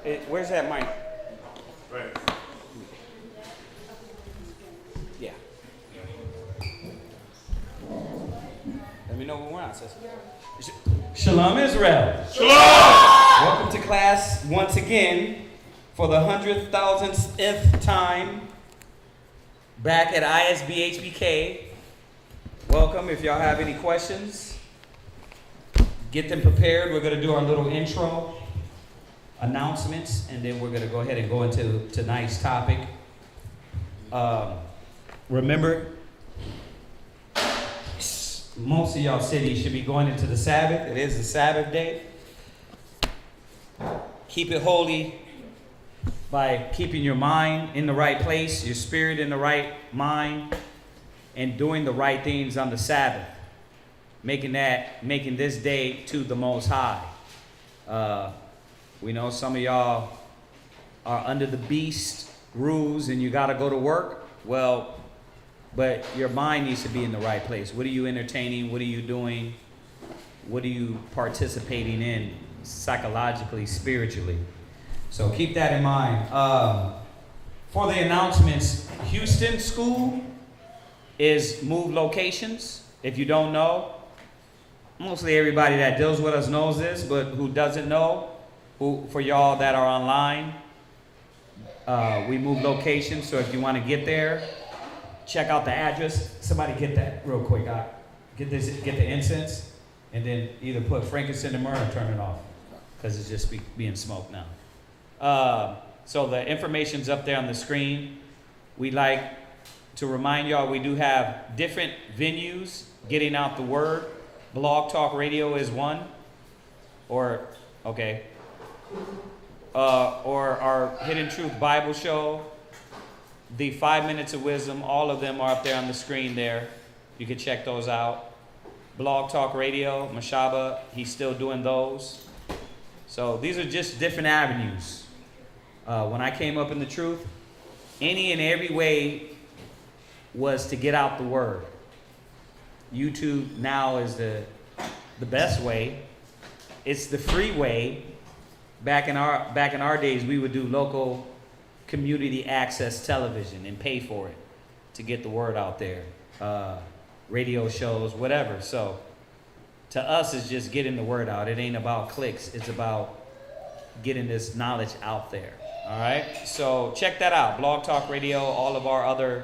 Where's that mic? Right. Yeah. Let me know when we're on, sis. Shalom, Israel. Shalom! Welcome to class once again for the 100,000th time back at ISBHBK. Welcome. If y'all have any questions, get them prepared. We're going to do our little intro, announcements, and then we're going to go ahead and go into tonight's topic. Remember, most of y'all cities should be going into the Sabbath. It is the Sabbath day. Keep it holy by keeping your mind in the right place, your spirit in the right mind, and doing the right things on the Sabbath. Making this day to the Most High. We know some of y'all are under the beast rules and you got to go to work. Well, but your mind needs to be in the right place. What are you entertaining? What are you doing? What are you participating in psychologically, spiritually? So keep that in mind. For the announcements, Houston School is moved locations. If you don't know, mostly everybody that deals with us knows this, but who doesn't know, for y'all that are online, we moved locations. So if you want to get there, check out the address. Somebody get that real quick. Get the incense, and then either put frankincense and myrrh or turn it off, because it's just being smoked now. So the information's up there on the screen. We like to remind y'all we do have different venues getting out the word. Blog Talk Radio is one, or our Hidden Truth Bible Show, the 5 Minutes of Wisdom, all of them are up there on the screen there. You can check those out. Blog Talk Radio, Mashaba, he's still doing those. So these are just different avenues. When I came up in the truth, any and every way was to get out the word. YouTube now is the best way. It's the free way. Back in our days, we would do local community access television and pay for it to get the word out there. Radio shows, whatever. So to us, it's just getting the word out. It ain't about clicks. It's about getting this knowledge out there. All right. So check that out. Blog Talk Radio, all of our other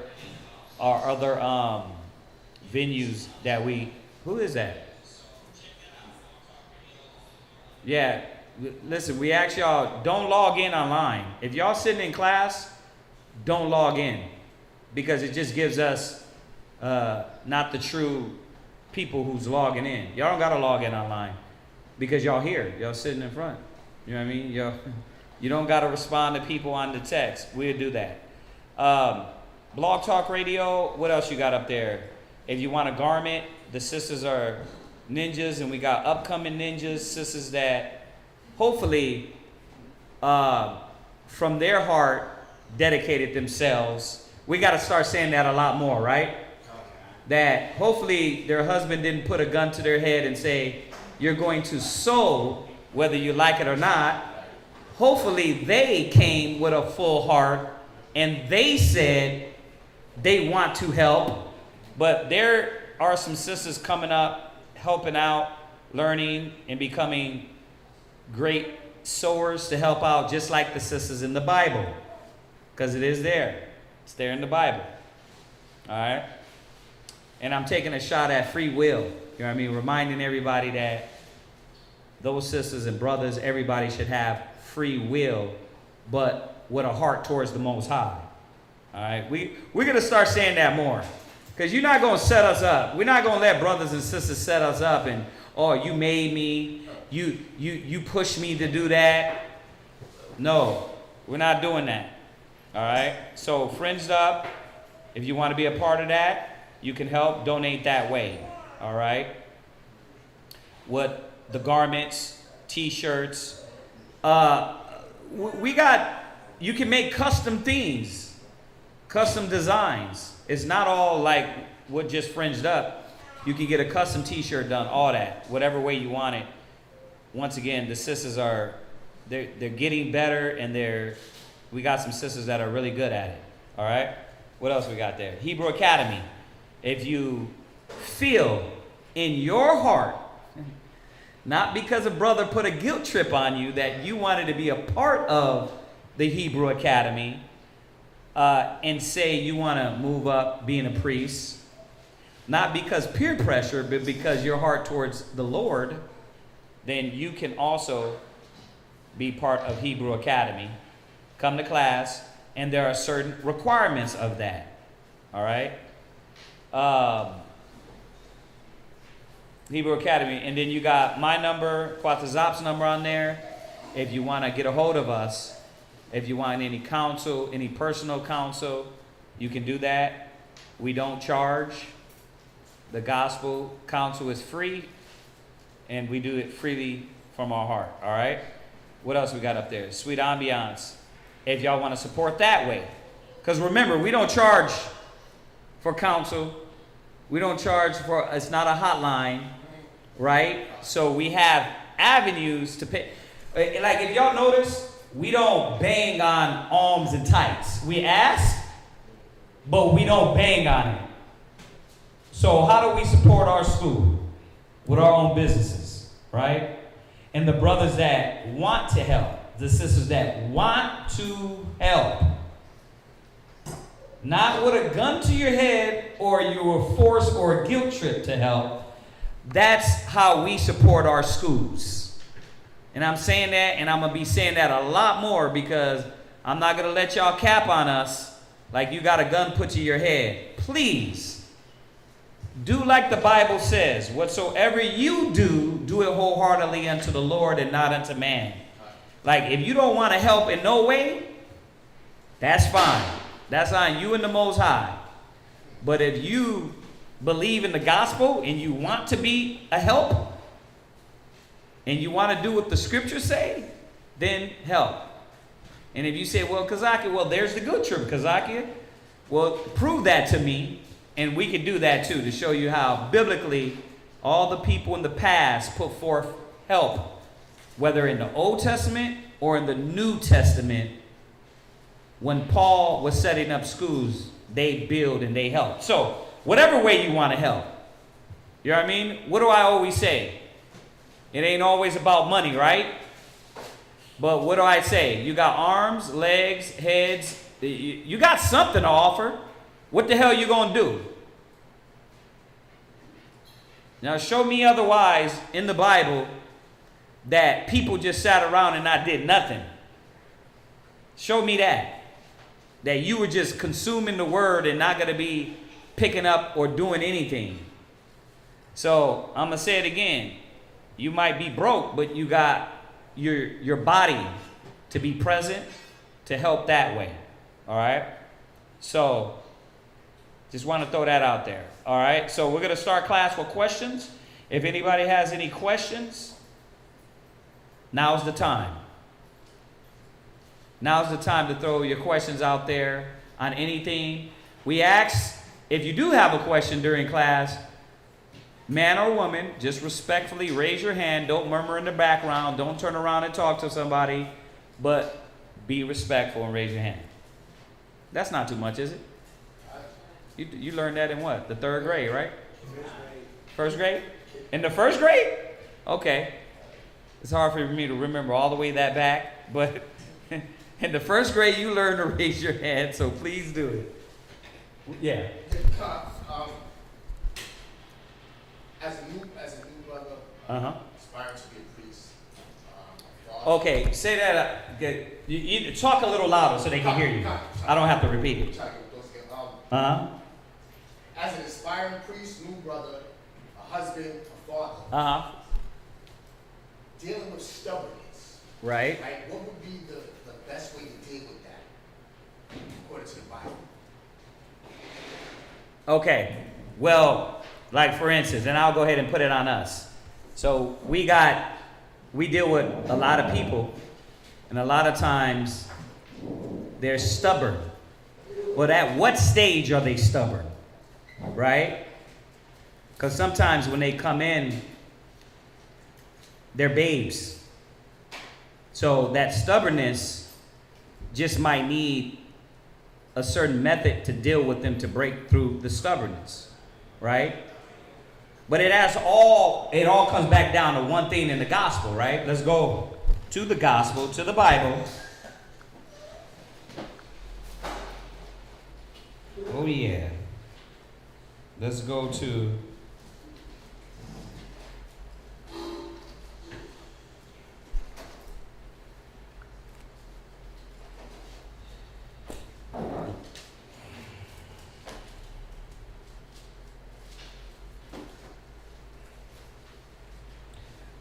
venues that who is that? Yeah. Listen, we ask y'all, don't log in online. If y'all sitting in class, don't log in, because it just gives us not the true people who's logging in. Y'all don't got to log in online, because y'all here. Y'all sitting in front. You know what I mean? You don't got to respond to people on the text. We'll do that. Blog Talk Radio, what else you got up there? If you want a garment, the sisters are ninjas, and we got upcoming ninjas, sisters that hopefully, from their heart, dedicated themselves. We got to start saying that a lot more, right? That hopefully their husband didn't put a gun to their head and say, you're going to sew whether you like it or not. Hopefully they came with a full heart and they said they want to help. But there are some sisters coming up, helping out, learning, and becoming great sowers to help out, just like the sisters in the Bible, because it is there. It's there in the Bible. All right? And I'm taking a shot at free will. You know what I mean? Reminding everybody that those sisters and brothers, everybody should have free will, but with a heart towards the Most High. All right? We're going to start saying that more, because you're not going to set us up. We're not going to let brothers and sisters set us up and, oh, you made me. You pushed me to do that. No, we're not doing that. All right? So Fringed Up, if you want to be a part of that, you can help donate that way. All right? What the garments, t-shirts, you can make custom themes, custom designs. It's not all like what just Fringed Up. You can get a custom t-shirt done, all that, whatever way you want it. Once again, the sisters are they're getting better, and we got some sisters that are really good at it. All right. What else we got there? Hebrew Academy. If you feel in your heart, not because a brother put a guilt trip on you, that you wanted to be a part of the Hebrew Academy, and say you want to move up being a priest, not because peer pressure, but because your heart towards the Lord, then you can also be part of Hebrew Academy. Come to class, and there are certain requirements of that. All right? Hebrew Academy. And then you got my number, Quatzazop's number on there. If you want to get a hold of us, if you want any counsel, any personal counsel, you can do that. We don't charge. The gospel counsel is free, and we do it freely from our heart. All right? What else we got up there? Sweet Ambiance. If y'all want to support that way. Because remember, we don't charge for counsel. We don't charge for, it's not a hotline, right? So we have avenues to pay. Like if y'all notice, we don't bang on alms and tithes. We ask, but we don't bang on it. So how do we support our school? With our own businesses, right? And the brothers that want to help, the sisters that want to help. Not with a gun to your head or you were forced or a guilt trip to help. That's how we support our schools. And I'm saying that, and I'm going to be saying that a lot more, because I'm not going to let y'all cap on us like you got a gun put to your head. Please, do like the Bible says. Whatsoever you do, do it wholeheartedly unto the Lord and not unto man. Like, if you don't want to help in no way, that's fine. That's on you and the Most High. But if you believe in the gospel and you want to be a help, and you want to do what the scriptures say, then help. And if you say, well, CHAAZAQYA, well, there's the good trip, CHAAZAQYA. Well, prove that to me, and we can do that too, to show you how biblically all the people in the past put forth help, whether in the Old Testament or in the New Testament. When Paul was setting up schools, they build and they help. So, whatever way you want to help. You know what I mean? What do I always say? It ain't always about money, right? But what do I say? You got arms, legs, heads. You got something to offer. What the hell you going to do? Now, show me otherwise in the Bible that people just sat around and not did nothing. Show me that. That you were just consuming the word and not going to be picking up or doing anything. So I'm going to say it again. You might be broke, but you got your body to be present to help that way. All right? So just want to throw that out there. All right? So we're going to start class with questions. If anybody has any questions, now's the time. Now's the time to throw your questions out there on anything. We ask, if you do have a question during class, man or woman, just respectfully raise your hand. Don't murmur in the background. Don't turn around and talk to somebody. But be respectful and raise your hand. That's not too much, is it? You learned that in what? The third grade, right? First grade? In the first grade? Okay. It's hard for me to remember all the way that back, but in the first grade, you learn to raise your hand, so please do it. Yeah. As a new brother, aspiring to be a priest. Okay, say that. You talk a little louder so they can hear you. I don't have to repeat it. As an aspiring priest, new brother, a husband, a father. Dealing with stubbornness. Right. Right. What would be the best way to deal with that, according to the Bible? Okay. Well, like for instance, and I'll go ahead and put it on us. So we deal with a lot of people, and a lot of times they're stubborn. Well, at what stage are they stubborn? Right? Because sometimes when they come in, they're babes. So that stubbornness just might need a certain method to deal with them to break through the stubbornness, right? But it all comes back down to one thing in the gospel, right? Let's go to the gospel, to the Bible. Oh yeah. Let's go to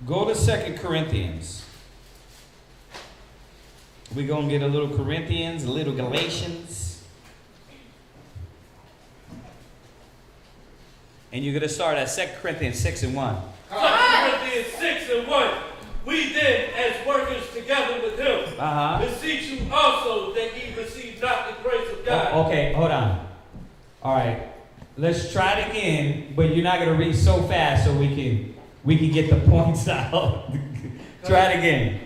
go to 2 Corinthians. We're going to get a little Corinthians, a little Galatians. And you're going to start at 2 Corinthians 6 and 1. 2 Corinthians 6 and 1. We then, as workers together with him, beseech you also that ye receive not the grace of God. Oh, okay, hold on. All right. Let's try it again, but you're not going to read so fast so we can get the points out. Try it again.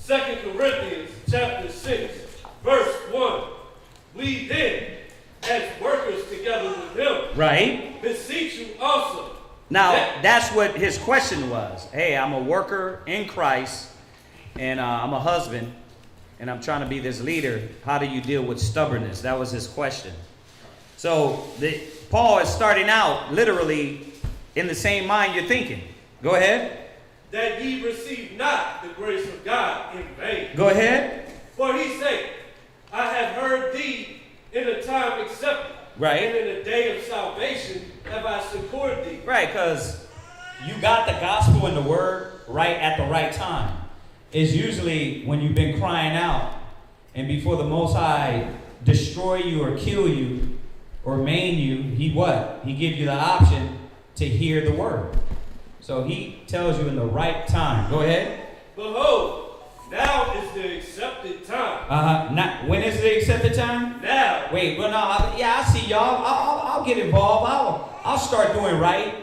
2 Corinthians chapter 6, verse 1. We then, as workers together with him, right, beseech you also. Now, that's what his question was. Hey, I'm a worker in Christ, and I'm a husband, and I'm trying to be this leader. How do you deal with stubbornness? That was his question. So Paul is starting out literally in the same mind you're thinking. Go ahead. That ye receive not the grace of God in vain. Go ahead. For he said, I have heard thee in a time accepted. Right. And in a day of salvation have I succored thee. Right, because you got the gospel and the word right at the right time. It's usually when you've been crying out, and before the Most High destroy you or kill you or maim you, he what? He gives you the option to hear the word. So he tells you in the right time. Go ahead. Behold, now is the accepted time. Not when is the accepted time? Now. Wait, well, no, I see y'all. I'll get involved. I'll start doing right.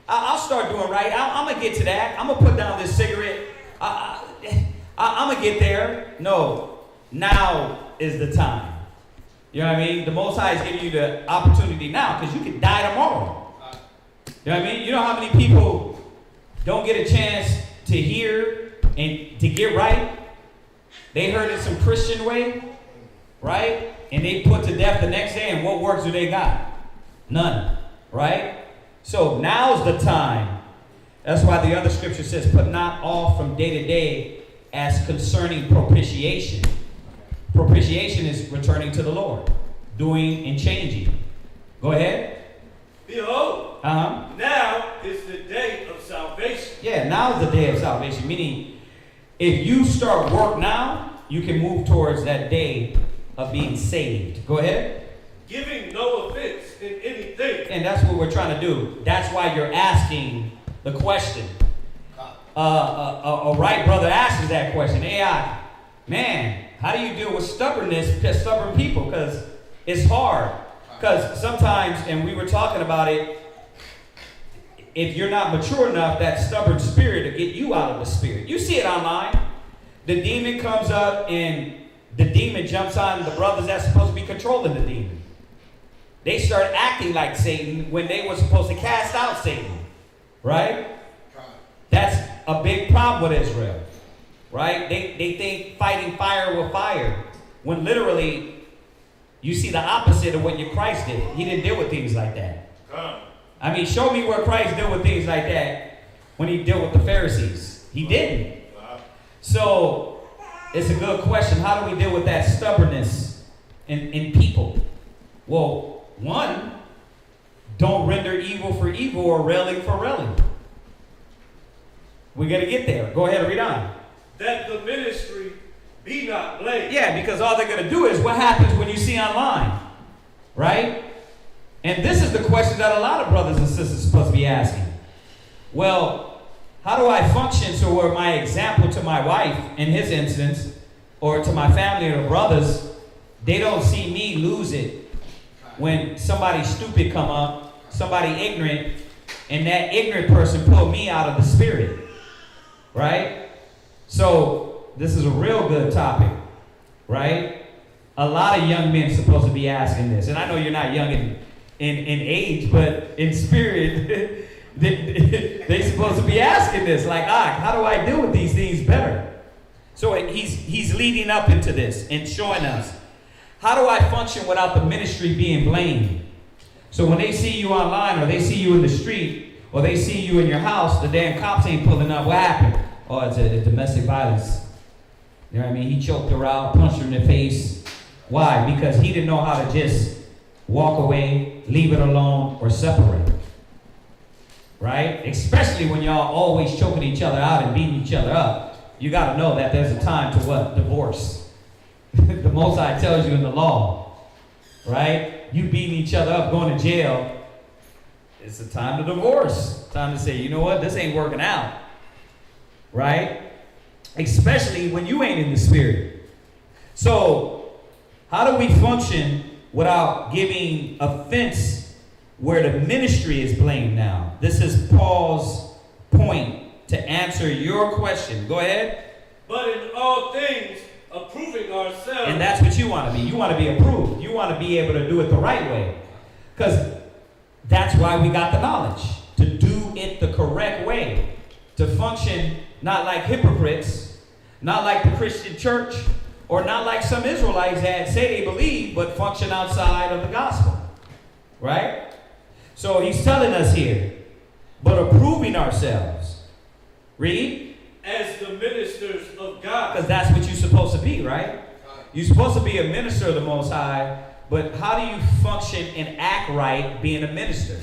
I'll start doing right. I'm gonna get to that. I'm gonna put down this cigarette. I'm gonna get there. No, now is the time. You know what I mean? The Most High is giving you the opportunity now, because you can die tomorrow. You know what I mean? You know how many people don't get a chance to hear and to get right? They heard it some Christian way, right? And they put to death the next day, and what works do they got? None, right? So now's the time. That's why the other scripture says, put not off from day to day as concerning propitiation. Propitiation is returning to the Lord, doing and changing. Go ahead. Behold, now is the day of salvation. Yeah, now is the day of salvation. Meaning, if you start work now, you can move towards that day of being saved. Go ahead. Giving no offense in anything. And that's what we're trying to do. That's why you're asking the question. A right brother asks that question. AI, man, how do you deal with stubbornness, stubborn people? Because it's hard. Because sometimes, and we were talking about it, if you're not mature enough, that stubborn spirit will get you out of the spirit. You see it online. The demon comes up and the demon jumps on the brothers that's supposed to be controlling the demon. They start acting like Satan when they were supposed to cast out Satan. Right? That's a big problem with Israel. Right? They think fighting fire with fire, when literally you see the opposite of what your Christ did. He didn't deal with things like that. I mean, show me where Christ dealt with things like that when he dealt with the Pharisees. He didn't. So it's a good question. How do we deal with that stubbornness in people? Well, one, don't render evil for evil or railing for railing. We got to get there. Go ahead and read on. That the ministry be not blamed. Yeah, because all they're going to do is what happens when you see online, right? And this is the question that a lot of brothers and sisters are supposed to be asking. Well, how do I function so where my example to my wife, in his instance, or to my family or brothers, they don't see me lose it when somebody stupid come up, somebody ignorant, and that ignorant person pull me out of the spirit, right? So this is a real good topic, right? A lot of young men supposed to be asking this. And I know you're not young in age, but in spirit, they supposed to be asking this. Like, how do I deal with these things better? So he's leading up into this and showing us, how do I function without the ministry being blamed? So when they see you online, or they see you in the street, or they see you in your house, the damn cops ain't pulling up. What happened? Oh, it's a domestic violence. You know what I mean? He choked her out, punched her in the face. Why? Because he didn't know how to just walk away, leave it alone, or separate. Right? Especially when y'all always choking each other out and beating each other up. You got to know that there's a time to what? Divorce. The Most High tells you in the law. Right? You beating each other up, going to jail. It's a time to divorce. Time to say, you know what? This ain't working out. Right? Especially when you ain't in the spirit. So, how do we function without giving offense where the ministry is blamed now? This is Paul's point to answer your question. Go ahead. But in all things, approving ourselves. And that's what you want to be. You want to be approved. You want to be able to do it the right way. Because that's why we got the knowledge. To do it the correct way. To function not like hypocrites, not like the Christian church, or not like some Israelites that say they believe, but function outside of the gospel. Right? So he's telling us here, but approving ourselves. Read. As the ministers of God. Because that's what you're supposed to be, right? You're supposed to be a minister of the Most High, but how do you function and act right being a minister?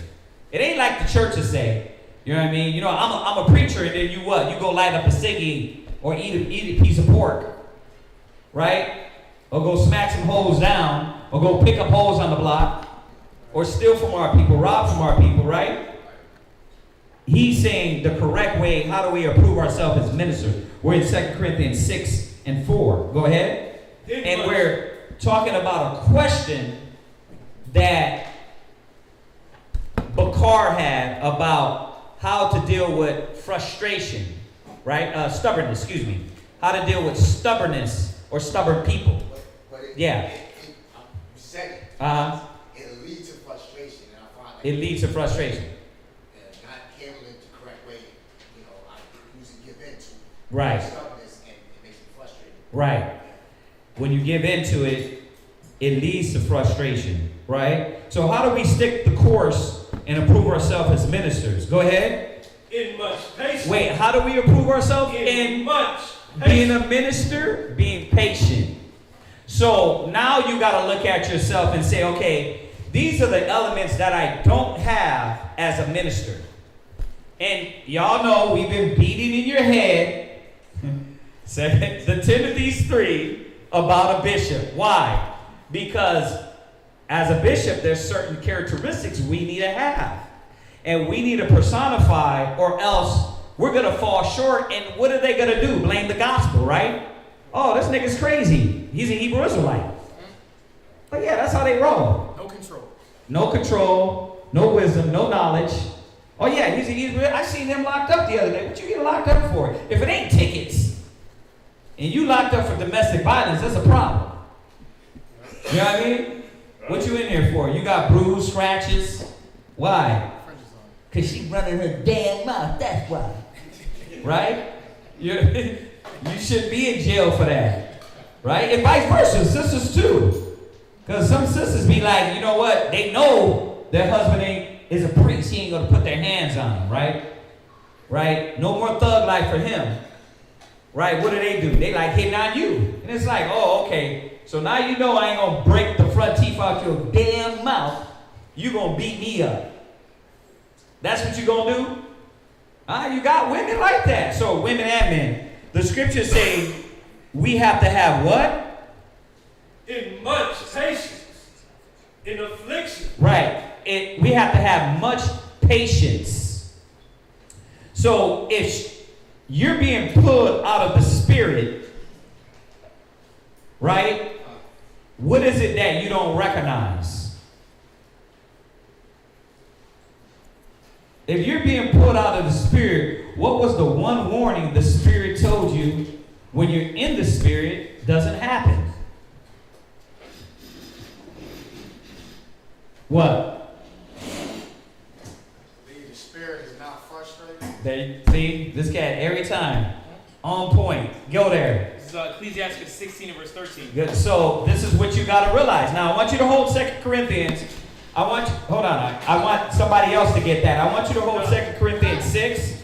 It ain't like the churches say. You know what I mean? You know, I'm a preacher, and then you what? You go light up a ciggy or eat a piece of pork. Right? Or go smack some hoes down, or go pick up hoes on the block, or steal from our people, rob from our people, right? He's saying the correct way, how do we approve ourselves as ministers? We're in 2 Corinthians 6 and 4. Go ahead. And we're talking about a question that Bakar had about how to deal with frustration, right? Stubbornness, excuse me. How to deal with stubbornness or stubborn people. Yeah. You said it. It leads to frustration. And I find it leads to frustration. Not handling it the correct way. You know, I usually give in to right. stubbornness, and it makes me frustrated. Right. When you give into it, it leads to frustration. Right? So how do we stick the course and approve ourselves as ministers? Go ahead. In much patience. Wait, how do we approve ourselves? In much patience. Being a minister, being patient. So now you got to look at yourself and say, okay, these are the elements that I don't have as a minister. And y'all know we've been beating in your head, the Timothy's 3, about a bishop. Why? Because as a bishop, there's certain characteristics we need to have. And we need to personify, or else we're going to fall short. And what are they going to do? Blame the gospel, right? Oh, this nigga's crazy. He's a Hebrew Israelite. But yeah, that's how they roll. No control. No control, no wisdom, no knowledge. Oh yeah, he's a Hebrew. I seen him locked up the other day. What you get locked up for? If it ain't tickets, and you locked up for domestic violence, that's a problem. You know what I mean? What you in here for? You got bruised, scratches. Why? Because she running her damn mouth, that's why. Right? You shouldn't be in jail for that. Right? And vice versa, sisters too. Because some sisters be like, you know what? They know their husband is a priest. He ain't going to put their hands on him, right? Right? No more thug life for him. Right? What do? They like hitting on you. And it's like, oh, okay. So now you know I ain't going to break the front teeth out your damn mouth. You going to beat me up. That's what you going to do? You got women like that. So women and men. The scriptures say we have to have what? In much patience. In affliction. Right. We have to have much patience. So if you're being pulled out of the spirit, right? What is it that you don't recognize? If you're being pulled out of the spirit, what was the one warning the spirit told you when you're in the Spirit doesn't happen? What? The Spirit is not frustrated. See, this cat every time. On point. Go there. This is Ecclesiasticus 16 and verse 13. Good. So this is what you got to realize. Now I want you to hold 2 Corinthians. Hold on. I want somebody else to get that. I want you to hold 2 Corinthians 6.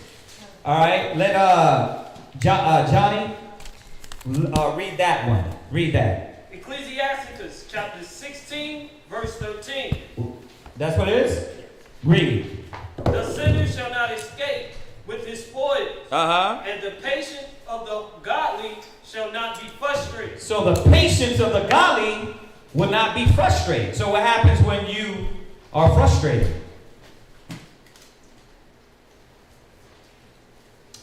All right. Let Johnny read that one. Read that. Ecclesiasticus chapter 16, verse 13. That's what it is? Read. The sinner shall not escape with his spoils, and the patience of the godly shall not be frustrated. So the patience of the godly will not be frustrated. So what happens when you are frustrated?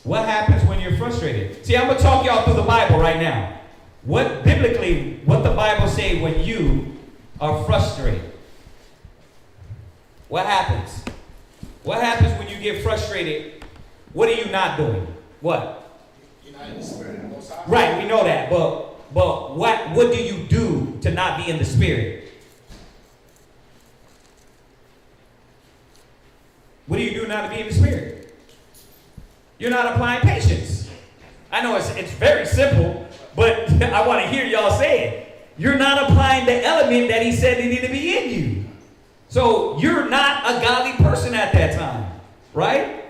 What happens when you're frustrated? See, I'm going to talk y'all through the Bible right now. What the Bible say when you are frustrated? What happens? What happens when you get frustrated? What are you not doing? What? You're not in the Spirit of the Most High. Right, we know that. But what do you do to not be in the Spirit? What do you do not to be in the Spirit? You're not applying patience. I know it's very simple, but I want to hear y'all say it. You're not applying the element that he said needed to be in you. So you're not a godly person at that time, right?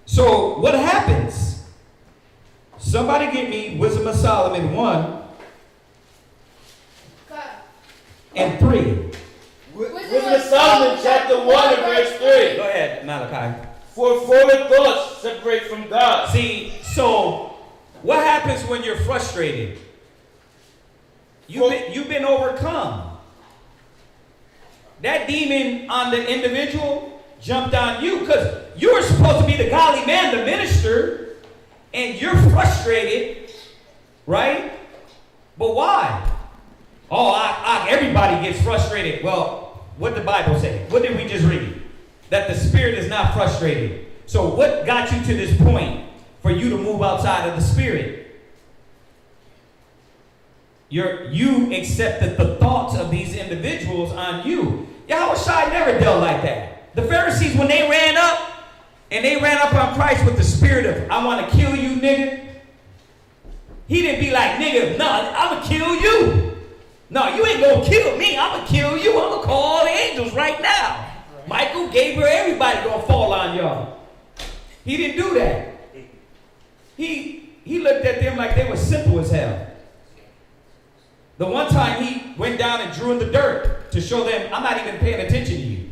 So what happens? Somebody give me Wisdom of Solomon 1 and 3. Wisdom of Solomon chapter 1 and verse 3. Go ahead, Malachi. For forward thoughts separate from God. See, so what happens when you're frustrated? You've been overcome. That demon on the individual jumped on you because you were supposed to be the godly man, the minister, and you're frustrated, right? But why? Oh, everybody gets frustrated. Well, what did the Bible say? What did we just read? That the Spirit is not frustrated. So what got you to this point for you to move outside of the Spirit? You accepted the thoughts of these individuals on you. Yahushua never dealt like that. The Pharisees, when they ran up on Christ with the spirit of, I want to kill you, nigga. He didn't be like, nigga, no, I'm going to kill you. No, you ain't going to kill me. I'm going to kill you. I'm going to call all the angels right now. Michael, Gabriel, everybody going to fall on y'all. He didn't do that. He looked at them like they were simple as hell. The one time he went down and drew in the dirt to show them, I'm not even paying attention to you.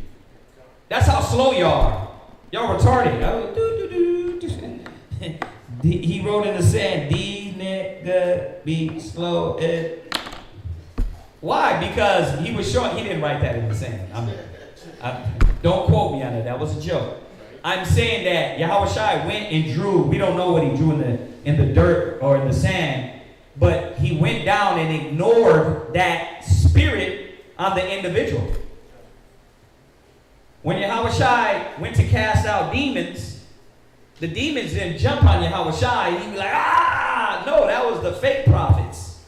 That's how slow y'all are. Y'all retarded. He wrote in the sand, D nigga be slow. Why? Because he was showing, he didn't write that in the sand. Don't quote me on it. That was a joke. I'm saying that Yahushua went and drew. We don't know what he drew in the dirt or in the sand. But he went down and ignored that spirit on the individual. When Yahushua went to cast out demons, the demons didn't jump on Yahushua. He'd be like, no, that was the fake prophets.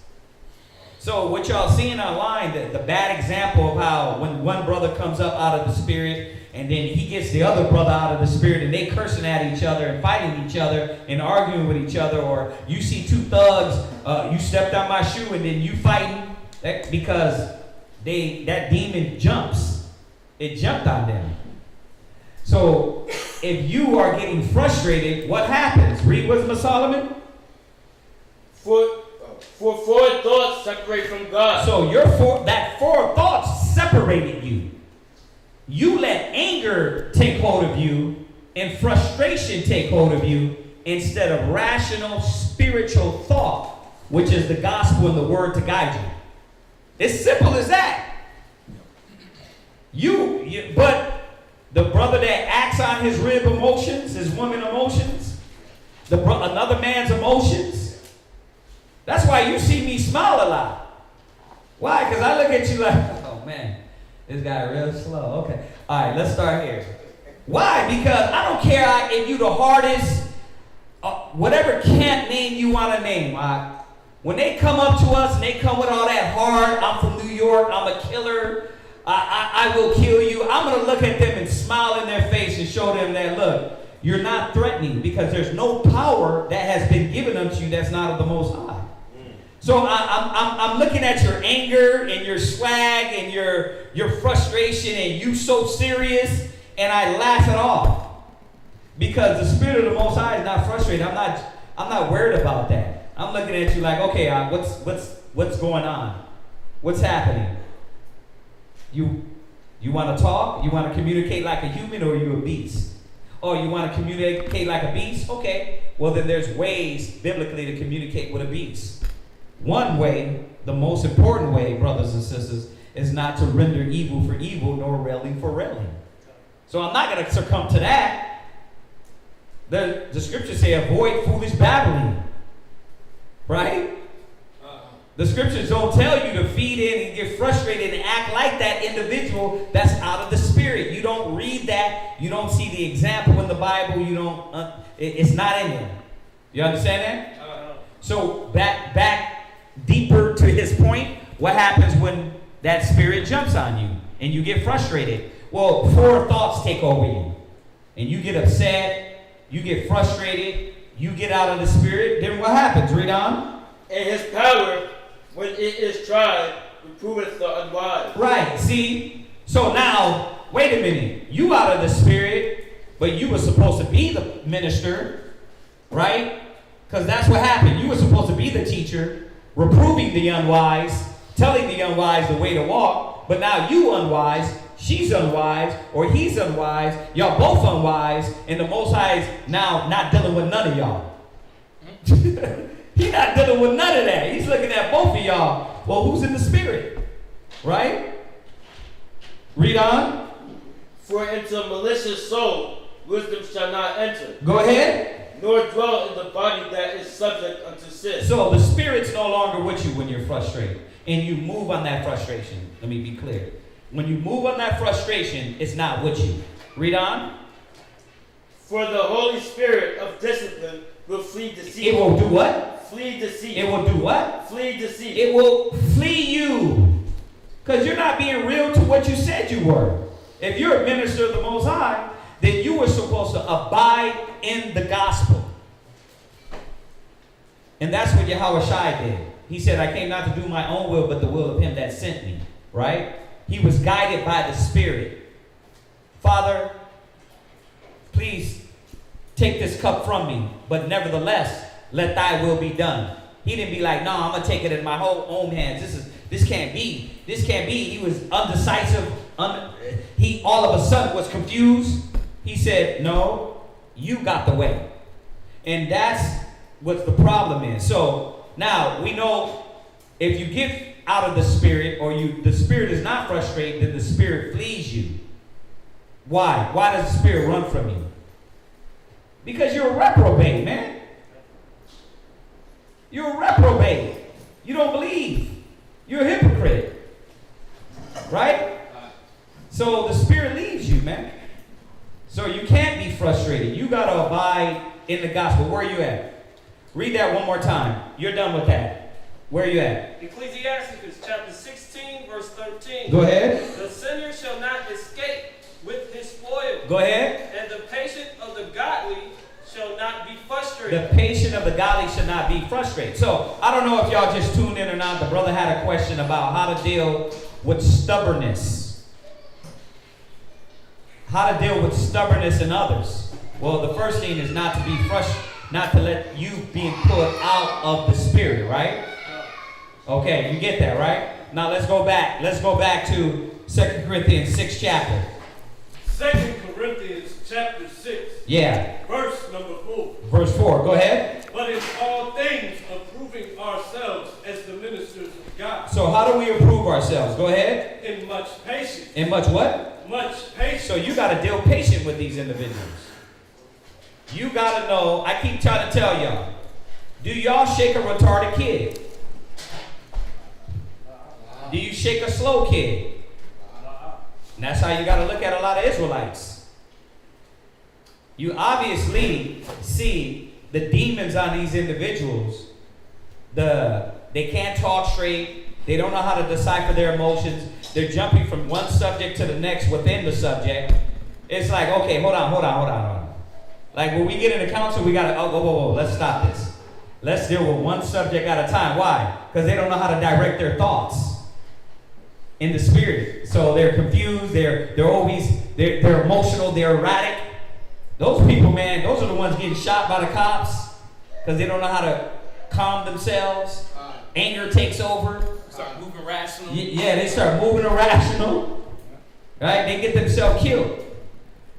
So what y'all seeing online, the bad example of how when one brother comes up out of the spirit and then he gets the other brother out of the spirit and they cursing at each other and fighting each other and arguing with each other, or you see two thugs, you stepped on my shoe and then you fighting, because that demon jumps. It jumped on them. So if you are getting frustrated, what happens? Read Wisdom of Solomon. For forward thoughts separate from God. So that forward thoughts separated you. You let anger take hold of you and frustration take hold of you instead of rational spiritual thought, which is the gospel and the word to guide you. It's simple as that. But the brother that acts on his rib emotions, his woman emotions, another man's emotions, that's why you see me smile a lot. Why? Because I look at you like, oh man, this guy real slow. Okay. All right, let's start here. Why? Because I don't care if you the hardest whatever camp name you want to name, when they come up to us and they come with all that hard, I'm from New York, I'm a killer, I will kill you, I'm going to look at them and smile in their face and show them that, look, you're not threatening, because there's no power that has been given unto you that's not of the Most High. So I'm looking at your anger and your swag and your frustration and you so serious, and I laugh it off. Because the Spirit of the Most High is not frustrated. I'm not worried about that. I'm looking at you like, okay, what's going on? What's happening? You want to talk? You want to communicate like a human, or are you a beast? Oh, you want to communicate like a beast? Okay. Well, then there's ways biblically to communicate with a beast. One way, the most important way, brothers and sisters, is not to render evil for evil, nor railing for railing. So I'm not going to succumb to that. The scriptures say avoid foolish babbling. Right? The scriptures don't tell you to feed in and get frustrated and act like that individual that's out of the Spirit. You don't read that. You don't see the example in the Bible. You don't. It's not in there. You understand that? So back deeper to his point, what happens when that spirit jumps on you and you get frustrated? Well, 4 thoughts take over you. And you get upset, you get frustrated, you get out of the Spirit. Then what happens? Read on. And his power, when it is tried, reproveth the unwise. Right, see? So now, wait a minute. You out of the Spirit, but you were supposed to be the minister, right? Because that's what happened. You were supposed to be the teacher, reproving the unwise, telling the unwise the way to walk, but now you unwise, she's unwise, or he's unwise, y'all both unwise, and the Most High is now not dealing with none of y'all. He's not dealing with none of that. He's looking at both of y'all. Well, who's in the Spirit? Right? Read on. For into malicious soul wisdom shall not enter. Go ahead. Nor dwell in the body that is subject unto sin. So the Spirit's no longer with you when you're frustrated. And you move on that frustration. Let me be clear. When you move on that frustration, it's not with you. Read on. For the Holy Spirit of discipline will flee deceit. It will do what? Flee deceit. It will do what? Flee deceit. It will flee you. Because you're not being real to what you said you were. If you're a minister of the Most High, then you were supposed to abide in the gospel. And that's what Yahushua did. He said, I came not to do my own will, but the will of him that sent me. Right? He was guided by the Spirit. Father, please take this cup from me, but nevertheless, let thy will be done. He didn't be like, no, I'm going to take it in my whole own hands. This can't be. This can't be. He was undecisive. He all of a sudden was confused. He said, no, you got the way. And that's what the problem is. So now we know if you get out of the Spirit, or the Spirit is not frustrated, then the Spirit flees you. Why? Why does the Spirit run from you? Because you're a reprobate, man. You're a reprobate. You don't believe. You're a hypocrite. Right? So the Spirit leaves you, man. So you can't be frustrated. You got to abide in the gospel. Where are you at? Read that one more time. You're done with that. Where are you at? Ecclesiasticus chapter 16, verse 13. Go ahead. The sinner shall not escape with his spoil. Go ahead. And the patient of the godly shall not be frustrated. The patient of the godly should not be frustrated. So, I don't know if y'all just tuned in or not. The brother had a question about how to deal with stubbornness. How to deal with stubbornness in others. Well, the first thing is not to be frustrated, not to let you being put out of the Spirit, right? Okay, you get that, right? Now let's go back. Let's go back to 2 Corinthians 6 chapter. 2 Corinthians chapter 6. Yeah. Verse number 4. Verse 4. Go ahead. But in all things approving ourselves as the ministers of God. So how do we approve ourselves? Go ahead. In much patience. In much what? Much patience. So you got to deal patient with these individuals. You got to know, I keep trying to tell y'all, do y'all shake a retarded kid? Do you shake a slow kid? And that's how you got to look at a lot of Israelites. You obviously see the demons on these individuals, they can't talk straight, they don't know how to decipher their emotions, they're jumping from one subject to the next within the subject. It's like, okay, hold on. Like when we get into counsel, we gotta, whoa, let's stop this. Let's deal with one subject at a time. Why? Because they don't know how to direct their thoughts in the spirit. So they're confused, they're emotional, they're erratic. Those people, man, those are the ones getting shot by the cops because they don't know how to calm themselves. Anger takes over. Start moving rational. Yeah, they start moving irrational. Right? They get themselves killed.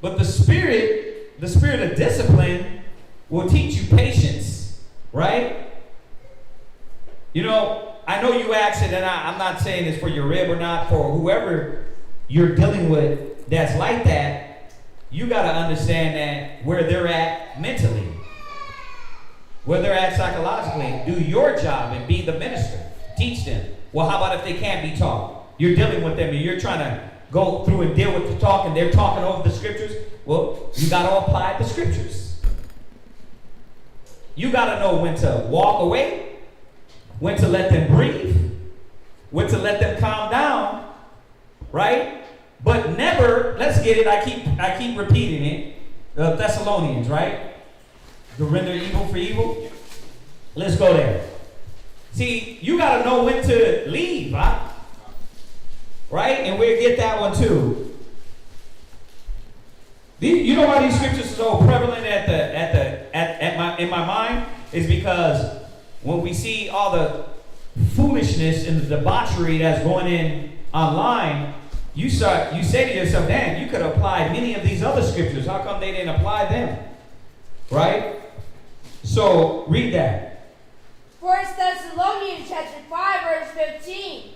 But the spirit of discipline will teach you patience. Right? You know, I know you asked it, and I'm not saying it's for your rib or not, for whoever you're dealing with that's like that, you got to understand that where they're at mentally, where they're at psychologically, do your job and be the minister. Teach them. Well, how about if they can't be taught? You're dealing with them and you're trying to go through and deal with the talk and they're talking over the scriptures. Well, you got to apply the scriptures. You got to know when to walk away, when to let them breathe, when to let them calm down, right? But never, let's get it, I keep repeating it, the Thessalonians, right? To render evil for evil. Let's go there. See, you got to know when to leave, huh? Right? And we'll get that one too. You know why these scriptures are so prevalent in my mind? Is because when we see all the foolishness and the debauchery that's going in online, you say to yourself, damn, you could apply many of these other scriptures. How come they didn't apply them? Right? So, read that. 1 Thessalonians chapter 5, verse 15.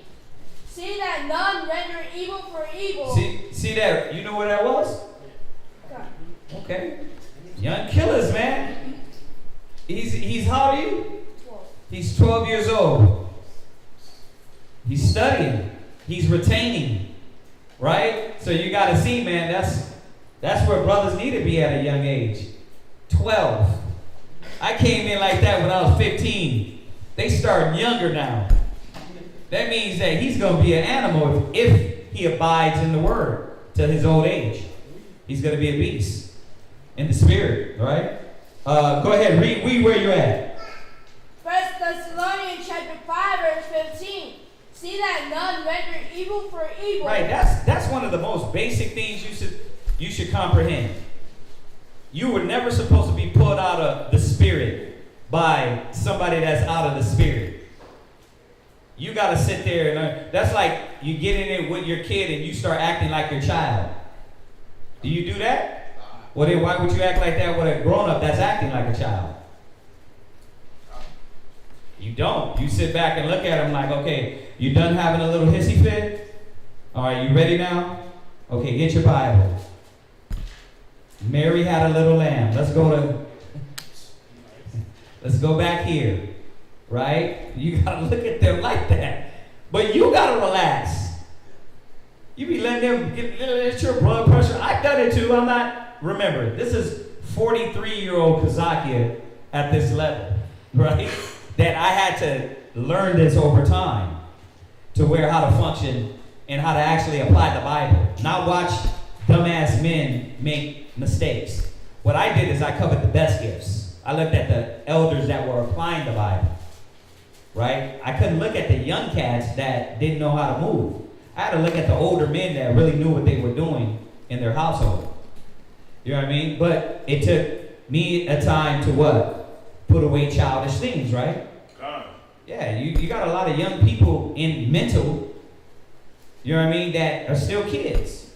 See that none render evil for evil. See that? You know what that was? Okay. Young killers, man. He's how old are you? 12. He's 12 years old. He's studying. He's retaining. Right? So you got to see, man, that's where brothers need to be at a young age. 12. I came in like that when I was 15. They start younger now. That means that he's going to be an animal if he abides in the word to his old age. He's going to be a beast in the spirit, right? Go ahead, read where you're at. 1 Thessalonians chapter 5, verse 15. See that none render evil for evil. Right, that's one of the most basic things you should comprehend. You were never supposed to be pulled out of the spirit by somebody that's out of the spirit. You got to sit there and learn. That's like you get in it with your kid and you start acting like your child. Do you do that? Well, then why would you act like that with a grown-up that's acting like a child? You don't. You sit back and look at them like, okay, you done having a little hissy fit? All right, you ready now? Okay, get your Bible. Mary had a little lamb. Let's go back here. Right? You gotta look at them like that. But you gotta relax. You be letting them get your blood pressure. I've done it too. Remember, this is 43-year-old CHAAZAQYA at this level, right? That I had to learn this over time to where how to function and how to actually apply the Bible. Not watch dumbass men make mistakes. What I did is I covered the best gifts. I looked at the elders that were applying the Bible, right? I couldn't look at the young cats that didn't know how to move. I had to look at the older men that really knew what they were doing in their household. You know what I mean? But it took me a time to what? Put away childish things, right? Yeah, you got a lot of young people in mental, you know what I mean, that are still kids.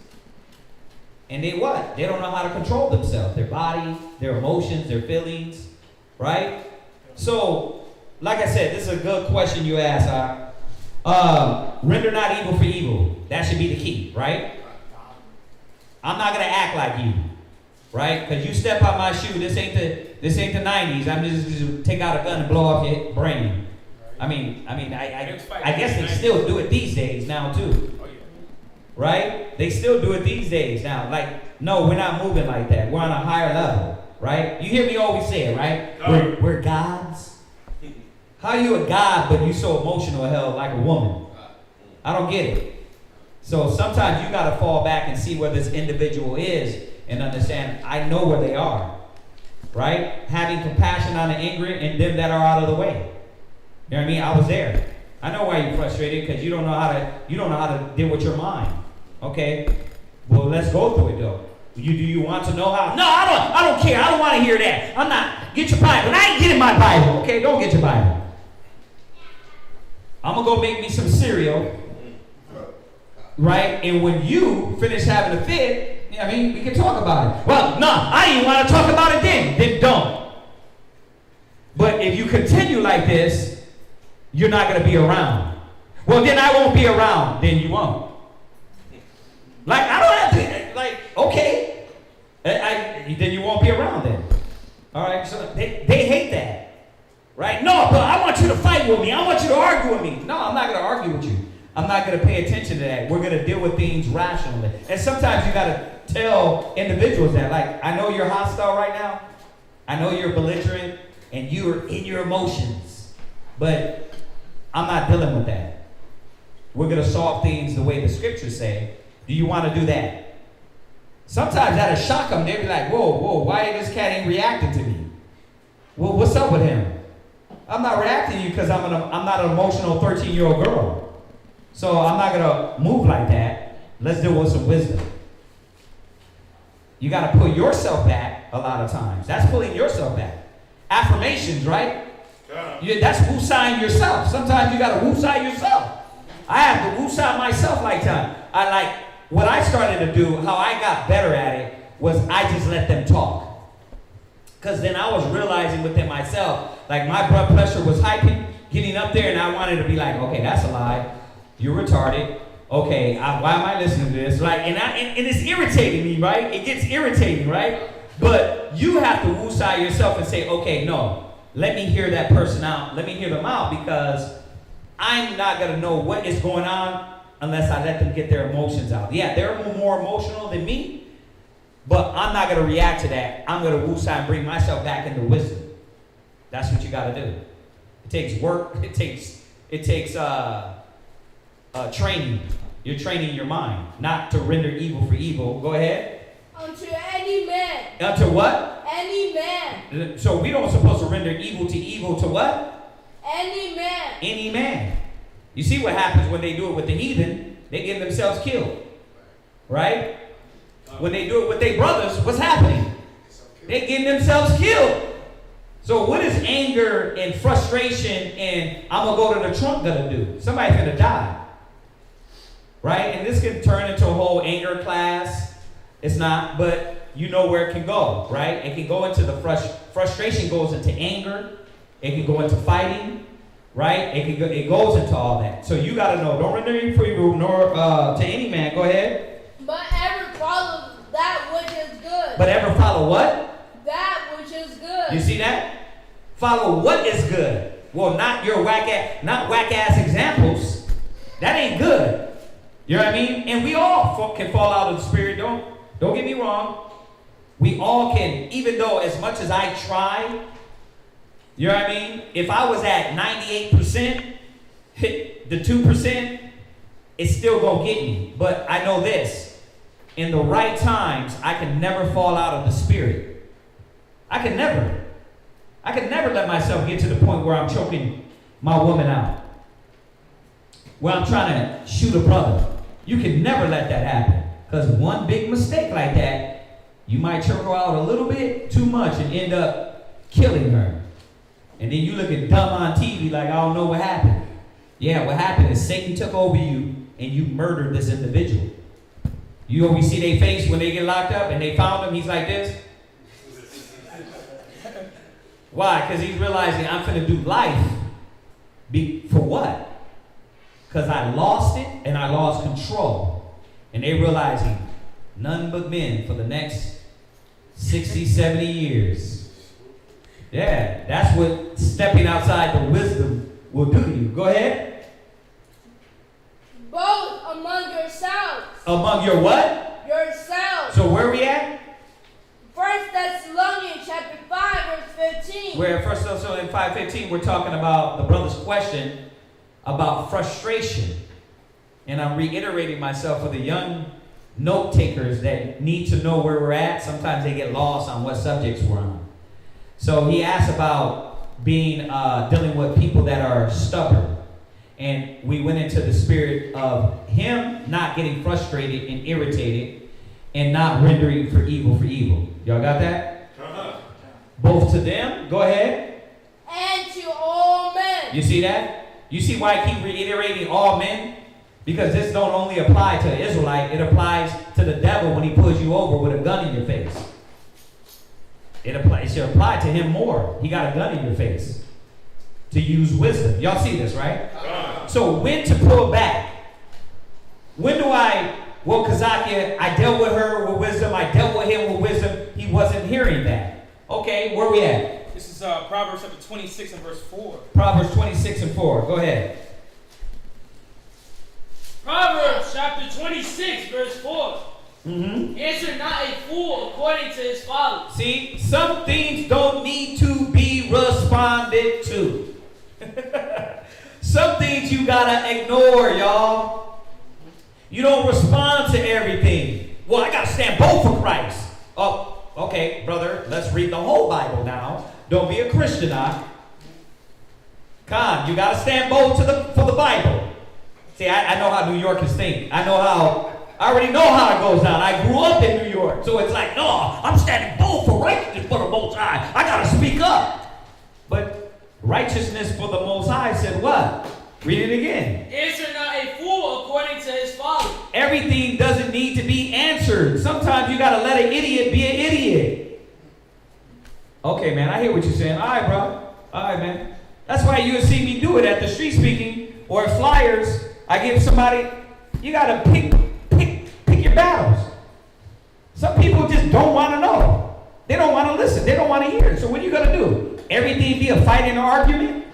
And they what? They don't know how to control themselves, their body, their emotions, their feelings, right? So, like I said, this is a good question you asked. Render not evil for evil. That should be the key, right? I'm not gonna act like you, right? Because you step out my shoe, this ain't the 90s. I'm just gonna take out a gun and blow off your brain. I guess they still do it these days now too. Right? They still do it these days now. Like, no, we're not moving like that. We're on a higher level, right? You hear me always say it, right? We're gods. How are you a god, but you so emotional hell like a woman? I don't get it. So sometimes you got to fall back and see where this individual is and understand, I know where they are, right? Having compassion on the ignorant and them that are out of the way. You know what I mean? I was there. I know why you're frustrated, because you don't know how to deal with your mind. Okay? Well, let's go through it though. Do you want to know how? No, I don't care. I don't want to hear that. I'm not. Get your Bible. I ain't getting my Bible. Okay? Don't get your Bible. I'm going to go make me some cereal. Right? And when you finish having a fit, you know what I mean? We can talk about it. Well, no, I didn't want to talk about it then. Then don't. But if you continue like this, you're not going to be around. Well, then I won't be around. Then you won't. Like, I don't have to, like, okay. Then you won't be around then. All right? So they hate that. Right? No, but I want you to fight with me. I want you to argue with me. No, I'm not going to argue with you. I'm not going to pay attention to that. We're going to deal with things rationally. And sometimes you got to tell individuals that, like, I know you're hostile right now. I know you're belligerent and you're in your emotions. But I'm not dealing with that. We're going to solve things the way the scriptures say. Do you want to do that? Sometimes that'll shock them. They'll be like, whoa, why this cat ain't reacting to me? Well, what's up with him? I'm not reacting to you because I'm not an emotional 13-year-old girl. So I'm not going to move like that. Let's deal with some wisdom. You got to pull yourself back a lot of times. That's pulling yourself back. Affirmations, right? That's woosahing yourself. Sometimes you got to woosah yourself. I have to woosah myself like that. What I started to do, how I got better at it, was I just let them talk. Because then I was realizing within myself, like my blood pressure was hiking, getting up there, and I wanted to be like, okay, that's a lie. You're retarded. Okay, why am I listening to this? Right? And it's irritating me, right? It gets irritating, right? But you have to woosah yourself and say, okay, no, let me hear that person out. Let me hear them out, because I'm not going to know what is going on unless I let them get their emotions out. Yeah, they're more emotional than me, but I'm not going to react to that. I'm going to woosah and bring myself back into wisdom. That's what you got to do. It takes work. It takes training. You're training your mind not to render evil for evil. Go ahead. Unto any man. Unto what? Any man. So we don't supposed to render evil to what? Any man. Any man. You see what happens when they do it with the heathen? They get themselves killed. Right? When they do it with their brothers, what's happening? They getting themselves killed. So what is anger and frustration and I'm going to go to the trunk going to do? Somebody's going to die. Right? And this can turn into a whole anger class. It's not, but you know where it can go, right? It can go into the frustration goes into anger. It can go into fighting, right? It goes into all that. So you got to know, don't render evil nor to any man. Go ahead. But ever follow that which is good. But ever follow what? That which is good. You see that? Follow what is good. Well, not your whack ass examples. That ain't good. You know what I mean? And we all can fall out of the spirit. Don't get me wrong. We all can, even though as much as I try, you know what I mean? If I was at 98%, hit the 2%, it's still gonna get me. But I know this. In the right times, I can never fall out of the spirit. I can never let myself get to the point where I'm choking my woman out. Where I'm trying to shoot a brother. You can never let that happen. Because one big mistake like that, you might choke her out a little bit too much and end up killing her. And then you looking dumb on TV like, I don't know what happened. Yeah, what happened is Satan took over you and you murdered this individual. You always see their face when they get locked up and they found him, he's like this. Why? Because he's realizing I'm going to do life. For what? Because I lost it and I lost control. And they realizing none but men for the next 60, 70 years. Yeah, that's what stepping outside the wisdom will do to you. Go ahead. Both among yourselves. Among your what? Yourselves. So where are we at? 1 Thessalonians chapter Where 1 Thessalonians 5:15, we're talking about the brother's question about frustration. And I'm reiterating myself for the young note takers that need to know where we're at. Sometimes they get lost on what subjects we're on. So he asked about being dealing with people that are stubborn. And we went into the spirit of him not getting frustrated and irritated and not rendering for evil for evil. Y'all got that? Both to them, go ahead. And to all men. You see that? You see why I keep reiterating all men? Because this don't only apply to the Israelite, it applies to the devil when he pulls you over with a gun in your face. It should apply to him more. He got a gun in your face. To use wisdom. Y'all see this, right? So when to pull back? When do CHAAZAQYA, I dealt with her with wisdom, I dealt with him with wisdom. He wasn't hearing that. Okay, where we at? This is Proverbs chapter 26 and verse 4. Proverbs 26 and 4. Go ahead. Proverbs chapter 26 verse 4. Answer not a fool according to his folly. See, some things don't need to be responded to. Some things you gotta ignore, y'all. You don't respond to everything. Well, I gotta stand bold for Christ. Oh, okay, brother, let's read the whole Bible now. Don't be a Christian, Come on, you gotta stand bold for the Bible. See, I know how New Yorkers think. I already know how it goes down. I grew up in New York. So it's like, no, I'm standing bold for righteousness for the Most High. I got to speak up. But righteousness for the Most High said what? Read it again. Answer not a fool according to his folly. Everything doesn't need to be answered. Sometimes you got to let an idiot be an idiot. Okay, man, I hear what you're saying. All right, bro. All right, man. That's why you'll see me do it at the street speaking or flyers. I give somebody, you got to pick your battles. Some people just don't want to know. They don't want to listen. They don't want to hear. So what are you going to do? Everything be a fight and an argument?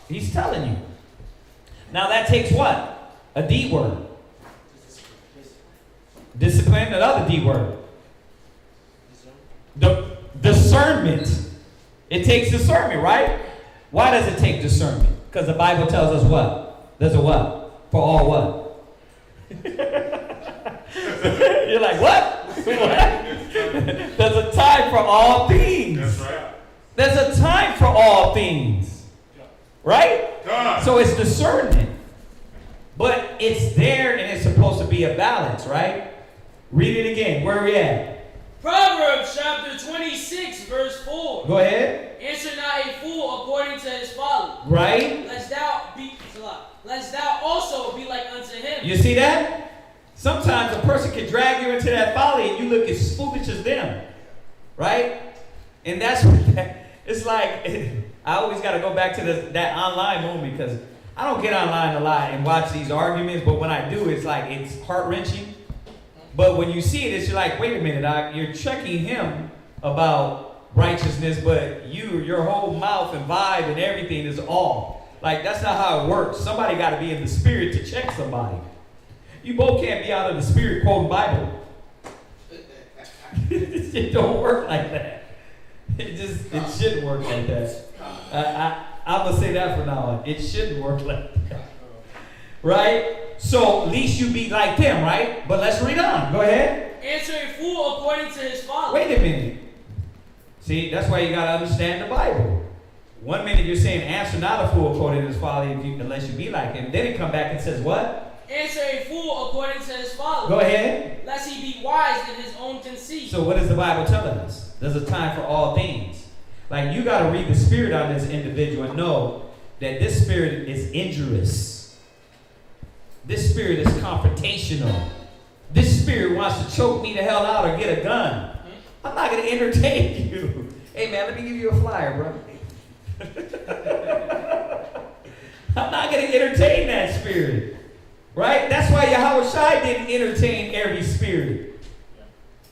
He's telling you. Now that takes what? A D word. Discipline, another D word. Discernment. It takes discernment, right? Why does it take discernment? Because the Bible tells us what? There's a what? For all what? You're like, what? There's a time for all things. That's right. There's a time for all things. Right? God. So it's discernment. But it's there and it's supposed to be a balance, right? Read it again. Where are we at? Proverbs chapter 26, verse 4. Go ahead. Answer not a fool according to his folly. Right? Lest thou also be like unto him. You see that? Sometimes a person can drag you into that folly and you look as foolish as them. Right? And that's what it's like. I always got to go back to that online moment because I don't get online a lot and watch these arguments, but when I do, it's like it's heart-wrenching. But when you see it, it's like, wait a minute, Doc, you're checking him about righteousness, but your whole mouth and vibe and everything is off. Like, that's not how it works. Somebody got to be in the spirit to check somebody. You both can't be out of the spirit quoting Bible. It don't work like that. It shouldn't work like that. I'm going to say that from now on. It shouldn't work like that. Right? So, at least you be like them, right? But let's read on. Go ahead. Answer a fool according to his folly. Wait a minute. See, that's why you got to understand the Bible. 1 minute you're saying, answer not a fool according to his folly unless you be like him. Then it come back and says what? Answer a fool according to his folly. Go ahead. Lest he be wise in his own conceit. So what is the Bible telling us? There's a time for all things. Like, you got to read the spirit on this individual and know that this spirit is injurious. This spirit is confrontational. This spirit wants to choke me the hell out or get a gun. I'm not going to entertain you. Hey, man, let me give you a flyer, bro. I'm not going to entertain that spirit. Right? That's why Yahushua didn't entertain every spirit.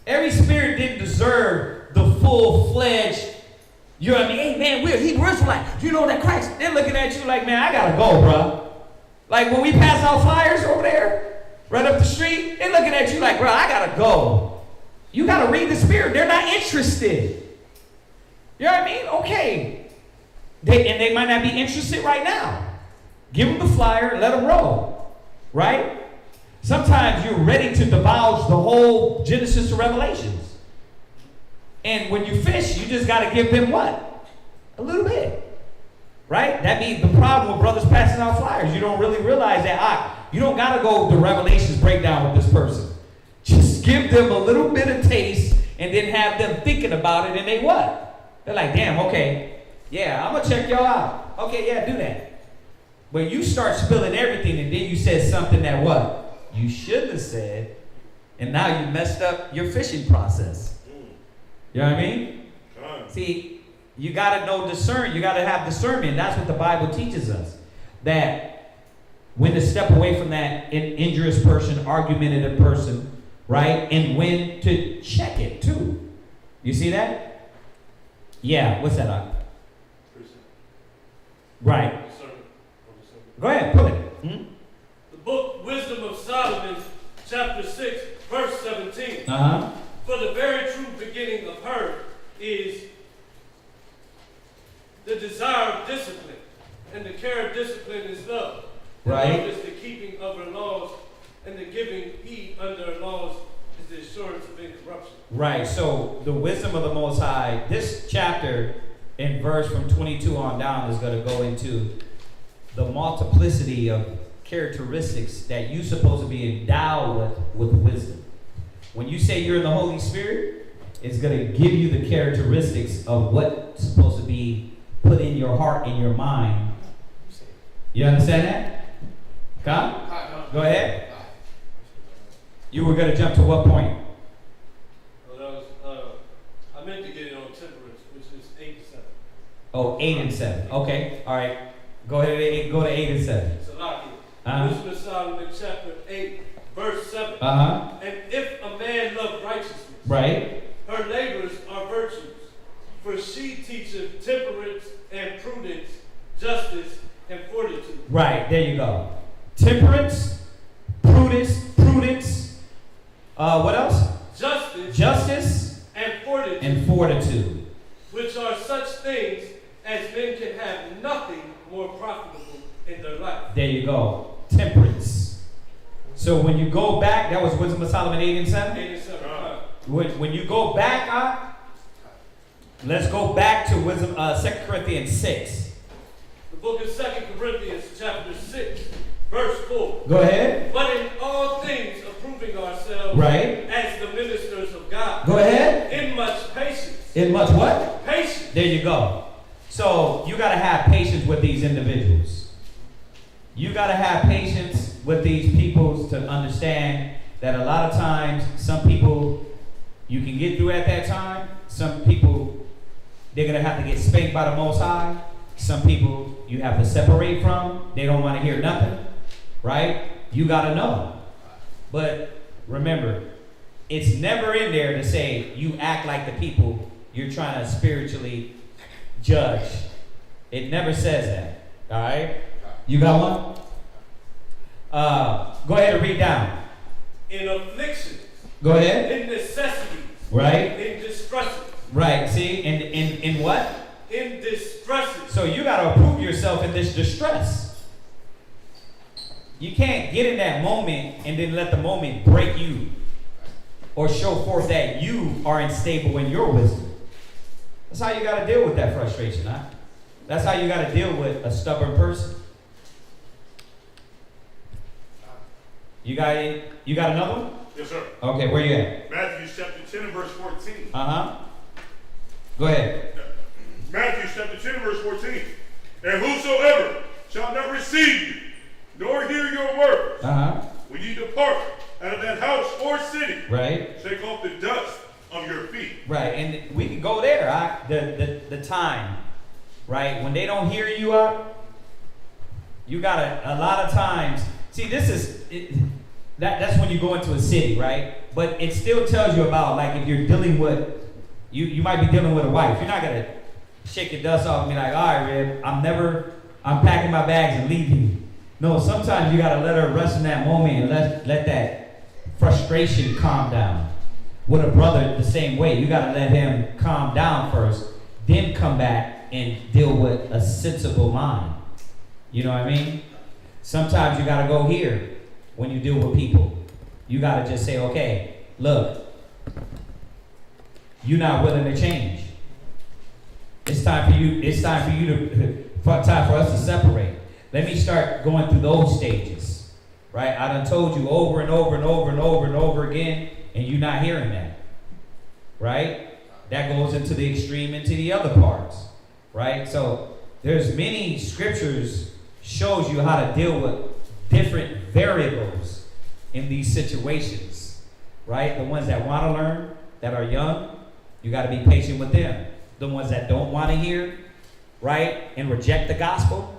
Every spirit didn't deserve the full-fledged, you know what I mean? Hey, man, we're Hebrew Israelites. You know that Christ, they're looking at you like, man, I got to go, bro. Like when we pass out flyers over there, right up the street, they're looking at you like, bro, I got to go. You got to read the spirit. They're not interested. You know what I mean? Okay. They might not be interested right now. Give them the flyer, let them roll. Right? Sometimes you're ready to divulge the whole Genesis to Revelations. And when you fish, you just got to give them what? A little bit. Right? That means the problem with brothers passing out flyers. You don't really realize that. You don't got to go the Revelations breakdown with this person. Just give them a little bit of taste and then have them thinking about it, and they what? They're like, damn, okay. Yeah, I'm going to check y'all out. Okay, yeah, do that. But you start spilling everything, and then you said something that what? You shouldn't have said, and now you messed up your fishing process. You know what I mean? See, you got to know discern. You got to have discernment. That's what the Bible teaches us. That when to step away from that injurious person, argumentative person, right? And when to check it too. You see that? Yeah, what's that? Right. Go ahead, pull it. Hmm? The book Wisdom of Solomon, chapter 6, verse 17. For the very true beginning of her is the desire of discipline, and the care of discipline is love. Right. Love is the keeping of her laws, and the giving heed under her laws is the assurance of incorruption. Right. So the wisdom of the Most High, this chapter in verse from 22 on down is going to go into the multiplicity of characteristics that you're supposed to be endowed with wisdom. When you say you're in the Holy Spirit, it's going to give you the characteristics of what's supposed to be put in your heart and your mind. You understand that? Come? Go ahead. You were going to jump to what point? I meant to get it on temperance, which is 8 and 7. Oh, 8 and 7. Okay. All right. Go ahead. Go to 8 and 7. CHAAZAQYA. Wisdom of Solomon, chapter 8, verse 7. And if a man love righteousness, right, her labors are virtues, for she teacheth temperance and prudence, justice and fortitude. Right, there you go. Temperance, prudence, what else? Justice and fortitude. Which are such things as men can have nothing more profitable in their life. There you go. Temperance. So when you go back, that was Wisdom of Solomon 8 and 7? 8 and 7. When you go back, let's go back to Wisdom, 2 Corinthians 6. The book of 2 Corinthians, chapter 6, verse 4. Go ahead. But in all things approving ourselves, right, as the ministers of God. Go ahead. In much patience. In much what? Patience. There you go. So you got to have patience with these individuals. You got to have patience with these people to understand that a lot of times, some people you can get through at that time. Some people, they're going to have to get spanked by the Most High. Some people you have to separate from. They don't want to hear nothing. Right? You got to know. But remember, it's never in there to say you act like the people you're trying to spiritually judge. It never says that. All right? You got one? Go ahead and read down. In afflictions. Go ahead. In necessities. Right. In distresses. Right. See? In what? In distresses. So you got to approve yourself in this distress. You can't get in that moment and then let the moment break you or show forth that you are unstable in your wisdom. That's how you got to deal with that frustration, huh? That's how you got to deal with a stubborn person. You got another one? Yes, sir. Okay, where you at? Matthew chapter 10 and verse 14. Go ahead. Matthew chapter 10 and verse 14. And whosoever shall not receive you, nor hear your words, when you depart out of that house or city, right, shake off the dust of your feet. Right, and we can go there. The time, right, when they don't hear you up, you got a lot of times. See, this is that's when you go into a city, right? But it still tells you about, like, if you're dealing with, you might be dealing with a wife. You're not gonna shake the dust off and be like, all right, Rib, I'm packing my bags and leaving. No, sometimes you gotta let her rest in that moment and let that frustration calm down. With a brother, the same way. You gotta let him calm down first. then come back and deal with a sensible mind. You know what I mean? Sometimes you got to go here when you deal with people. You got to just say, okay, look, you're not willing to change. It's time for you. It's time for us to separate. Let me start going through those stages, right? I done told you over and over and over and over and over again, and you're not hearing that, right? That goes into the extreme, into the other parts, right? So there's many scriptures shows you how to deal with different variables in these situations, right? The ones that want to learn, that are young, you got to be patient with them. The ones that don't want to hear, right, and reject the gospel,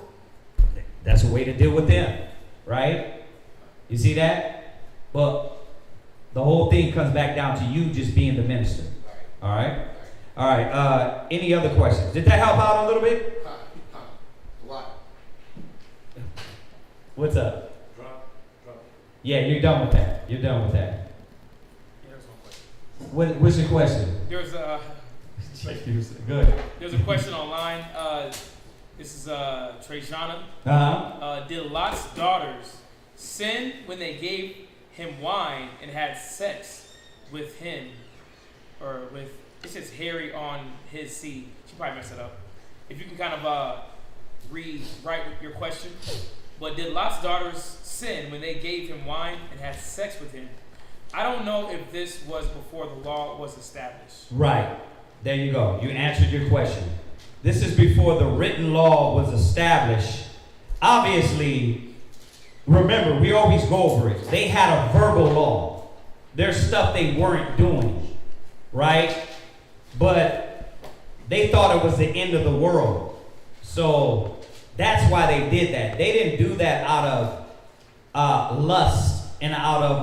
that's a way to deal with them, right? You see that? But the whole thing comes back down to you just being the minister. All right? All right. Any other questions? Did that help out a little bit? What? What's up? Drop. Yeah, you're done with that. You're done with that. There's one question. What's your question? There's a Good. there's a question online. This is Trejana. Did Lot's daughters sin when they gave him wine and had sex with him, or with? It says Harry on his seed. She probably messed it up. If you can kind of rewrite your question. But did Lot's daughters sin when they gave him wine and had sex with him? I don't know if this was before the law was established. Right. There you go. You answered your question. This is before the written law was established. Obviously, remember, we always go over it. They had a verbal law. There's stuff they weren't doing, right? But they thought it was the end of the world. So that's why they did that. They didn't do that out of lust and out of,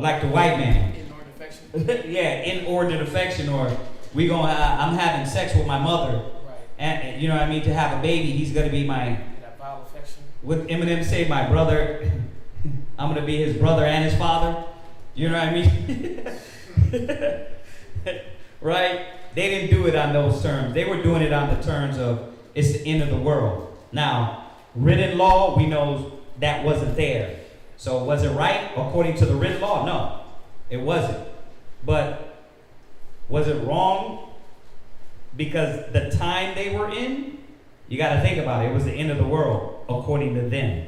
like the white man. Inordinate affection. Yeah, inordinate affection, or I'm having sex with my mother. Right. And you know what I mean? To have a baby, he's gonna be That vile affection. what Eminem say, my brother. I'm gonna be his brother and his father. You know what I mean? Right? They didn't do it on those terms. They were doing it on the terms of it's the end of the world. Now, written law, we know that wasn't there. So was it right according to the written law? No, it wasn't. But was it wrong because the time they were in? You got to think about it. It was the end of the world according to them.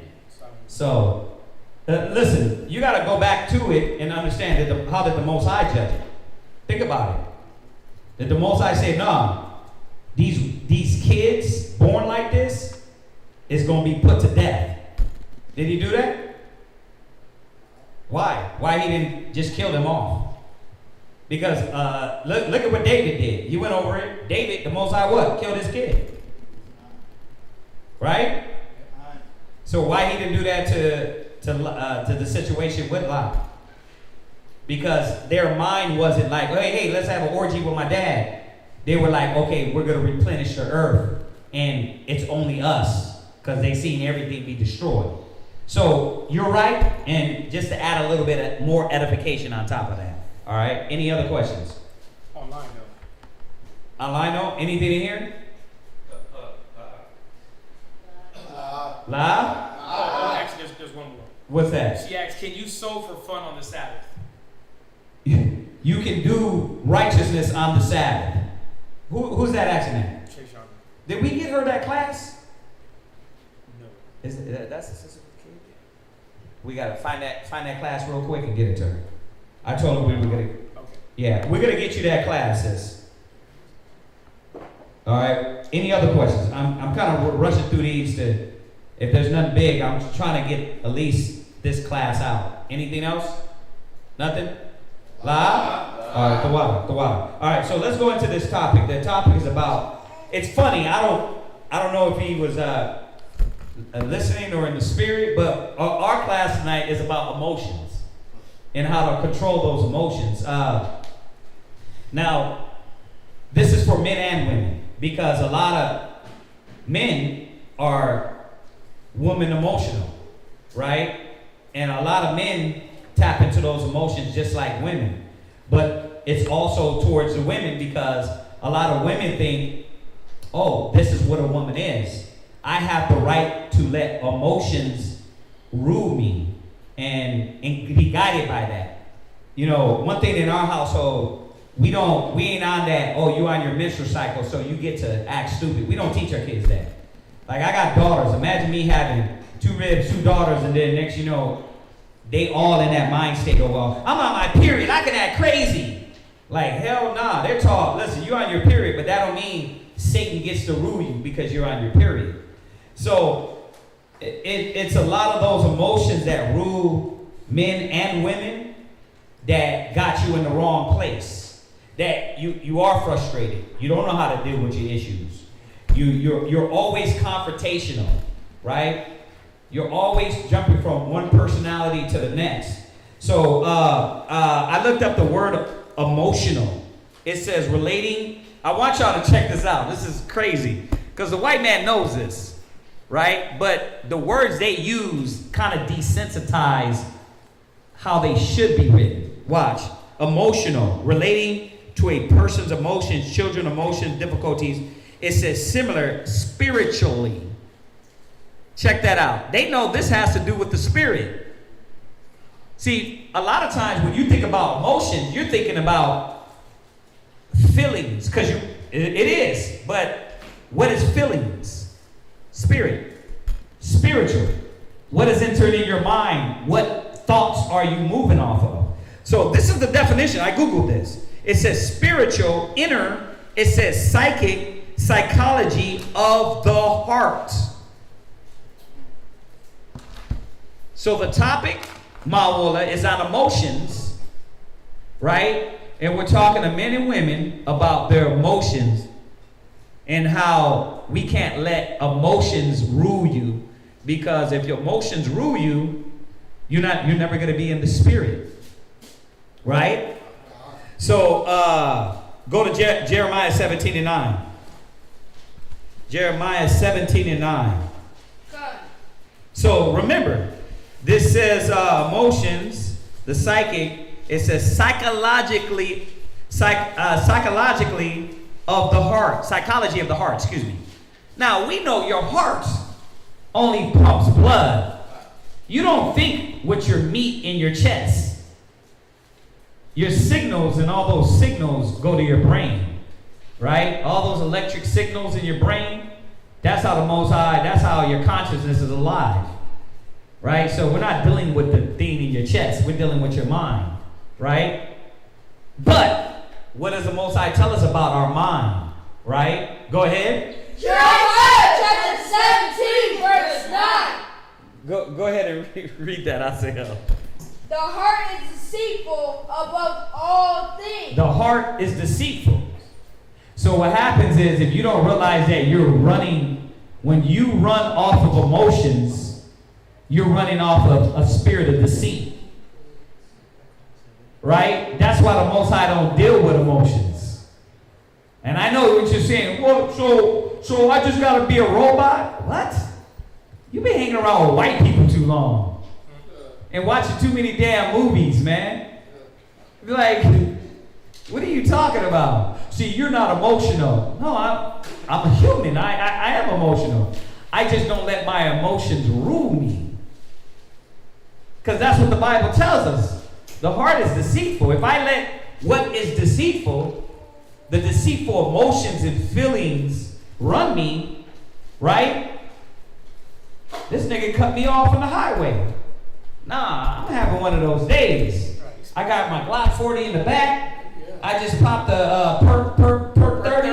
So, listen, you got to go back to it and understand that how did the Most High judge it? Think about it. Did the Most High say, no, these kids born like this is going to be put to death? Did he do that? Why? Why he didn't just kill them off? Because look at what David did. He went over it. David, the Most High, what? Killed his kid. Right? So why he didn't do that to the situation with Lot? Because their mind wasn't like, hey, let's have an orgy with my dad. They were like, okay, we're going to replenish the earth, and it's only us, because they seen everything be destroyed. So you're right, and just to add a little bit more edification on top of that. All right. Any other questions? Online though. Online though? Anything in here? La? Actually, there's one more. What's that? She asked, can you sow for fun on the Sabbath? You can do righteousness on the Sabbath. Who's that asking that? Trejana. Did we get her that class? No. That's the sister of the kid? We gotta find that class real quick and get it to her. I told her we were gonna. Okay. Yeah, we're gonna get you that class, sis. All right. Any other questions? I'm kind of rushing through these to. If there's nothing big, I'm trying to get at least this class out. Anything else? Nothing? La? All right, the water. All right, so let's go into this topic. The topic is about. It's funny. I don't know if he was listening or in the spirit, but our class tonight is about emotions and how to control those emotions. Now, this is for men and women because a lot of men are woman emotional, right? And a lot of men tap into those emotions just like women. But it's also towards the women because a lot of women think, oh, this is what a woman is. I have the right to let emotions rule me and be guided by that. You know, one thing in our household, we ain't on that, oh, you on your menstrual cycle, so you get to act stupid. We don't teach our kids that. Like, I got daughters. Imagine me having 2 ribs, 2 daughters, and then next you know, they all in that mind state. Oh, well, I'm on my period. I can act crazy. Like, hell nah. They're taught, listen, you're on your period, but that don't mean Satan gets to rule you because you're on your period. So it's a lot of those emotions that rule men and women that got you in the wrong place. That you are frustrated. You don't know how to deal with your issues. You're always confrontational, right? You're always jumping from one personality to the next. So I looked up the word emotional. It says relating. I want y'all to check this out. This is crazy because the white man knows this, right? But the words they use kind of desensitize how they should be written. Watch. Emotional, relating to a person's emotions, children's emotions, difficulties. It says similar spiritually. Check that out. They know this has to do with the spirit. See, a lot of times when you think about emotions, you're thinking about feelings, because it is. But what is feelings? Spirit. Spiritual. What is entered in your mind? What thoughts are you moving off of? So this is the definition. I Googled this. It says spiritual, inner. It says psychic, psychology of the heart. So the topic, Mawula, is on emotions, right? And we're talking to men and women about their emotions and how we can't let emotions rule you, because if your emotions rule you, you're never going to be in the spirit, right? So go to Jeremiah 17:9. Jeremiah 17:9. So remember, this says emotions, the psychic. It says psychologically of the heart. Psychology of the heart, excuse me. Now, we know your heart only pumps blood. You don't think with your meat in your chest. Your signals and all those signals go to your brain, right? All those electric signals in your brain, that's how the Most High, that's how your consciousness is alive, right? So we're not dealing with the thing in your chest. We're dealing with your mind. Right? But what does the Most High tell us about our mind? Right? Go ahead. Jeremiah chapter 17, verse 9. Go ahead and read that. I say, The heart is deceitful above all things. The heart is deceitful. So what happens is, if you don't realize that you're running, when you run off of emotions, you're running off of a spirit of deceit. Right? That's why the Most High don't deal with emotions. And I know what you're saying. Well, so I just gotta be a robot? What? You've been hanging around with white people too long. And watching too many damn movies, man. Like, what are you talking about? See, you're not emotional. No, I'm a human. I am emotional. I just don't let my emotions rule me. Because that's what the Bible tells us. The heart is deceitful. If I let what is deceitful, the deceitful emotions and feelings run me, right? This nigga cut me off on the highway. Nah, I'm having one of those days. I got my Glock 40 in the back. I just popped the perk 30.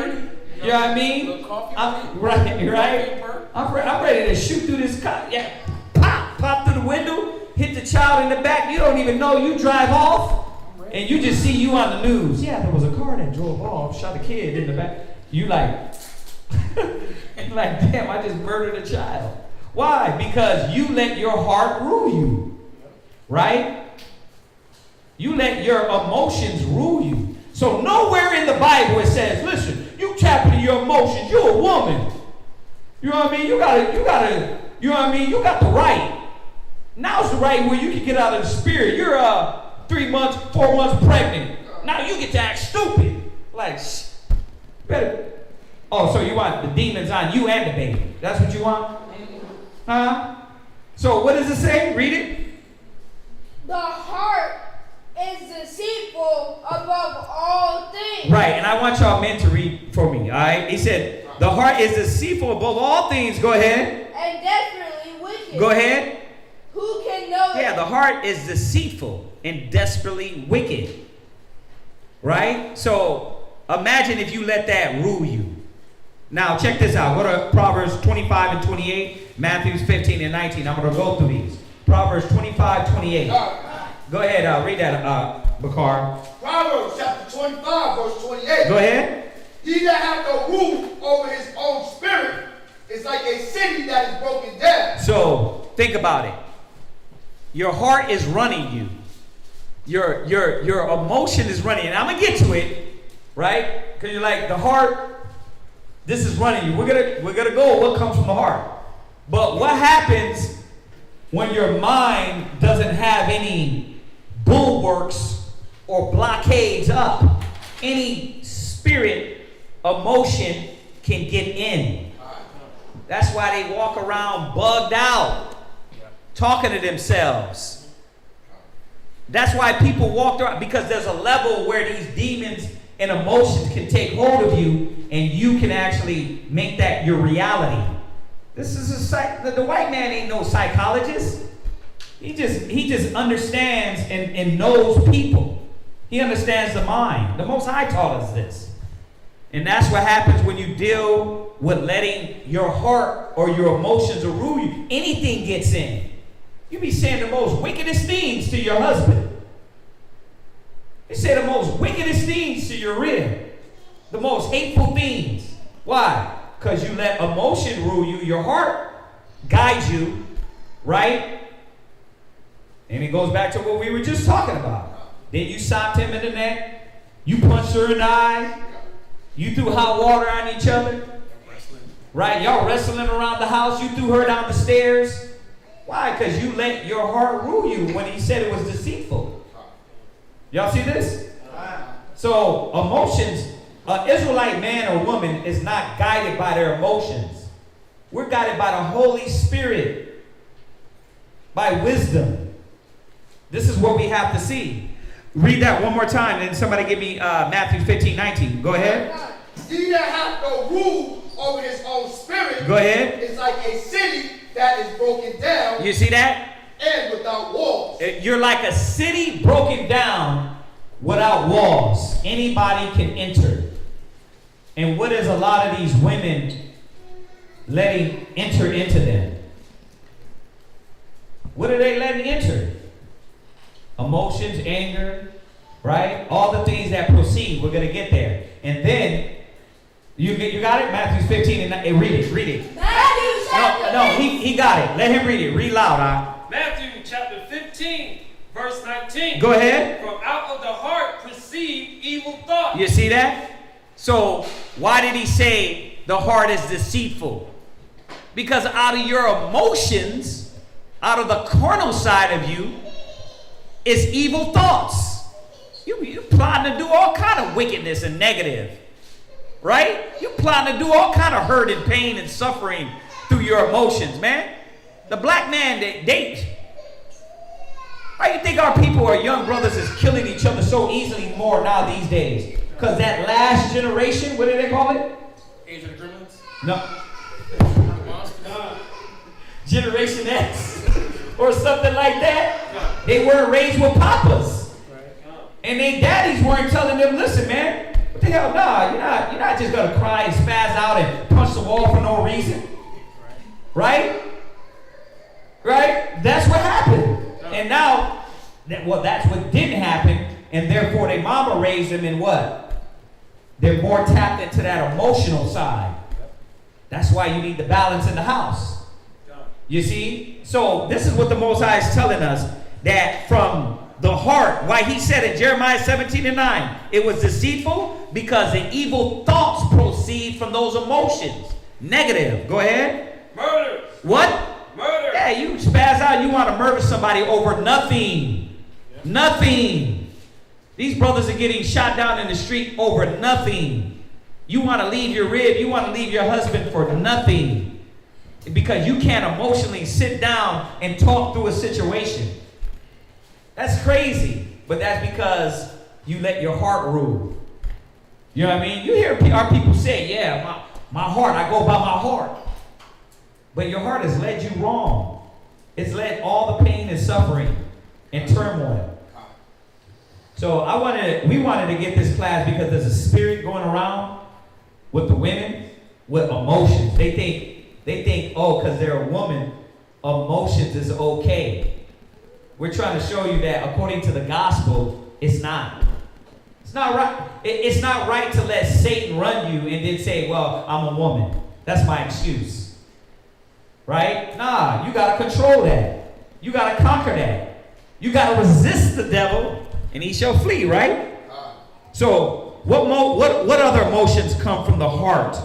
You know what I mean? I'm right. I'm ready to shoot through this car. Yeah, pop through the window. Hit the child in the back. You don't even know. You drive off, and you just see you on the news. Yeah, there was a car that drove off, shot a kid in the back. You like, like, damn, I just murdered a child. Why? Because you let your heart rule you, right? You let your emotions rule you. So nowhere in the Bible it says, listen, you tap into your emotions. You're a woman. You know what I mean? You gotta, you know what I mean? You got the right. Now's the right where you can get out of the spirit. You're 3 months, 4 months pregnant. Now you get to act stupid. Like, Better. Oh, so you want the demons on you and the baby. That's what you want? Huh? So what does it say? Read it. The heart is deceitful above all things. Right, and I want y'all men to read for me, all right? He said, the heart is deceitful above all things. Go ahead. And desperately wicked. Go ahead. Who can know it? Yeah, the heart is deceitful and desperately wicked. Right? So imagine if you let that rule you. Now check this out. Go to Proverbs 25 and 28, Matthew 15 and 19. I'm going to go through these. Proverbs 25, 28. Go ahead, read that, Bakar. Proverbs chapter 25, verse 28. Go ahead. He that hath no roof over his own spirit is like a city that is broken down. So think about it. Your heart is running you. Your emotion is running. And I'm gonna get to it, right? Because you're like, the heart, this is running you. We're gonna go what comes from the heart. But what happens when your mind doesn't have any bulwarks or blockades up? Any spirit, emotion can get in. That's why they walk around bugged out, talking to themselves. That's why people walk around, because there's a level where these demons and emotions can take hold of you, and you can actually make that your reality. This is the white man ain't no psychologist. He just understands and knows people. He understands the mind. The Most High taught us this. And that's what happens when you deal with letting your heart or your emotions rule you. Anything gets in. You be saying the most wickedest things to your husband. You say the most wickedest things to your rib. The most hateful things. Why? Because you let emotion rule you. Your heart guides you, right? And it goes back to what we were just talking about. Then you socked him in the neck. You punched her in the eye. You threw hot water on each other. Right? Y'all wrestling around the house. You threw her down the stairs. Why? Because you let your heart rule you when he said it was deceitful. Y'all see this? So emotions, an Israelite man or woman is not guided by their emotions. We're guided by the Holy Spirit, by wisdom. This is what we have to see. Read that one more time, and somebody give me Matthew 15, 19. Go ahead. He that hath no rule over his own spirit, go ahead, is like a city that is broken down. You see that? And without walls. You're like a city broken down without walls. Anybody can enter. And what is a lot of these women letting enter into them? What are they letting enter? Emotions, anger, right? All the things that proceed. We're going to get there. And then, you got it? Matthew 15, and read it. Matthew chapter No, he got it. Let him read it. Read loud, huh? Matthew chapter 15, verse 19. Go ahead. From out of the heart proceed evil thoughts. You see that? So, why did he say the heart is deceitful? Because out of your emotions, out of the carnal side of you, is evil thoughts. You plotting to do all kind of wickedness and negative. Right? You plotting to do all kind of hurt and pain and suffering through your emotions, man. The black man, why you think our people, our young brothers, is killing each other so easily more now these days? Because that last generation, what do they call it? Age of the Gremlins? No. Generation X or something like that. They weren't raised with papas. And their daddies weren't telling them, listen, man, what the hell? Nah, you're not just going to cry and spaz out and punch the wall for no reason. Right? Right? That's what happened. And now, that's what didn't happen. And therefore, their mama raised them in what? They're more tapped into that emotional side. That's why you need the balance in the house. You see? So this is what the Most High is telling us, that from the heart, why he said in Jeremiah 17 and 9, it was deceitful because the evil thoughts proceed from those emotions. Negative. Go ahead. Murder. What? Murder. Yeah, you spaz out, you want to murder somebody over nothing. Nothing. These brothers are getting shot down in the street over nothing. You want to leave your rib, you want to leave your husband for nothing. Because you can't emotionally sit down and talk through a situation. That's crazy. But that's because you let your heart rule. You know what I mean? You hear our people say, yeah, my heart, I go by my heart. But your heart has led you wrong. It's led all the pain and suffering and turmoil. So we wanted to get this class because there's a spirit going around with the women with emotions. They think, oh, because they're a woman, emotions is okay. We're trying to show you that according to the gospel, it's not. It's not right. It's not right to let Satan run you and then say, well, I'm a woman. That's my excuse. Right? Nah, you got to control that. You got to conquer that. You got to resist the devil and he shall flee, right? So, what other emotions come from the heart?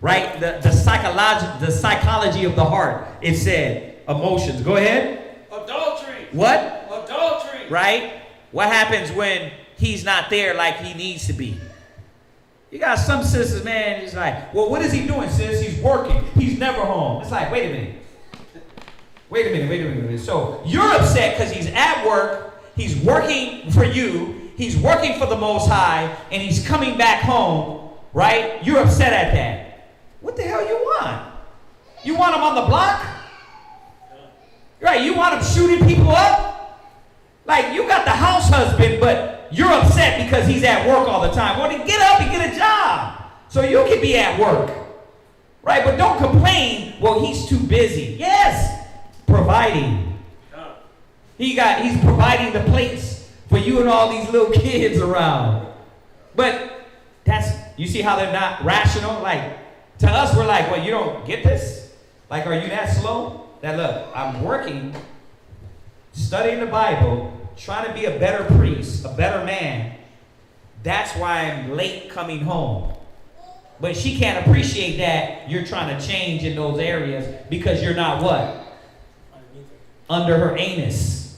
Right? The psychology of the heart. It said emotions. Go ahead. Adultery. What? Adultery. Right? What happens when he's not there like he needs to be? You got some sisters, man, it's like, well, what is he doing, sis? He's working. He's never home. It's like, wait a minute. So you're upset because he's at work, he's working for you, he's working for the Most High, and he's coming back home, right? You're upset at that. What the hell you want? You want him on the block? Right, you want him shooting people up? Like, you got the house husband, but you're upset because he's at work all the time. Well, then get up and get a job so you can be at work. Right, but don't complain, well, he's too busy. Yes, providing. He's providing the plates for you and all these little kids around. But you see how they're not rational? Like, to us, we're like, well, you don't get this? Like, are you that slow? That look, I'm working, studying the Bible, trying to be a better priest, a better man. That's why I'm late coming home. But she can't appreciate that you're trying to change in those areas because you're not what? Under her anus.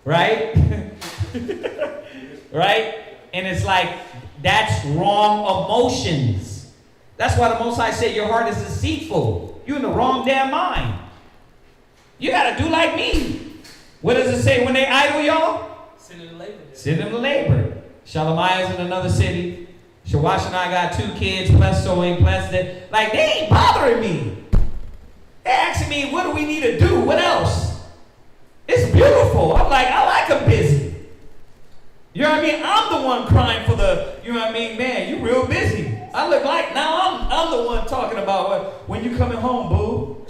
Right? Right? And it's like, that's wrong emotions. That's why the Most High said your heart is deceitful. You're in the wrong damn mind. You got to do like me. What does it say when they idle, y'all? Send them to labor. Send them to labor. Shalomaiah's in another city. Shawash and I got 2 kids, plus sewing, plus that. Like, they ain't bothering me. They're asking me, what do we need to do? What else? It's beautiful. I'm like, I like them busy. You know what I mean? I'm the one crying for the, you know what I mean? Man, you real busy. I look like, now I'm the one talking about when you coming home, boo.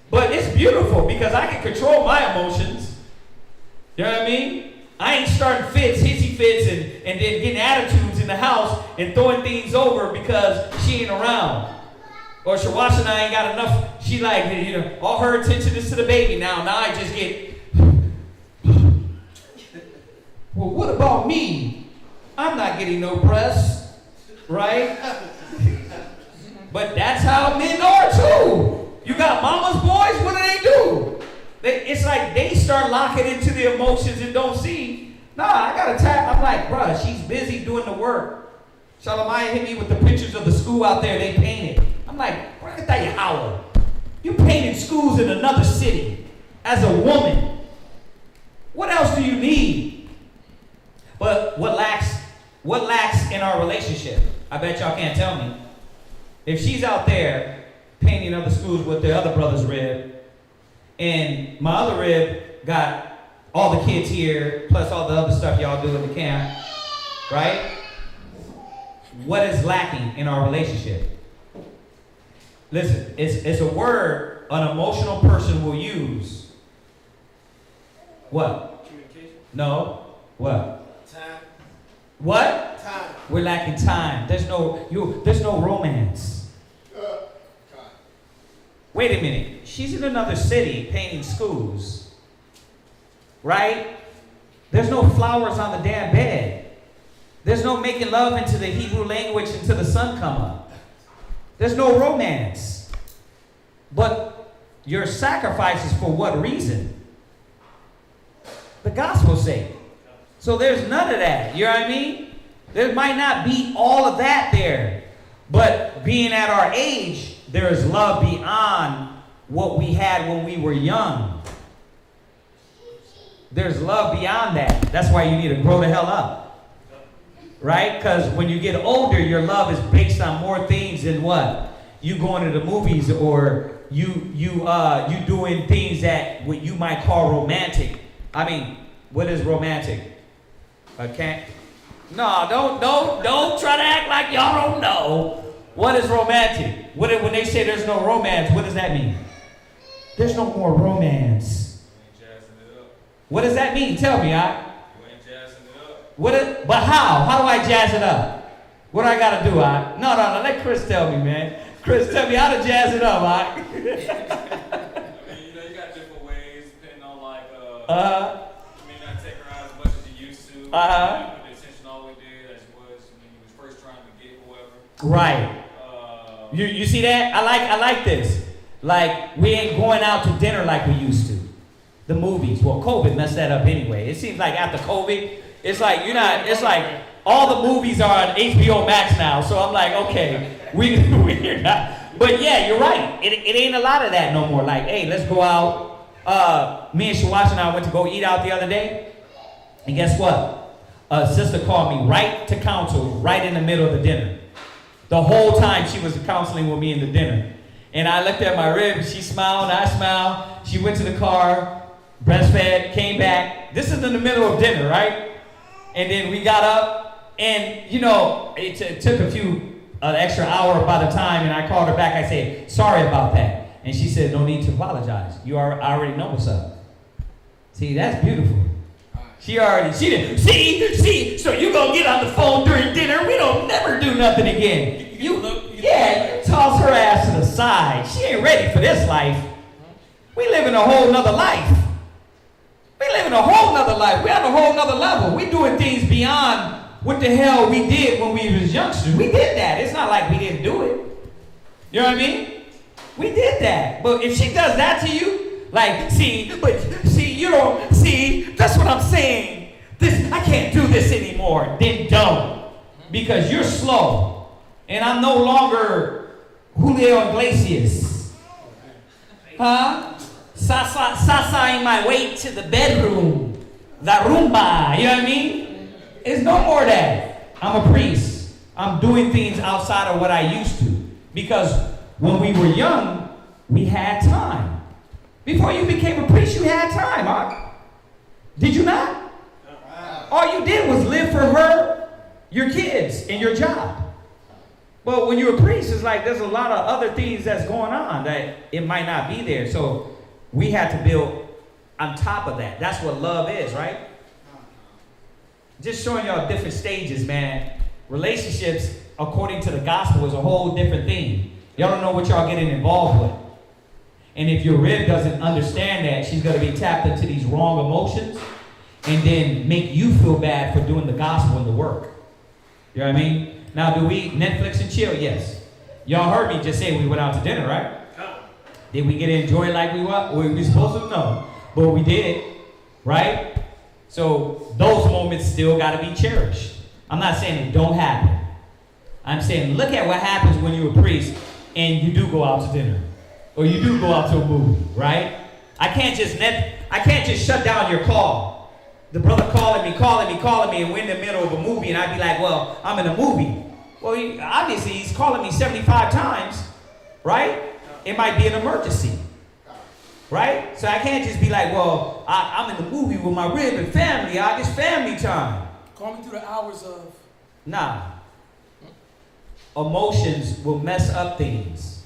But it's beautiful because I can control my emotions. You know what I mean? I ain't starting fits, hissy fits, and then getting attitudes in the house and throwing things over because she ain't around. Or Shawash and I ain't got enough. She like, you know, all her attention is to the baby now. Now I just get, well, what about me? I'm not getting no breasts, right? But that's how men are too. You got mama's boys, what do? It's like they start locking into the emotions and don't see. Nah, I got to tap. I'm like, bruh, she's busy doing the work. Shalomaiah hit me with the pictures of the school out there they painted. I'm like, look at that, you holler. You painted schools in another city as a woman. What else do you need? But what lacks in our relationship? I bet y'all can't tell me. If she's out there painting other schools with the other brother's rib, and my other rib got all the kids here, plus all the other stuff y'all do in the camp, right? What is lacking in our relationship? Listen, it's a word an emotional person will use. What? Communication. No. What? Time. What? Time. We're lacking time. There's no romance. Wait a minute. She's in another city painting schools. Right? There's no flowers on the damn bed. There's no making love into the Hebrew language until the sun come up. There's no romance. But your sacrifice is for what reason? The gospel's sake. So there's none of that. You know what I mean? There might not be all of that there. But being at our age, there is love beyond what we had when we were young. There's love beyond that. That's why you need to grow the hell up. Right? Because when you get older, your love is based on more things than what? You going to the movies, or you doing things that what you might call romantic. I mean, what is romantic? No, don't try to act like y'all don't know. What is romantic? When they say there's no romance, what does that mean? There's no more romance. You ain't jazzing it up. What does that mean? Tell me, You ain't jazzing it up. But how? How do I jazz it up? What do I gotta do, No, let Chris tell me, man. Chris, tell me how to jazz it up, I mean, you got different ways depending on like you may not take her out as much as you used to. You not put the attention all the way there as you was when you was first trying to get whoever. Right. You see that? I like this. Like, we ain't going out to dinner like we used to. The movies. Well, COVID messed that up anyway. It seems like after COVID, it's like it's like all the movies are on HBO Max now. So I'm like, okay, we're not. But yeah, you're right. It ain't a lot of that no more. Like, hey, let's go out. Me and CHAAZAQYA and I went to go eat out the other day. And guess what? A sister called me right to counsel, right in the middle of the dinner. The whole time she was counseling with me in the dinner. And I looked at my rib, she smiled, I smiled. She went to the car, breastfed, came back. This is in the middle of dinner, right? And then we got up, and it took a few, an extra hour by the time, and I called her back. I said, sorry about that. And she said, no need to apologize. I already know what's up. See, that's beautiful. She didn't, see, so you gonna get on the phone during dinner, we don't never do nothing again. You toss her ass to the side. She ain't ready for this life. We live in a whole nother life. We're on a whole nother level. We doing things beyond what the hell we did when we was youngsters. We did that. It's not like we didn't do it. You know what I mean? We did that. But if she does that to you, like, that's what I'm saying. I can't do this anymore. Then don't. Because you're slow. And I'm no longer Julio Iglesias. Sasa in my way to the bedroom. La rumba. You know what I mean? It's no more that. I'm a priest. I'm doing things outside of what I used to. Because when we were young, we had time. Before you became a priest, you had time, huh? Did you not? All you did was live for her, your kids, and your job. But when you're a priest, it's like there's a lot of other things that's going on that it might not be there. So we had to build on top of that. That's what love is, right? Just showing y'all different stages, man. Relationships, according to the gospel, is a whole different thing. Y'all don't know what y'all getting involved with. And if your rib doesn't understand that, she's going to be tapped into these wrong emotions and then make you feel bad for doing the gospel and the work. You know what I mean? Now, do we Netflix and chill? Yes. Y'all heard me just say we went out to dinner, right? Did we get to enjoy it like we were supposed to? No. But we did, right? So those moments still got to be cherished. I'm not saying it don't happen. I'm saying look at what happens when you're a priest and you do go out to dinner. Or you do go out to a movie, right? I can't just shut down your call. The brother calling me, and we're in the middle of a movie, and I'd be like, well, I'm in a movie. Well, obviously, he's calling me 75 times, right? It might be an emergency, right? So I can't just be like, well, I'm in the movie with my rib and family. It's family time. Call me through the hours of... Nah. Emotions will mess up things.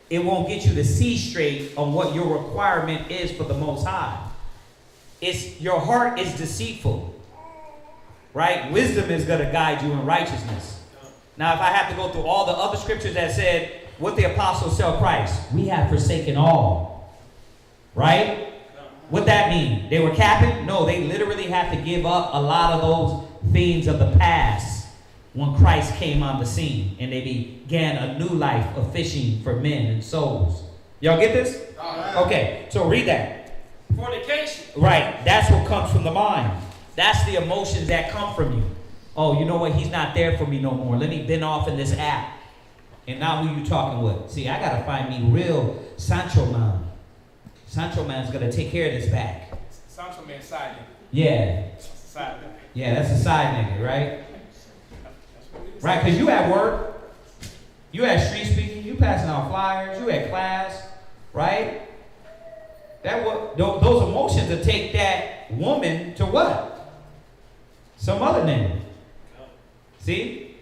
It won't get you to see straight on what your requirement is for the Most High. Your heart is deceitful, right? Wisdom is going to guide you in righteousness. Now, if I have to go through all the other scriptures that said what the apostles tell Christ, we have forsaken all, right? What that mean? They were capping? No, they literally have to give up a lot of those things of the past when Christ came on the scene and they began a new life of fishing for men and souls. Y'all get this? Okay, so read that. Fornication. Right, that's what comes from the mind. That's the emotions that come from you. Oh, you know what? He's not there for me no more. Let me bend off in this app. And now who you talking with? See, I got to find me real Sancho Man. Sancho Man's going to take care of this back. Sancho Man side nigga. Yeah. Side nigga. Yeah, that's a side nigga, right? Right, because you at work. You at street speaking. You passing out flyers. You at class. Right? Those emotions will take that woman to what? Some other nigga. See?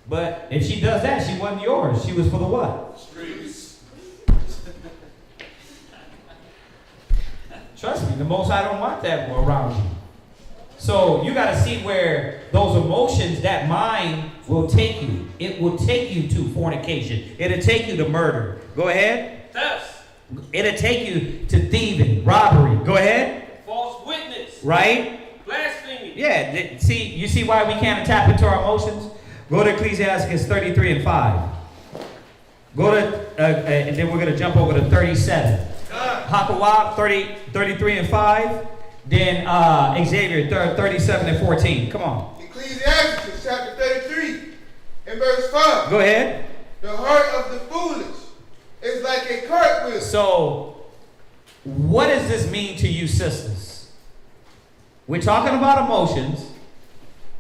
But if she does that, she wasn't yours. She was for the what? Streets. Trust me, the Most High don't want that around you. So you got to see where those emotions, that mind will take you. It will take you to fornication. It'll take you to murder. Go ahead. Theft. It'll take you to thieving, robbery. Go ahead. False witness. Right? Blasphemy. Yeah. You see why we can't tap into our emotions? Go to Ecclesiasticus 33 and 5. Go to, and then we're going to jump over to 37. Hakawah 33 and 5. Then Xavier 37 and 14. Come on. Ecclesiasticus chapter 33 and verse 5. Go ahead. The heart of the foolish is like a cartwheel. So, what does this mean to you, sisters? We're talking about emotions.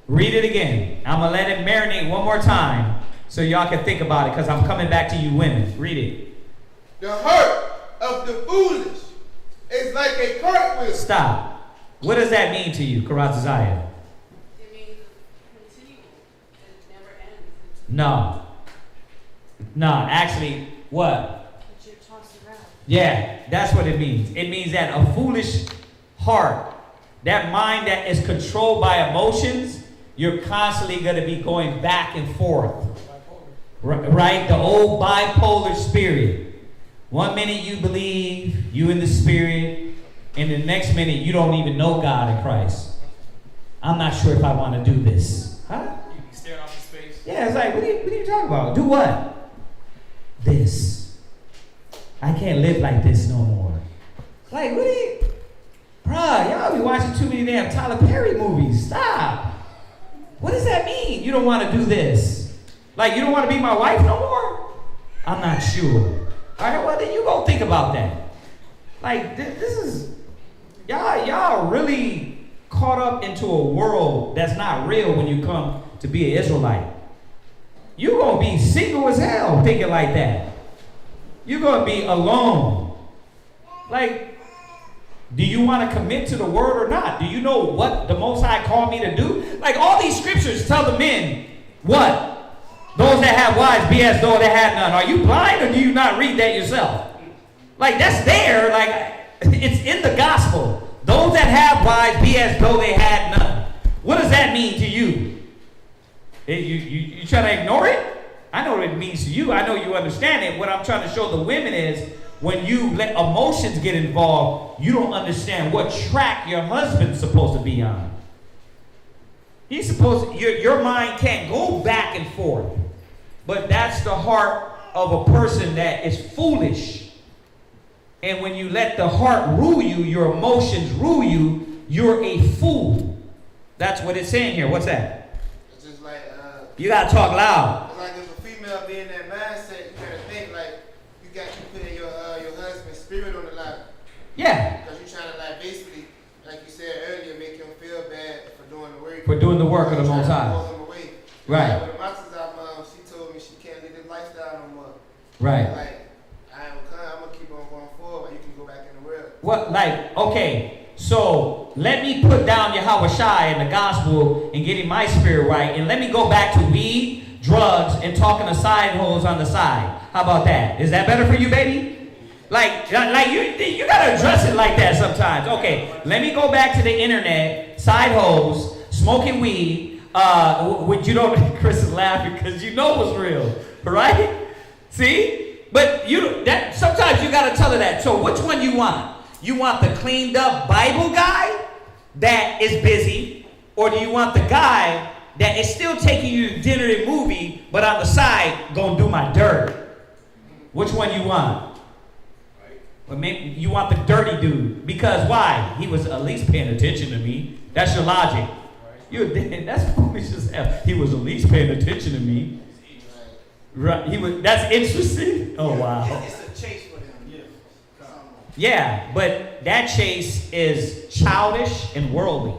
Read it again. I'm going to let it marinate one more time so y'all can think about it because I'm coming back to you women. Read it. The heart of the foolish is like a cartwheel. Stop. What does that mean to you, CHAAZAQYA? It means continual. It never ends. No. No, actually, what? But you're tossed around. Yeah, that's what it means. It means that a foolish heart, that mind that is controlled by emotions, you're constantly going to be going back and forth. Right? The old bipolar spirit. One minute you believe, you in the spirit, and the next minute you don't even know God in Christ. I'm not sure if I want to do this. Huh? You be staring off the space. Yeah, it's like, what are you talking about? Do what? This. I can't live like this no more. Like, what are you... Bruh, y'all be watching too many damn Tyler Perry movies. Stop. What does that mean? You don't want to do this. Like, you don't want to be my wife no more? I'm not sure. All right, well, then you go think about that. Like, this is... Y'all really caught up into a world that's not real when you come to be an Israelite. You're going to be single as hell thinking like that. You're going to be alone. Like... Do you want to commit to the word or not? Do you know what the Most High called me to do? Like all these scriptures tell the men, what? Those that have wives be as though they had none. Are you blind or do you not read that yourself? Like that's there, like it's in the gospel. Those that have wives be as though they had none. What does that mean to you? You trying to ignore it? I know what it means to you. I know you understand it. What I'm trying to show the women is when you let emotions get involved, you don't understand what track your husband's supposed to be on. He's supposed to, your mind can't go back and forth. But that's the heart of a person that is foolish. And when you let the heart rule you, your emotions rule you, you're a fool. That's what it's saying here. What's that? It's just like, you gotta talk loud. it's like if a female be in that mindset, you gotta think like, you putting your husband's spirit on the line. Yeah. Because you're trying to like basically, like you said earlier, make him feel bad for doing the work. For doing the work of the Most High. Pull him away. Right. Like, when the Master's out, she told me she can't live this lifestyle no more. Right. Like, I'm gonna keep on going forward, but you can go back in the world. What, like, okay, so let me put down Yahweh Shai and the gospel and getting my spirit right, and let me go back to weed, drugs, and talking to side hoes on the side. How about that? Is that better for you, baby? Like you gotta address it like that sometimes. Okay, let me go back to the internet, side hoes, smoking weed. You don't. Chris is laughing because you know what's real, right? See, but sometimes you gotta tell her that. So which one you want? You want the cleaned up Bible guy that is busy, or do you want the guy that is still taking you to dinner and movie, but on the side gonna do my dirt? Which one you want? Well, maybe you want the dirty dude. Because why? He was at least paying attention to me. That's your logic. That's foolish as hell. He was at least paying attention to me. Right. That's interesting. Oh, wow. It's a chase for them. Yeah, but that chase is childish and worldly.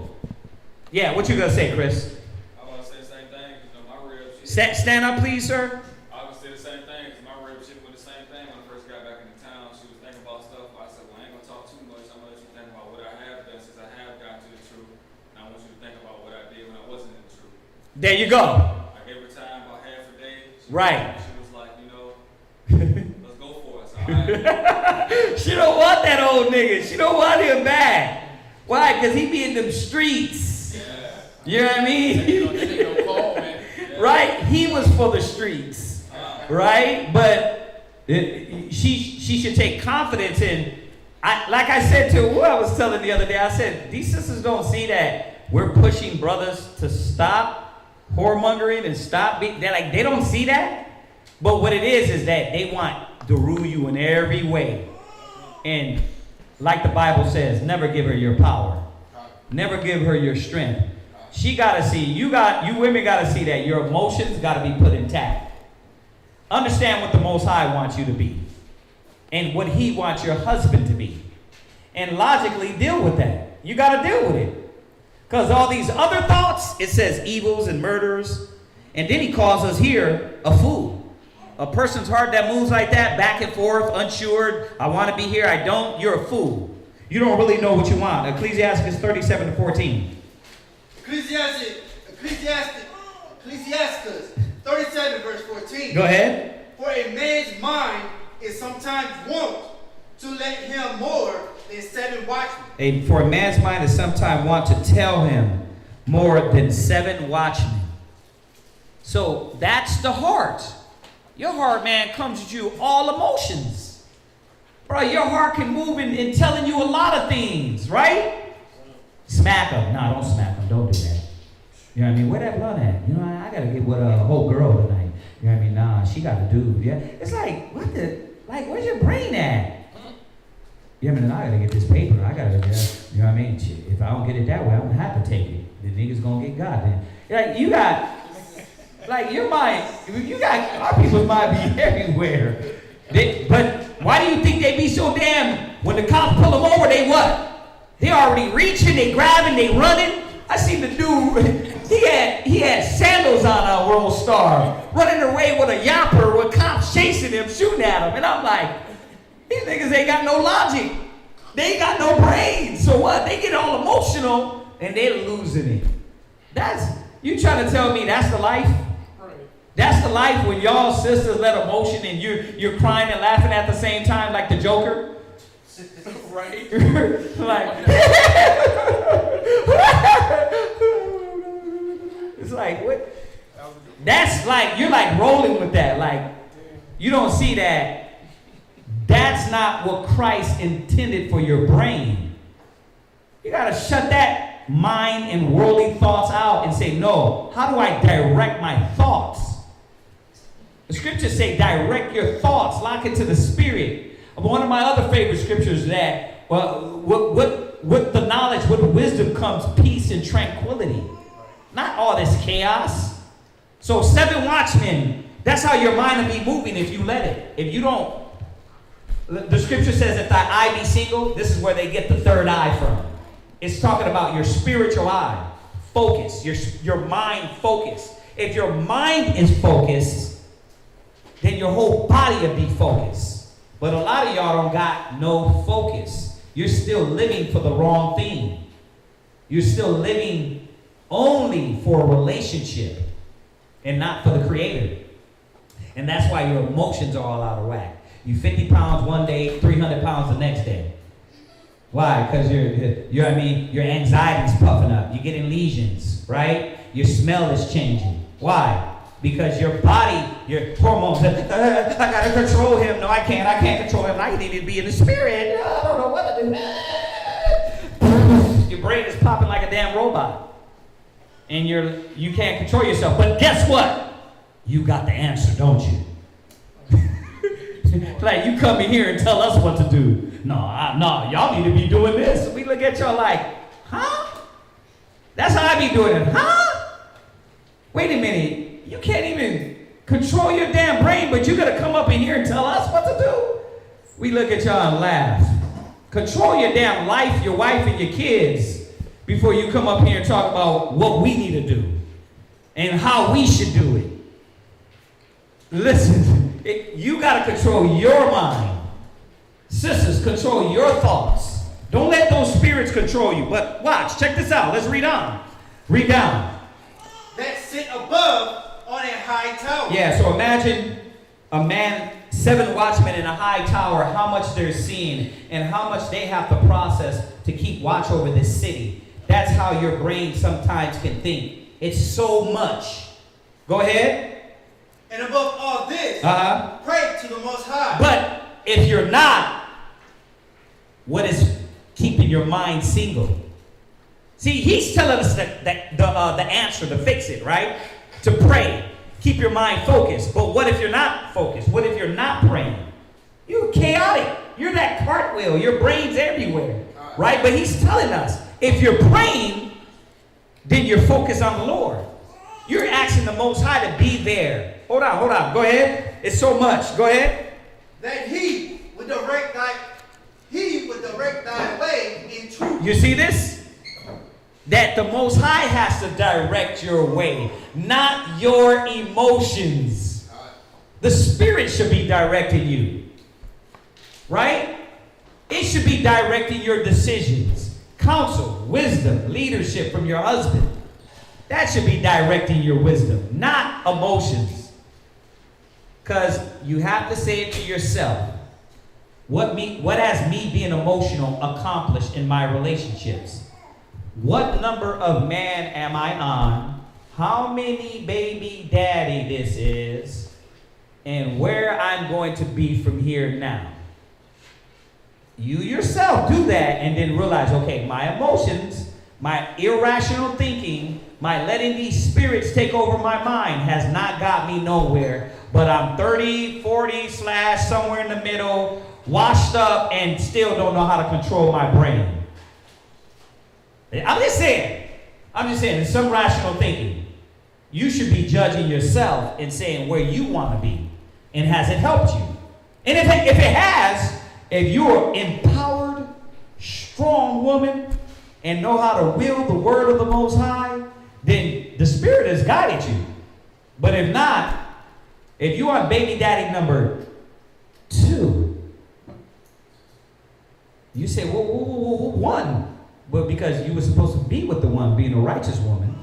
Yeah, what you gonna say, Chris? I want to say the same thing. My rib shit. Stand up, please, sir. I would say the same thing. My rib shit was the same thing when I first got back into town. She was thinking about stuff. I said, well, I ain't gonna talk too much. I'm gonna let you think about what I have done since I have gotten to the truth. And I want you to think about what I did when I wasn't in the truth. There you go. I gave her time about half a day. Right. She was like, let's go for it. So She don't want that old nigga. She don't want him back. Why? Because he be in them streets. yeah. You know what I mean? Right? He was for the streets. Right? But she should take confidence in, like I said to who I was telling the other day, I said, these sisters don't see that we're pushing brothers to stop whoremongering and stop they don't see that. But what it is that they want to rule you in every way. And like the Bible says, never give her your power. Never give her your strength. She gotta see, you women gotta see that your emotions gotta be put intact. Understand what the Most High wants you to be. And what He wants your husband to be. And logically deal with that. You gotta deal with it. Because all these other thoughts, it says evils and murders. And then He calls us here a fool. A person's heart that moves like that, back and forth, unsure. I want to be here, I don't. You're a fool. You don't really know what you want. Ecclesiasticus 37-14. Ecclesiasticus 37 verse 14. Go ahead. For a man's mind is sometimes wont to let him more than 7 watchmen. For a man's mind is sometimes wont to tell him more than 7 watchmen. So that's the heart. Your heart, man, comes with you all emotions. Bro, your heart can move in telling you a lot of things, right? Smack them. No, don't smack them. Don't do that. You know what I mean? Where that blood at? You know, I got to get with a whole girl tonight. You know what I mean? Nah, she got to do. Yeah. It's like, where's your brain at? Yeah, I mean, I got to get this paper. I got to, you know what I mean? If I don't get it that way, I'm going to have to take it. The nigga's going to get God then. Like, you got... Like your mind, our people's mind be everywhere. But why do you think they be so damn, when the cops pull them over, they what? They already reaching, they grabbing, they running. I seen the dude, he had sandals on World Star, running away with a yopper with cops chasing him, shooting at him. And I'm like, these niggas ain't got no logic. They ain't got no brain. So what? They get all emotional and they're losing it. You trying to tell me that's the life? That's the life when y'all sisters let emotion and you're crying and laughing at the same time like the Joker? Right? Like, it's like, what? That's like, you're like rolling with that. Like, you don't see that. That's not what Christ intended for your brain. You got to shut that mind and worldly thoughts out and say, no, how do I direct my thoughts? The scriptures say, direct your thoughts, lock into the spirit. One of my other favorite scriptures is that, well, with the knowledge, with the wisdom comes peace and tranquility. Not all this chaos. So 7 watchmen, that's how your mind will be moving if you let it. If you don't, the scripture says if thy eye be single, this is where they get the third eye from. It's talking about your spiritual eye. Focus, your mind focus. If your mind is focused, then your whole body will be focused. But a lot of y'all don't got no focus. You're still living for the wrong thing. You're still living only for a relationship and not for the Creator. And that's why your emotions are all out of whack. You 50 pounds one day, 300 pounds the next day. Why? Because your anxiety's puffing up. You're getting lesions, right? Your smell is changing. Why? Because your body, your hormones, I gotta control him. No, I can't control him. I need to be in the spirit. I don't know what to do. Your brain is popping like a damn robot. And you can't control yourself. But guess what? You got the answer, don't you? Like, you come in here and tell us what to do. No, y'all need to be doing this. We look at y'all like, huh? That's how I be doing it. Huh? Wait a minute. You can't even control your damn brain, but you got to come up in here and tell us what to do. We look at y'all and laugh. Control your damn life, your wife, and your kids before you come up here and talk about what we need to do and how we should do it. Listen, you got to control your mind. Sisters, control your thoughts. Don't let those spirits control you. But watch, check this out. Let's read on. Read down. That sit above on a high tower. Yeah, so imagine a man, 7 watchmen in a high tower, how much they're seeing and how much they have to process to keep watch over this city. That's how your brain sometimes can think. It's so much. Go ahead. And above all this, pray to the Most High. But if you're not, what is keeping your mind single? See, he's telling us the answer to fix it, right? To pray. Keep your mind focused. But what if you're not focused? What if you're not praying? You're chaotic. You're that cartwheel. Your brain's everywhere, right? But he's telling us, if you're praying, then you're focused on the Lord. You're asking the Most High to be there. Hold on. Go ahead. It's so much. Go ahead. That he would direct thy way in truth. You see this? That the Most High has to direct your way, not your emotions. The Spirit should be directing you, right? It should be directing your decisions. Counsel, wisdom, leadership from your husband. That should be directing your wisdom, not emotions. Because you have to say it to yourself. What has me being emotional accomplished in my relationships? What number of man am I on? How many baby daddy this is? And where I'm going to be from here now. You yourself do that and then realize, okay, my emotions, my irrational thinking, my letting these spirits take over my mind has not got me nowhere. But I'm 30, 40 / somewhere in the middle, washed up, and still don't know how to control my brain. I'm just saying, in some rational thinking, you should be judging yourself and saying where you want to be. And has it helped you? And if it has, if you're empowered, strong woman, and know how to wield the word of the Most High, then the Spirit has guided you. But if not, if you are baby daddy number 2, you say, well, 1. Well, because you were supposed to be with the one, being a righteous woman.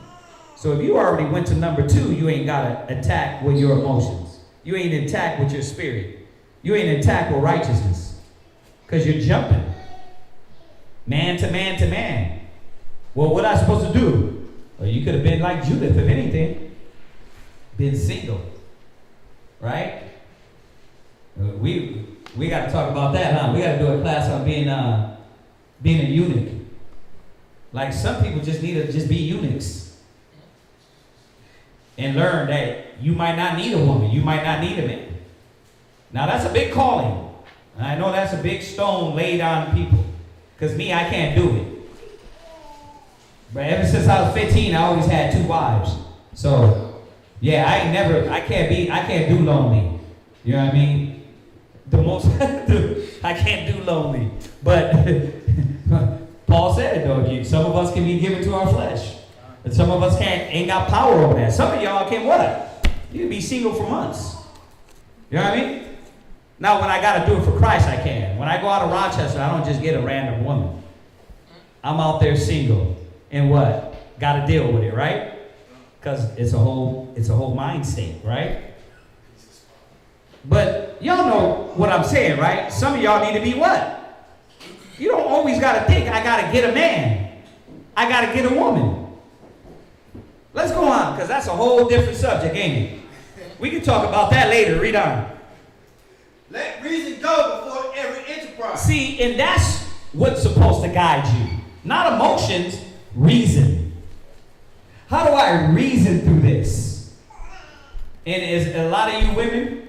So if you already went to number 2, you ain't got to attack with your emotions. You ain't attack with your spirit. You ain't attack with righteousness. Because you're jumping. Man to man to man. Well, what am I supposed to do? Well, you could have been like Judith, if anything. Been single. Right? We got to talk about that, huh? We got to do a class on being a eunuch. Like some people just need to just be eunuchs. And learn that you might not need a woman. You might not need a man. Now that's a big calling. And I know that's a big stone laid on people. Because me, I can't do it. But ever since I was 15, I always had 2 wives. So, yeah, I can't do lonely. You know what I mean? I can't do lonely. But Paul said it though, some of us can be given to our flesh. And some of us ain't got power over that. Some of y'all can what? You can be single for months. You know what I mean? Now when I got to do it for Christ, I can. When I go out of Rochester, I don't just get a random woman. I'm out there single. And what? Got to deal with it, right? Because it's a whole mind state, right? But y'all know what I'm saying, right? Some of y'all need to be what? You don't always got to think, I got to get a man. I got to get a woman. Let's go on, because that's a whole different subject, ain't it? We can talk about that later. Read on. Let reason go before every enterprise. See, and that's what's supposed to guide you. Not emotions, reason. How do I reason through this? And is a lot of you women,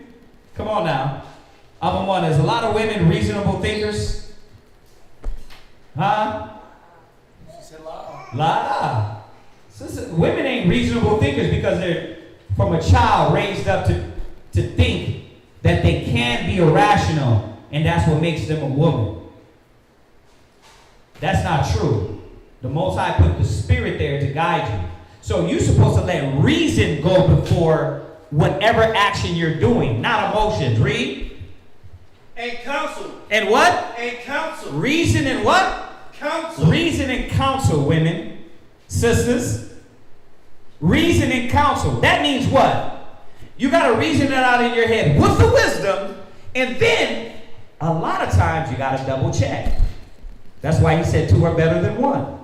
come on now. I'm one. There's a lot of women reasonable thinkers. Huh? She said la. La. Women ain't reasonable thinkers because they're from a child raised up to think that they can be irrational, and that's what makes them a woman. That's not true. The Most High put the Spirit there to guide you. So you're supposed to let reason go before whatever action you're doing, not emotions. Read. And counsel. And what? And counsel. Reason and what? Counsel. Reason and counsel, women, sisters. Reason and counsel. That means what? You got to reason it out in your head with the wisdom, and then a lot of times you got to double check. That's why he said two are better than one.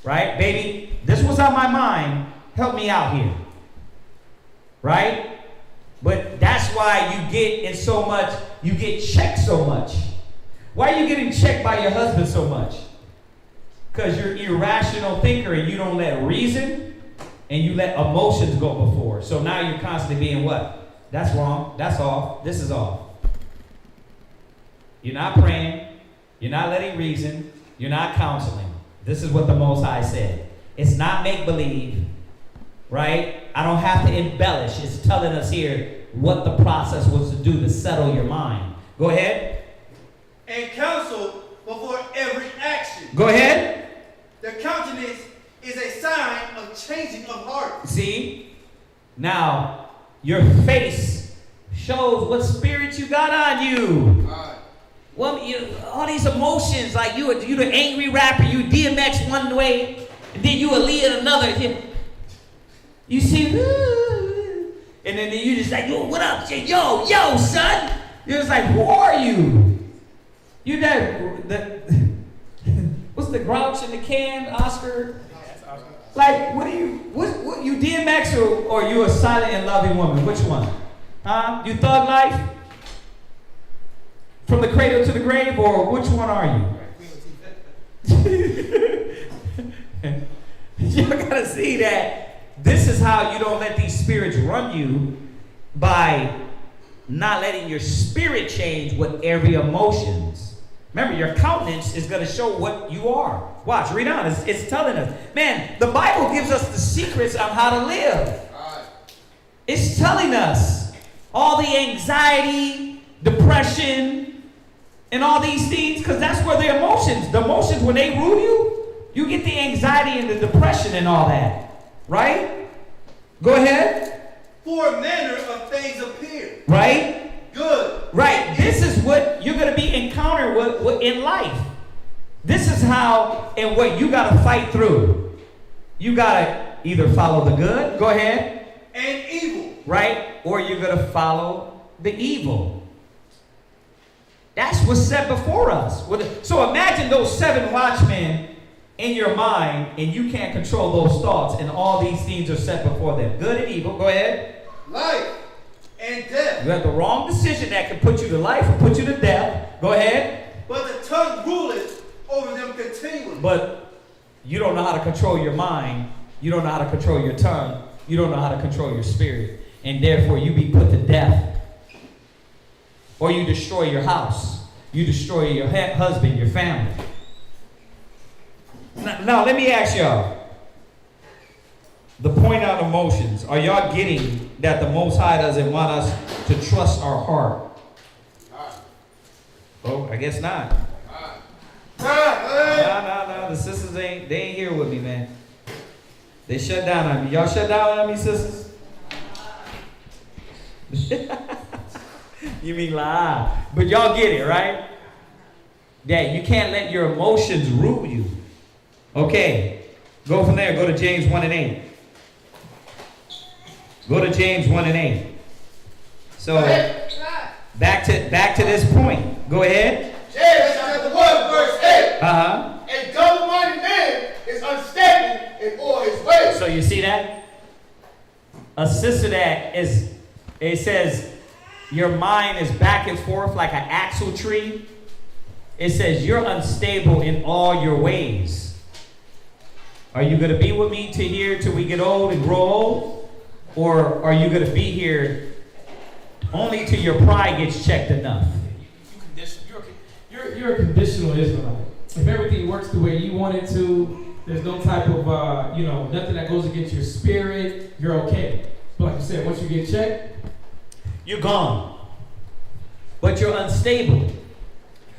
Right? Baby, this was on my mind. Help me out here. Right? But that's why you get in so much, you get checked so much. Why are you getting checked by your husband so much? Because you're an irrational thinker and you don't let reason and you let emotions go before. So now you're constantly being what? That's wrong. That's off. This is off. You're not praying. You're not letting reason. You're not counseling. This is what the Most High said. It's not make-believe, right? I don't have to embellish. It's telling us here what the process was to do to settle your mind. Go ahead. And counsel before every action. Go ahead. The countenance is a sign of changing of heart. See? Now, your face shows what spirit you got on you. Well, all these emotions, like you the angry rapper, you DMX one way, and then you Aaliyah another. You see, and then you just like, yo, what up? Yo, son. You're just like, who are you? You that what's the grouch in the can, Oscar? Like, what you DMX or you a silent and loving woman? Which one? Huh? You thug life? From the cradle to the grave, or which one are you? You gotta see that this is how you don't let these spirits run you, by not letting your spirit change with every emotions. Remember, your countenance is going to show what you are. Watch, read on. It's telling us. Man, the Bible gives us the secrets on how to live. It's telling us all the anxiety, depression, and all these things, because that's where the emotions, when they rule you, you get the anxiety and the depression and all that. Right? Go ahead. For manner of things appear. Right? Good. Right. This is what you're going to be encountered with in life. This is how and what you got to fight through. You got to either follow the good. Go ahead. And evil. Right? Or you're going to follow the evil. That's what's set before us. So imagine those 7 watchmen in your mind, and you can't control those thoughts, and all these things are set before them. Good and evil. Go ahead. Life and death. You have the wrong decision that can put you to life or put you to death. Go ahead. But the tongue ruleth over them continually. But you don't know how to control your mind. You don't know how to control your tongue. You don't know how to control your spirit. And therefore you be put to death. Or you destroy your house. You destroy your husband, your family. Now let me ask y'all. The point on emotions. Are y'all getting that the Most High doesn't want us to trust our heart? Oh, I guess not. No. The sisters they ain't here with me, man. They shut down on me. Y'all shut down on me, sisters? You mean lie. But y'all get it, right? That you can't let your emotions rule you. Okay. Go from there. Go to James 1:8. Go to James 1:8. So back to this point. Go ahead. James chapter 1 verse 8. A double-minded man is unstable in all his ways. So you see that? A sister that is, it says your mind is back and forth like an axle tree. It says you're unstable in all your ways. Are you going to be with me till we get old and grow old? Or are you going to be here only till your pride gets checked enough? You're a conditional Israelite. If everything works the way you want it to, There's no type of, nothing that goes against your spirit. You're okay. But like you said, once you get checked, you're gone. But you're unstable.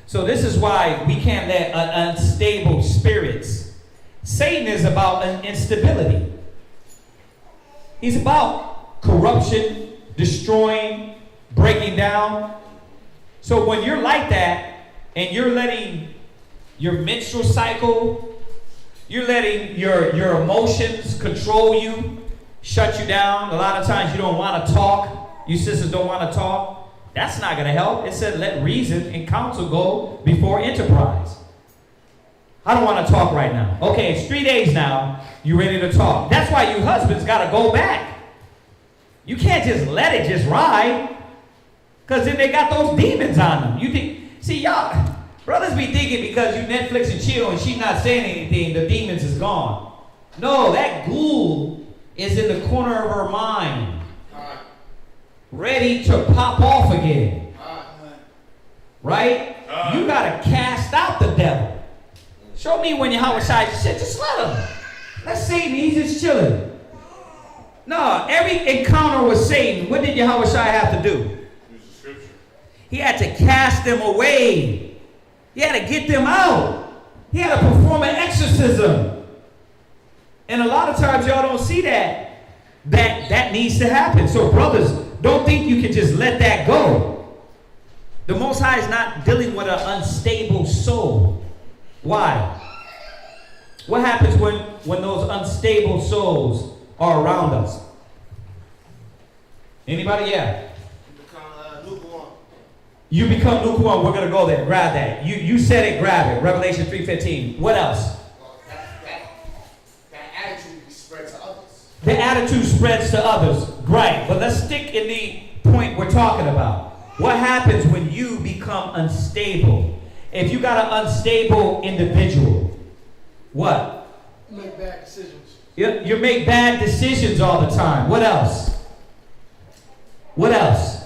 So this is why we can't let unstable spirits. Satan is about instability. He's about corruption, destroying, breaking down. So when you're like that, and you're letting your menstrual cycle, you're letting your emotions control you, shut you down. A lot of times you don't want to talk. You sisters don't want to talk. That's not going to help. It said let reason and counsel go before enterprise. I don't want to talk right now. Okay, it's 3 days now. You ready to talk. That's why you husbands got to go back. You can't just let it just ride. Because then they got those demons on them. You think, see y'all, brothers be thinking because you Netflix and chill and she's not saying anything, the demons is gone. No, that ghoul is in the corner of her mind. Ready to pop off again. Right? You got to cast out the devil. Show me when Yahweh Shai said, just let him. Let's Satan, he's just chilling. No, every encounter with Satan, what did Yahweh Shai have to do? Use the scripture. He had to cast them away. He had to get them out. He had to perform an exorcism. And a lot of times y'all don't see that. That needs to happen. So brothers, don't think you can just let that go. The Most High is not dealing with an unstable soul. Why? What happens when those unstable souls are around us? Anybody? Yeah. You become lukewarm. You become lukewarm. We're going to go there. Grab that. You said it, grab it. Revelation 3:15. What else? Well, that attitude spreads to others. The attitude spreads to others. Right. But let's stick in the point we're talking about. What happens when you become unstable? If you got an unstable individual, what? You make bad decisions. You make bad decisions all the time. What else? What else?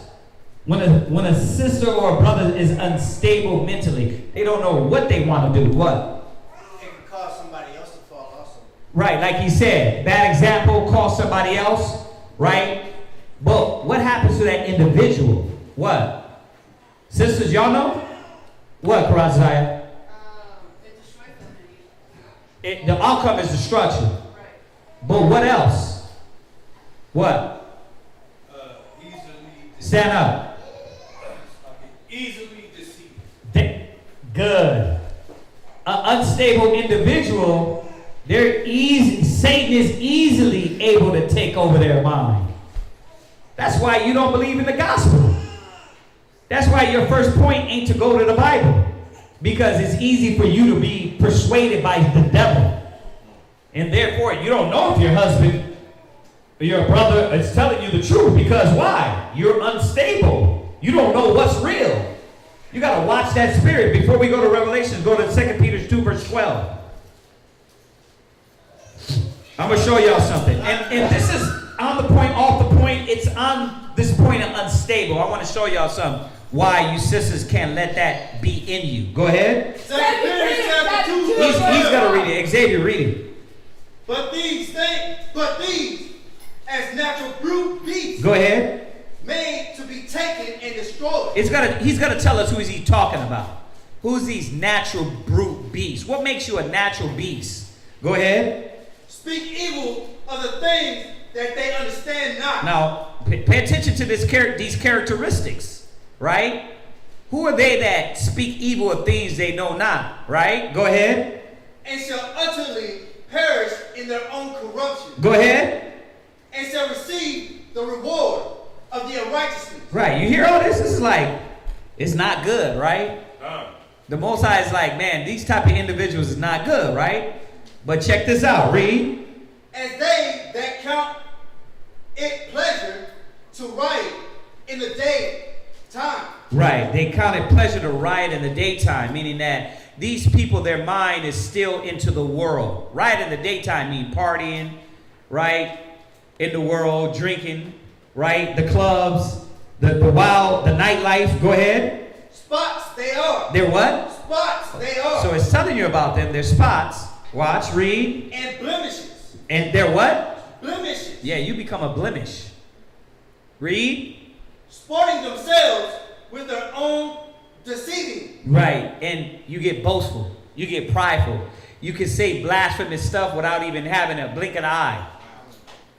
When a sister or a brother is unstable mentally, they don't know what they want to do. What? It can cause somebody else to fall also. Right, like he said, bad example, cause somebody else, right? But what happens to that individual? What? Sisters, y'all know? What, CHAAZAQYA? It destroys them. The outcome is destruction. Right. But what else? What? Easily Stand up. Easily deceived. Good. An unstable individual, Satan is easily able to take over their mind. That's why you don't believe in the gospel. That's why your first point ain't to go to the Bible. Because it's easy for you to be persuaded by the devil. And therefore, you don't know if your husband or your brother is telling you the truth. Because why? You're unstable. You don't know what's real. You got to watch that spirit. Before we go to Revelation, go to 2 Peter 2, verse 12. I'm going to show y'all something. And this is on the point, off the point. It's on this point of unstable. I want to show y'all something. Why you sisters can't let that be in you. Go ahead. 2 Peter chapter 2, verse 12. He's going to read it. Xavier, read it. But these, as natural brute beasts, Go ahead. made to be taken and destroyed. He's going to tell us who is he talking about. Who's these natural brute beasts? What makes you a natural beast? Go ahead. Speak evil of the things that they understand not. Now, pay attention to these characteristics. Right? Who are they that speak evil of things they know not? Right? Go ahead. And shall utterly perish in their own corruption. Go ahead. And shall receive the reward of the unrighteousness. Right. You hear all this? This is like, it's not good, right? The Most High is like, man, these type of individuals is not good, right? But check this out. Read. As they that count it pleasure to riot in the daytime. Right. They count it pleasure to riot in the daytime, meaning that these people, their mind is still into the world. Riot in the daytime mean partying, right? In the world, drinking, right? The clubs, the nightlife. Go ahead. Spots they are. They're what? Spots they are. So it's telling you about them. They're spots. Watch, read. And blemishes. And they're what? Blemishes. Yeah, you become a blemish. Read. Sporting themselves with their own deceiving. Right, and you get boastful. You get prideful. You can say blasphemous stuff without even having a blink of the eye.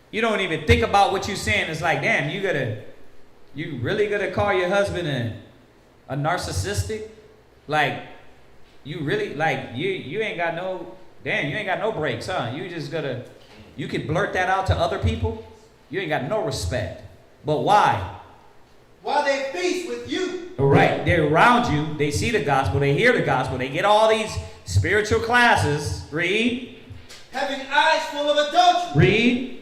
You don't even think about what you're saying. It's like, damn, you really gonna call your husband a narcissistic? Like, you really, like, you ain't got no, damn, you ain't got no brakes, huh? You can blurt that out to other people? You ain't got no respect. But why? While they feast with you. Right, they're around you, they see the gospel, they hear the gospel, they get all these spiritual classes. Read. Having eyes full of adultery. Read.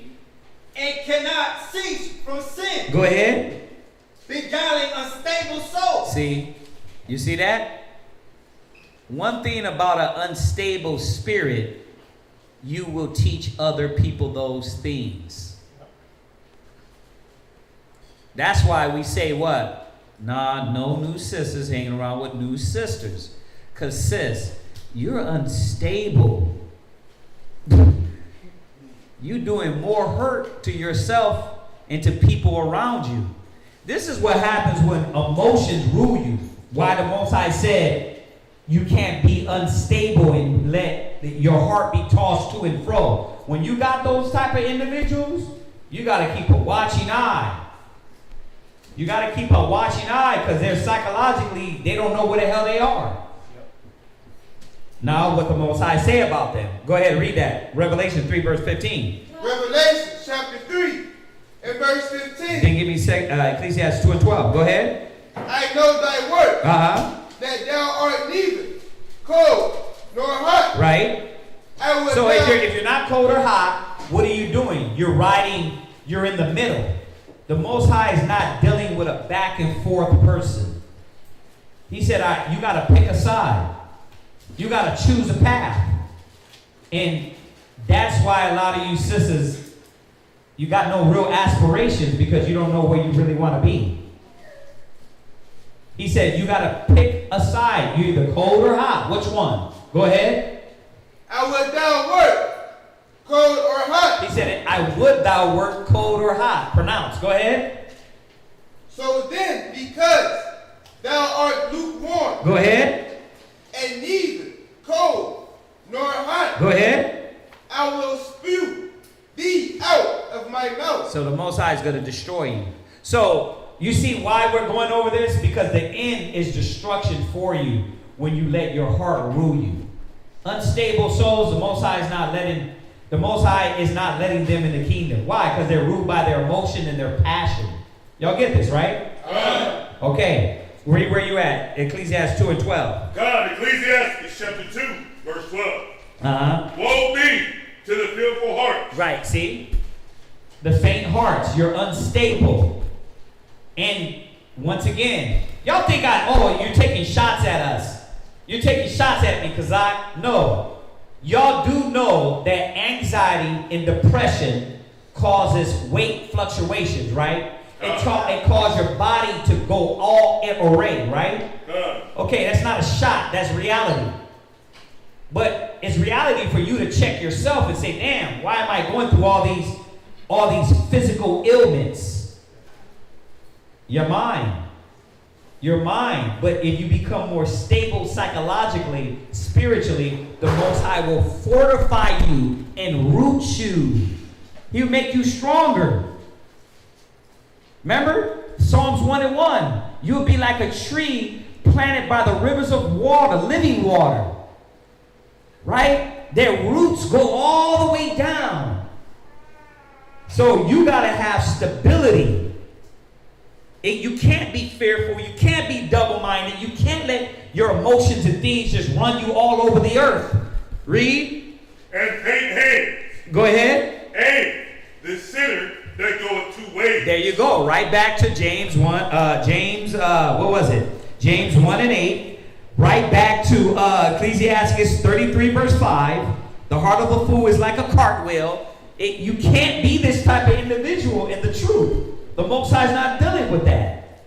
And cannot cease from sin. Go ahead. Beguiling unstable souls. See, you see that? One thing about an unstable spirit, you will teach other people those things. That's why we say what? Nah, no new sisters hanging around with new sisters. Because sis, you're unstable. You're doing more hurt to yourself and to people around you. This is what happens when emotions rule you. Why the Most High said, you can't be unstable and let your heart be tossed to and fro. When you got those type of individuals, you got to keep a watching eye. You got to keep a watching eye because they're psychologically, they don't know where the hell they are. Yep. Now, what the Most High say about them? Go ahead and read that. Revelation 3, verse 15. Revelation chapter 3 and verse 15. Then give me Ecclesiastes 2 and 12. Go ahead. I know thy work. That thou art neither cold nor hot. Right. So if you're not cold or hot, what are you doing? You're in the middle. The Most High is not dealing with a back and forth person. He said, you got to pick a side. You got to choose a path. And that's why a lot of you sisters, you got no real aspirations because you don't know where you really want to be. He said, you got to pick a side. You're either cold or hot. Which one? Go ahead. I would thou work cold or hot. He said, I would thou work cold or hot. Pronounce. Go ahead. So then, because thou art lukewarm. Go ahead. And neither cold nor hot. Go ahead. I will spew thee out of my mouth. So the Most High is going to destroy you. So you see why we're going over this? Because the end is destruction for you when you let your heart rule you. Unstable souls, the Most High is not letting them in the kingdom. Why? Because they're ruled by their emotion and their passion. Y'all get this, right? Okay. Read where you at. Ecclesiastes 2 and 12. God, Ecclesiastes chapter 2, verse 12. Woe be to the fearful heart. Right, see? The faint hearts. You're unstable. And once again, y'all think you're taking shots at us. You're taking shots at me because no. Y'all do know that anxiety and depression causes weight fluctuations, right? It causes your body to go all array, right? Okay, that's not a shot, that's reality. But it's reality for you to check yourself and say, damn, why am I going through all these physical ailments? Your mind. But if you become more stable psychologically, spiritually, the Most High will fortify you and root you. He'll make you stronger. Remember? Psalms 1 and 1. You'll be like a tree planted by the rivers of water, living water. Right? Their roots go all the way down. So you got to have stability. You can't be fearful. You can't be double-minded. You can't let your emotions and things just run you all over the earth. Read. And faint hands. Go ahead. And the sinner that goeth 2 ways. There you go. Right back to James 1. James 1 and 8. Right back to Ecclesiastes 33 verse 5. The heart of a fool is like a cartwheel. You can't be this type of individual in the truth. The Most High is not dealing with that.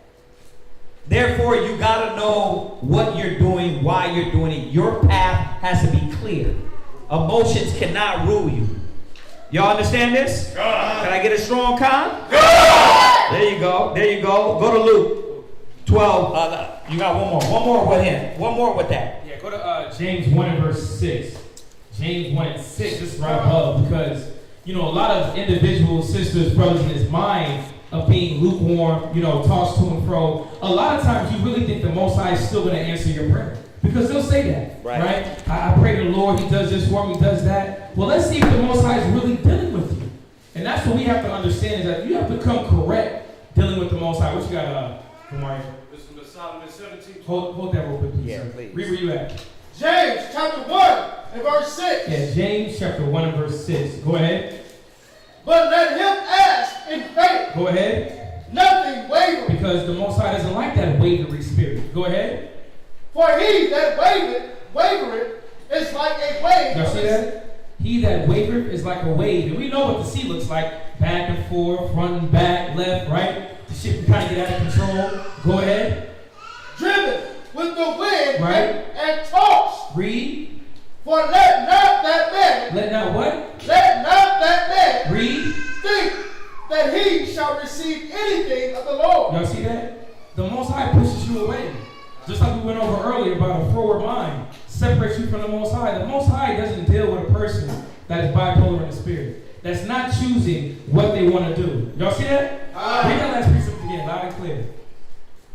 Therefore, you got to know what you're doing, why you're doing it. Your path has to be clear. Emotions cannot rule you. Y'all understand this? God. Can I get a strong con? God. There you go. There you go. Go to Luke 12. You got one more. One more with him. One more with that. Yeah, go to James 1 and verse 6. James 1 and 6. This is right above because, you know, a lot of individuals, sisters, brothers in his mind of being lukewarm, you know, tossed to and fro. A lot of times you really think the Most High is still going to answer your prayer. Because they'll say that, right? I pray to the Lord, he does this for me, he does that. Well, let's see if the Most High is really dealing with you. And that's what we have to understand is that you have to come correct dealing with the Most High. What you got, Kumari? This is Solomon 17. Hold that real quick, please. Yeah, sir. please. Read where you at. James chapter 1 and verse 6. Yeah, James chapter 1 and verse 6. Go ahead. But let him ask in faith, Go ahead. nothing wavering. Because the Most High doesn't like that wavering spirit. Go ahead. For he that wavereth is like a wave. Y'all see that? He that wavereth is like a wave. And we know what the sea looks like. Back and forth, front and back, left, right. The ship can kind of get out of control. Go ahead. Driven with the wind Right. and tossed. Read. For let not that man, Let not what? let not that man Read. think that he shall receive anything of the Lord. Y'all see that? The Most High pushes you away. Just like we went over earlier about a forward mind. Separates you from the Most High. The Most High doesn't deal with a person that is bipolar in the spirit. That's not choosing what they want to do. Y'all see that? Read that last precept again, loud and clear.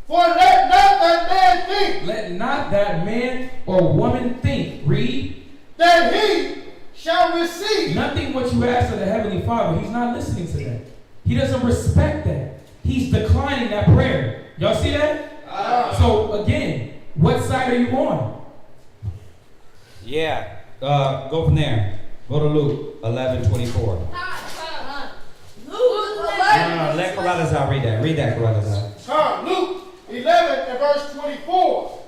For let not that man think Let not that man or woman think. Read. that he shall receive. Nothing what you ask of the Heavenly Father. He's not listening to that. He doesn't respect that. He's declining that prayer. Y'all see that? So again, what side are you on? Yeah. Go from there. Go to Luke 11:24. Luke No, let Carruthers read that. Read that, Carruthers. Luke 11 and verse 24.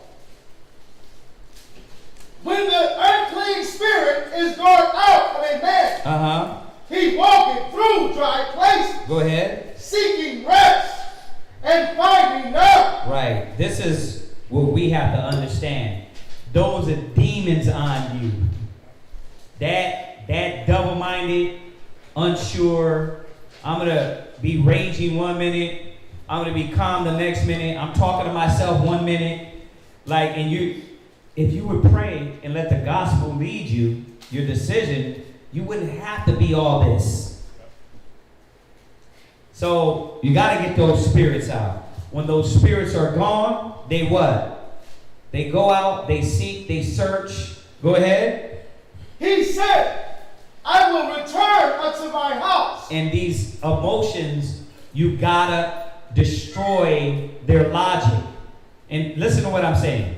When the unclean spirit is gone out of a man, he walketh through dry places, Go ahead. seeking rest and finding none. Right. This is what we have to understand. Those are demons on you. That double-minded, unsure, I'm going to be raging 1 minute, I'm going to be calm the next minute, I'm talking to myself 1 minute. Like, and if you would pray and let the gospel lead you, your decision, you wouldn't have to be all this. So you got to get those spirits out. When those spirits are gone, they what? They go out, they seek, they search. Go ahead. He said, I will return unto my house. And these emotions, you gotta destroy their logic. And listen to what I'm saying.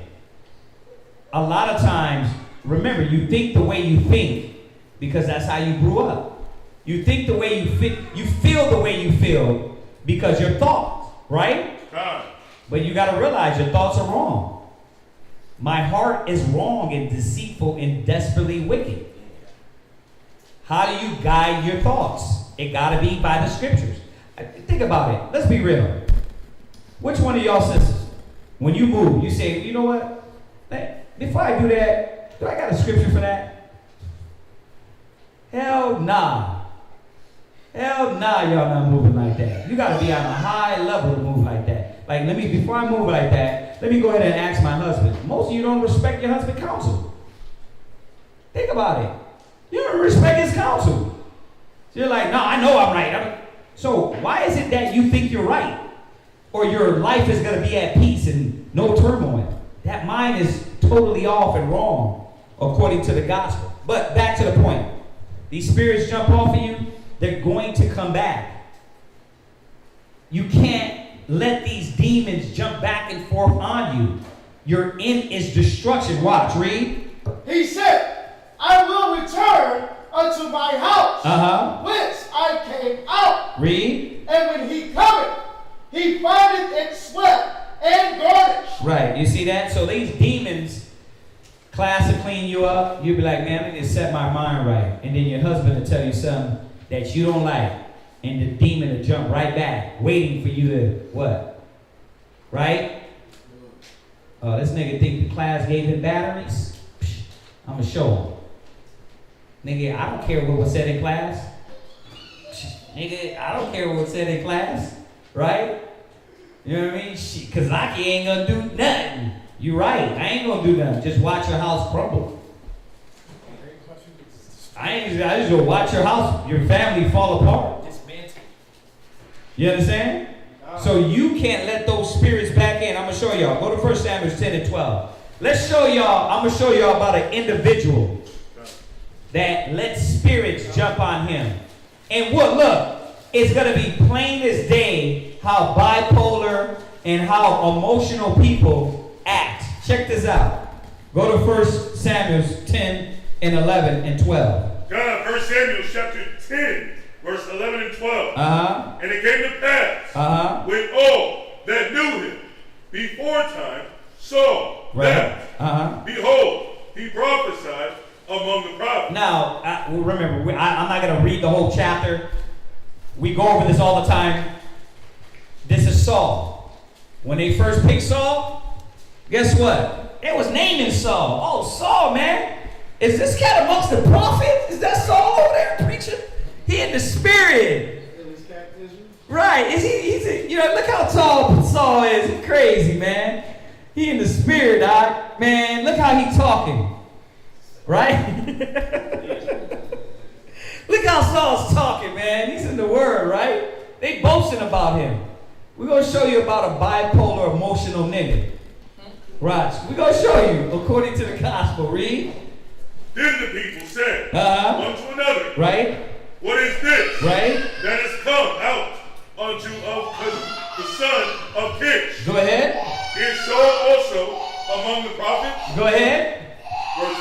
A lot of times, remember, you think the way you think because that's how you grew up. You think the way you feel the way you feel because your thoughts, right? God. But you got to realize your thoughts are wrong. My heart is wrong and deceitful and desperately wicked. How do you guide your thoughts? It got to be by the scriptures. Think about it. Let's be real. Which one of y'all sisters, when you move, you say, you know what? Before I do that, do I got a scripture for that? Hell nah. Hell nah, y'all not moving like that. You got to be on a high level to move like that. Like, before I move like that, let me go ahead and ask my husband. Most of you don't respect your husband's counsel. Think about it. You don't respect his counsel. So you're like, no, I know I'm right. So why is it that you think you're right? Or your life is going to be at peace and no turmoil? That mind is totally off and wrong according to the gospel. But back to the point. These spirits jump off of you, they're going to come back. You can't let these demons jump back and forth on you. Your end is destruction. Watch, read. He said, I will return unto my house, whence I came out. Read. And when he cometh, he findeth it swept and garnished. Right, you see that? So these demons, class will clean you up. You'll be like, man, I need to set my mind right. And then your husband will tell you something that you don't like. And the demon will jump right back, waiting for you to what? Right? This nigga think the class gave him batteries? I'm going to show him. Nigga, I don't care what was said in class. Nigga, I don't care what was said in class. Right? You know what I mean? Kazaki ain't gonna do nothing. You right. I ain't gonna do nothing. Just watch your house crumble. I just gonna watch your house, your family fall apart. You understand? So you can't let those spirits back in. I'm gonna show y'all. Go to 1 Samuel 10 and 12. Let's show y'all. I'm gonna show y'all about an individual that lets spirits jump on him. And look, it's gonna be plain as day how bipolar and how emotional people act. Check this out. Go to 1 Samuel 10 and 11 and 12. God, 1 Samuel chapter 10, verse 11 and 12. And it came to pass with all that knew him before time saw that, behold, he prophesied among the prophets. Now, remember, I'm not going to read the whole chapter. We go over this all the time. This is Saul. When they first picked Saul, guess what? It was naming Saul. Oh, Saul, man. Is this cat amongst the prophets? Is that Saul over there preaching? He in the spirit. Right. He's look how tall Saul is. He's crazy, man. He in the spirit, Doc. Man, look how he talking. Right? Look how Saul's talking, man. He's in the word, right? They boasting about him. We're going to show you about a bipolar emotional nigga. Right. We're going to show you according to the gospel. Read. Then the people said one to another, right? What is this, right? That has come out unto the son of Kish? Go ahead. Is Saul also among the prophets? Go ahead. Verse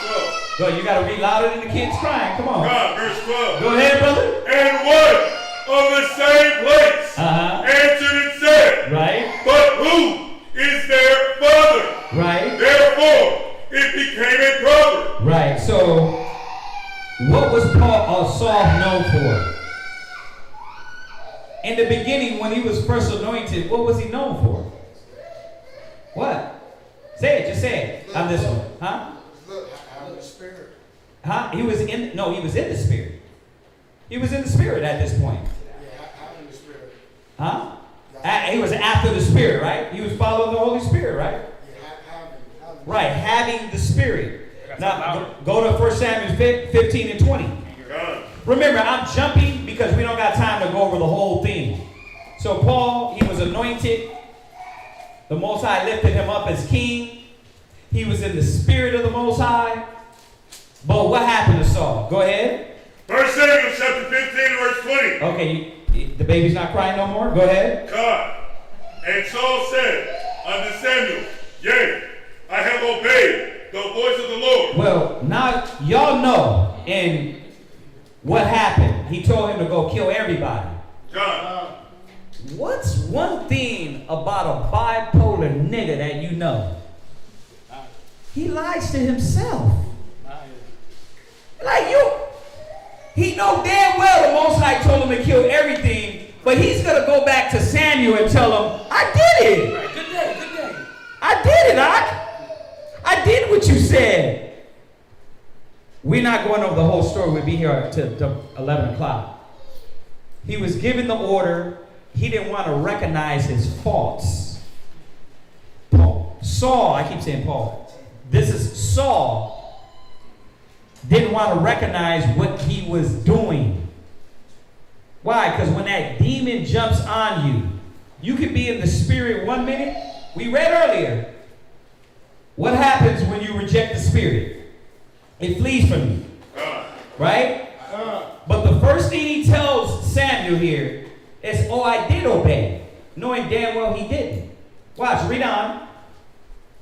12. Go, you got to read louder than the kids crying. Come on. God, verse 12. Go ahead, brother. And one of the same place answered and said, right? But who is their father? Right. Therefore, it became a proverb. Right. So, what was Saul known for? In the beginning, when he was first anointed, what was he known for? What? Say it. Just say it. On this one. Huh? Having the spirit. Huh? He was in the spirit. He was in the spirit at this point. Yeah, having the spirit. Huh? He was after the spirit, right? He was following the Holy Spirit, right? Right, having the Spirit. Now, go to 1 Samuel 15 and 20. Remember, I'm jumping because we don't got time to go over the whole thing. So Paul, he was anointed. The Most High lifted him up as king. He was in the Spirit of the Most High. But what happened to Saul? Go ahead. 1 Samuel chapter 15 verse 20. Okay, the baby's not crying no more? Go ahead. God. And Saul said unto Samuel, Yea, I have obeyed the voice of the Lord. Well, now y'all know in what happened. He told him to go kill everybody. God. What's one thing about a bipolar nigga that you know? He lies to himself. Like he know damn well the Most High told him to kill everything, but he's gonna go back to Samuel and tell him, I did it. Right. Good day. I did it, I did what you said. We're not going over the whole story. We'll be here till 11 o'clock. He was given the order. He didn't want to recognize his faults. Saul, I keep saying Paul. This is Saul. Didn't want to recognize what he was doing. Why? Because when that demon jumps on you, you can be in the spirit 1 minute. We read earlier. What happens when you reject the spirit? It flees from you. Right? But the first thing he tells Samuel here is, oh, I did obey. Knowing damn well he didn't. Watch, read on.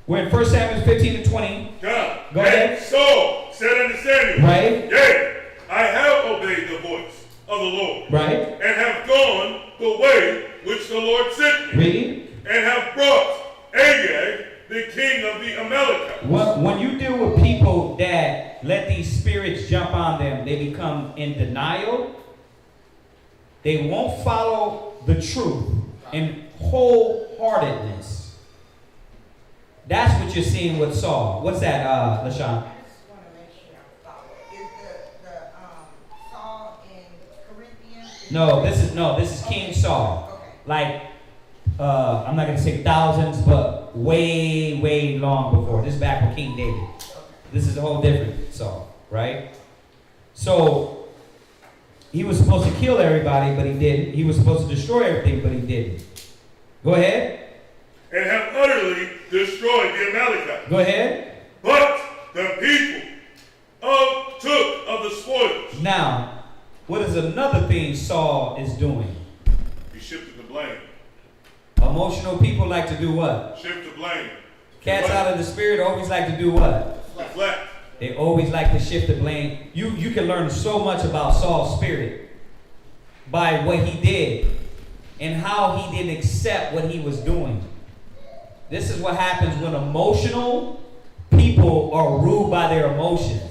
We're in 1 Samuel 15 and 20. God. Go ahead. And Saul said unto Samuel, right? Yea, I have obeyed the voice of the Lord. Right. And have gone the way which the Lord sent me. Read. And have brought Agag, the king of the Amalekites. When you deal with people that let these spirits jump on them, they become in denial. They won't follow the truth in wholeheartedness. That's what you're seeing with Saul. What's that, LaShawn? I just want to make sure I follow. Is the No, this is King Saul. Like, I'm not gonna say thousands, but way long before. This is back with King David. This is a whole different Saul, right? So he was supposed to kill everybody, but he didn't. He was supposed to destroy everything, but he didn't. Go ahead. And have utterly destroyed the Amalekites. Go ahead. But the people took of the spoils. Now, what is another thing Saul is doing? He shifted the blame. Emotional people like to do what? Shift the blame. Cats out of the spirit always like to do what? Deflect. They always like to shift the blame. You can learn so much about Saul's spirit by what he did and how he didn't accept what he was doing. This is what happens when emotional people are ruled by their emotions.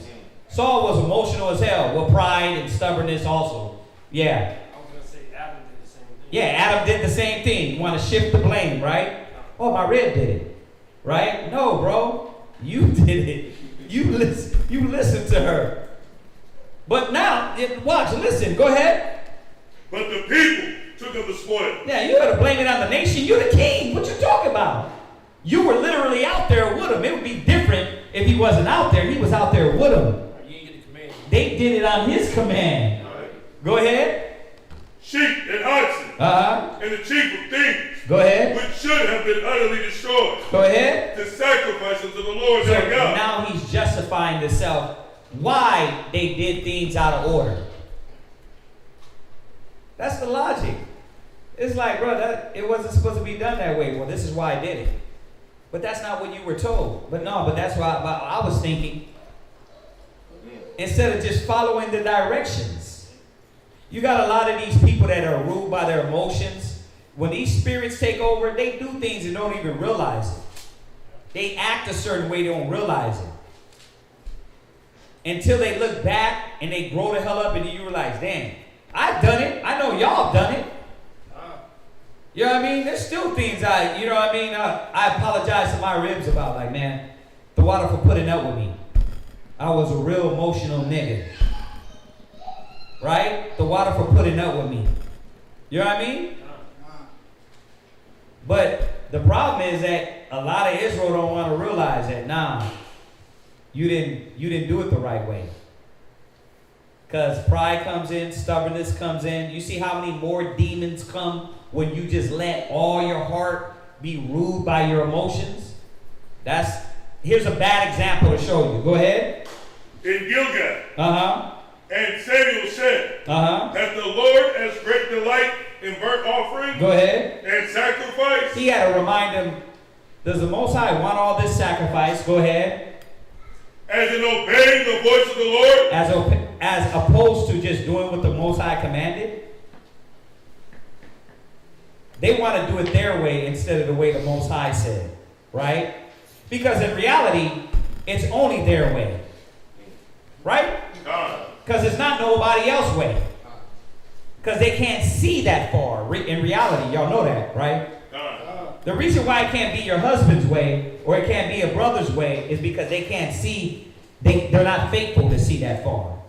Saul was emotional as hell with pride and stubbornness also. Yeah. I was going to say Adam did the same thing. Yeah, Adam did the same thing. You want to shift the blame, right? Oh, my rib did it. Right? No, bro. You did it. You listen to her. But now, watch, listen, go ahead. But the people took of the spoil. Yeah, you gotta blame it on the nation. You're the king. What you talking about? You were literally out there with him. It would be different if he wasn't out there. He was out there with him. You ain't get the command. They did it on his command. Go ahead. Sheep and oxen. And the chief of things. Go ahead. Which should have been utterly destroyed. Go ahead. To sacrifice unto the Lord So their God. now he's justifying himself why they did things out of order. That's the logic. It's like, bro, it wasn't supposed to be done that way. Well, this is why I did it. But that's not what you were told. But that's why I was thinking. Instead of just following the directions. You got a lot of these people that are ruled by their emotions. When these spirits take over, they do things and don't even realize it. They act a certain way, they don't realize it. Until they look back and they grow the hell up and then you realize, damn, I've done it. I know y'all have done it. You know what I mean? There's still things I apologize to my ribs about. Like, man, the water for putting up with me. I was a real emotional nigga. Right? The water for putting up with me. You know what I mean? But the problem is that a lot of Israel don't want to realize that, nah, you didn't do it the right way. Because pride comes in, stubbornness comes in. You see how many more demons come when you just let all your heart be ruled by your emotions? Here's a bad example to show you. Go ahead. In Gilgal. And Samuel said, that the Lord has great delight in burnt offering. Go ahead. And sacrifice. He had to remind him, does the Most High want all this sacrifice? Go ahead. As in obeying the voice of the Lord. As opposed to just doing what the Most High commanded. They want to do it their way instead of the way the Most High said. Right? Because in reality, it's only their way. Right? Because it's not nobody else's way. Because they can't see that far. In reality, y'all know that, right? The reason why it can't be your husband's way or it can't be a brother's way is because they can't see, they're not faithful to see that far.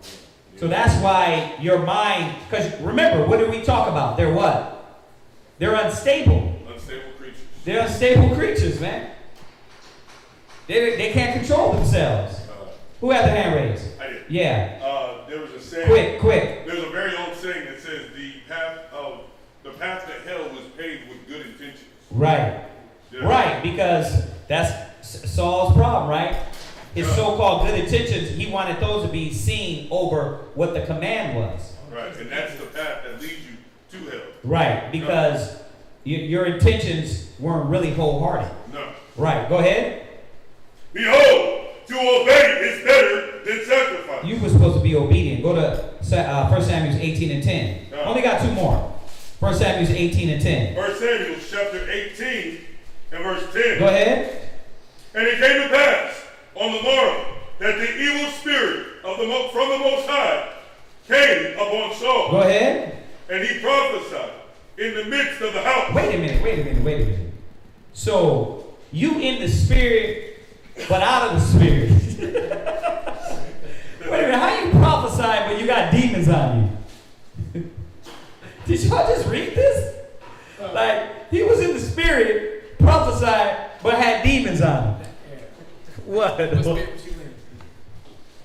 So that's why your mind, because remember, what did we talk about? They're what? They're unstable. Unstable creatures. They're unstable creatures, man. They can't control themselves. Who had their hand raised? I did. Yeah. There was a saying. Quick. There's a very old saying that says the path to hell was paved with good intentions. Right. Yeah. Right, because that's Saul's problem, right? His so-called good intentions, he wanted those to be seen over what the command was. Right, and that's the path that leads you to hell. Right, because your intentions weren't really wholehearted. No. Right, go ahead. Behold, to obey is better than sacrifice. You were supposed to be obedient. Go to 1 Samuel 18 and 10. Only got two more. 1 Samuel 18 and 10. 1 Samuel chapter 18 and verse 10. Go ahead. And it came to pass on the morrow that the evil spirit from the Most High came upon Saul. Go ahead. And he prophesied in the midst of the house. Wait a minute. So, you in the spirit, but out of the spirit. Wait a minute, how you prophesy but you got demons on you? Did y'all just read this? Like, he was in the spirit, prophesied, but had demons on him. What?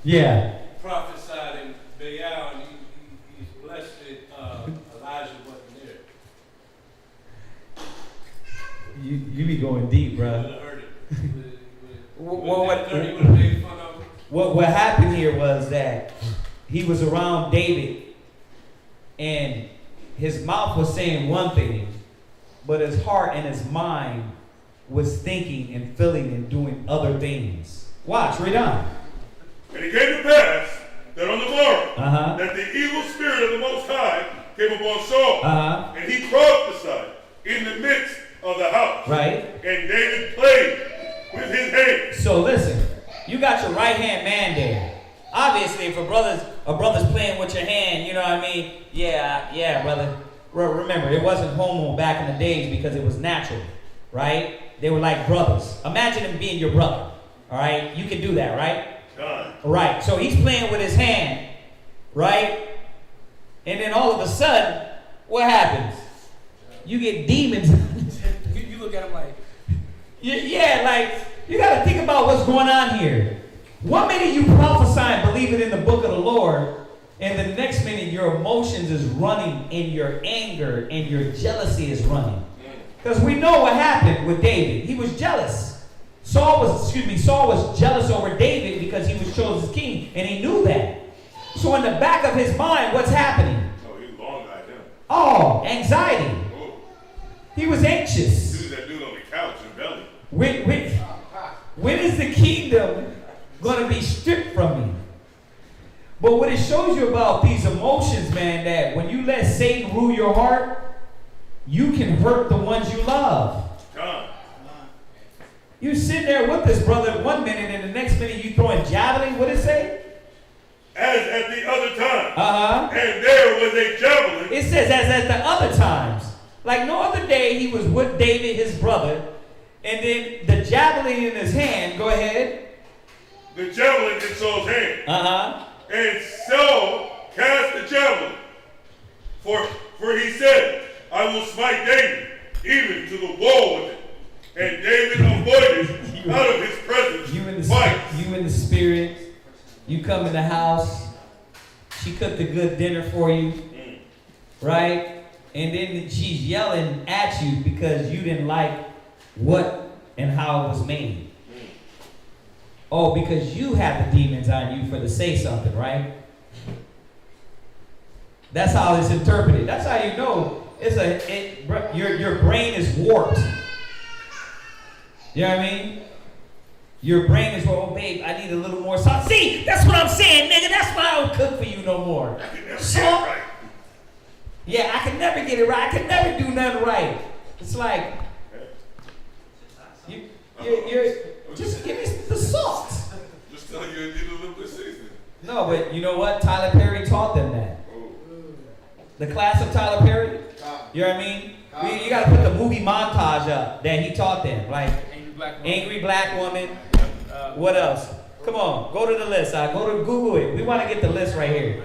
Yeah. Prophesied in Baal, and he's blessed that Elijah wasn't there. You be going deep, bro. Heard it. What happened here was that he was around David, and his mouth was saying one thing, but his heart and his mind was thinking and feeling and doing other things. Watch, read on. And it came to pass that on the morrow, that the evil spirit of the Most High came upon Saul, and he prophesied in the midst of the house. Right. And David played with his hands. So listen, you got your right hand man there. Obviously, if a brother's playing with your hand, you know what I mean? Yeah, brother. Remember, it wasn't homo back in the days because it was natural, right? They were like brothers. Imagine him being your brother, all right? You can do that, right? God. Right. So he's playing with his hand, right? And then all of a sudden, what happens? You get demons. You look at him like, yeah, like, you got to think about what's going on here. One minute you prophesy and believe it in the book of the Lord, and the next minute your emotions is running and your anger and your jealousy is running. Because we know what happened with David. He was jealous. Saul was jealous over David because he was chosen as king, and he knew that. So in the back of his mind, what's happening? Oh, he long like him. Oh, anxiety. Oh. He was anxious. Dude, that dude on the couch in belly. When is the kingdom going to be stripped from me? But what it shows you about these emotions, man, that when you let Satan rule your heart, you can hurt the ones you love. You sit there with this brother one minute, and the next minute you throwing javelin. What did it say? As at the other time. And there was a javelin. It says as at the other times. Like no other day he was with David, his brother, and then the javelin in his hand. Go ahead. The javelin in Saul's hand. And Saul cast the javelin. For he said, I will smite David, even to the wall with it. And David avoided out of his presence. You in the spirit. You come in the house. She cooked a good dinner for you. Right? And then she's yelling at you because you didn't like what and how it was made. Oh, because you have the demons on you for to say something, right? That's how it's interpreted. That's how you know your brain is warped. You know what I mean? Your brain is, oh, babe, I need a little more salt. See, that's what I'm saying, nigga. That's why I don't cook for you no more. I can never get it right. Yeah, I can never get it right. I can never do nothing right. It's like, you're just give me the salt. Just tell you it need a little bit of seasoning. No, but you know what? Tyler Perry taught them that. The class of Tyler Perry. You know what I mean? You got to put the movie montage up that he taught them. Like Angry Black Woman. What else? Come on, go to the list. Go to Google it. We want to get the list right here.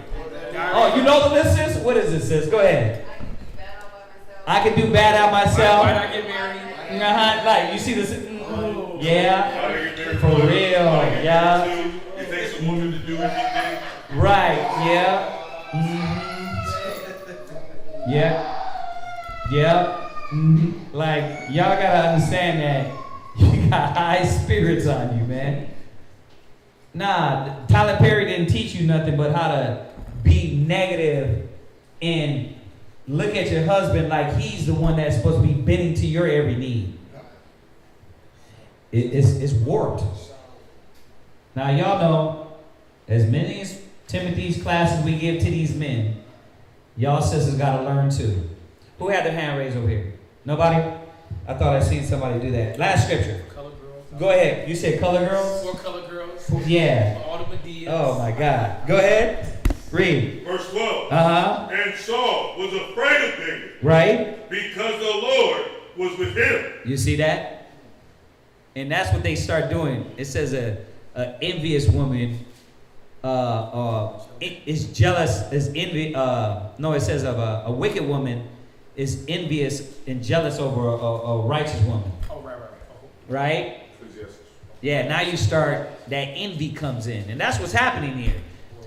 Oh, you know the list is? What is it, sis? Go ahead. I can do bad out myself. Why not get married? Like, you see this? Yeah. For real. Yeah. It takes a woman to do everything. Right. Yeah. Yeah. Yeah. Like, y'all gotta understand that you got high spirits on you, man. Nah, Tyler Perry didn't teach you nothing but how to be negative and look at your husband like he's the one that's supposed to be bending to your every need. It's warped. Now, y'all know, as many as Timothy's classes we give to these men, y'all sisters got to learn too. Who had their hand raised over here? Nobody? I thought I seen somebody do that. Last scripture. Color girls. Go ahead. You said color girls? 4 color girls. Yeah. All the Medias. Oh my God. Go ahead. Read. Verse 12. And Saul was afraid of David. Right. Because the Lord was with him. You see that? And that's what they start doing. It says a envious woman is jealous, is envy. No, it says of a wicked woman is envious and jealous over a righteous woman. Oh, right. Right? Yeah, now you start, that envy comes in. And that's what's happening here.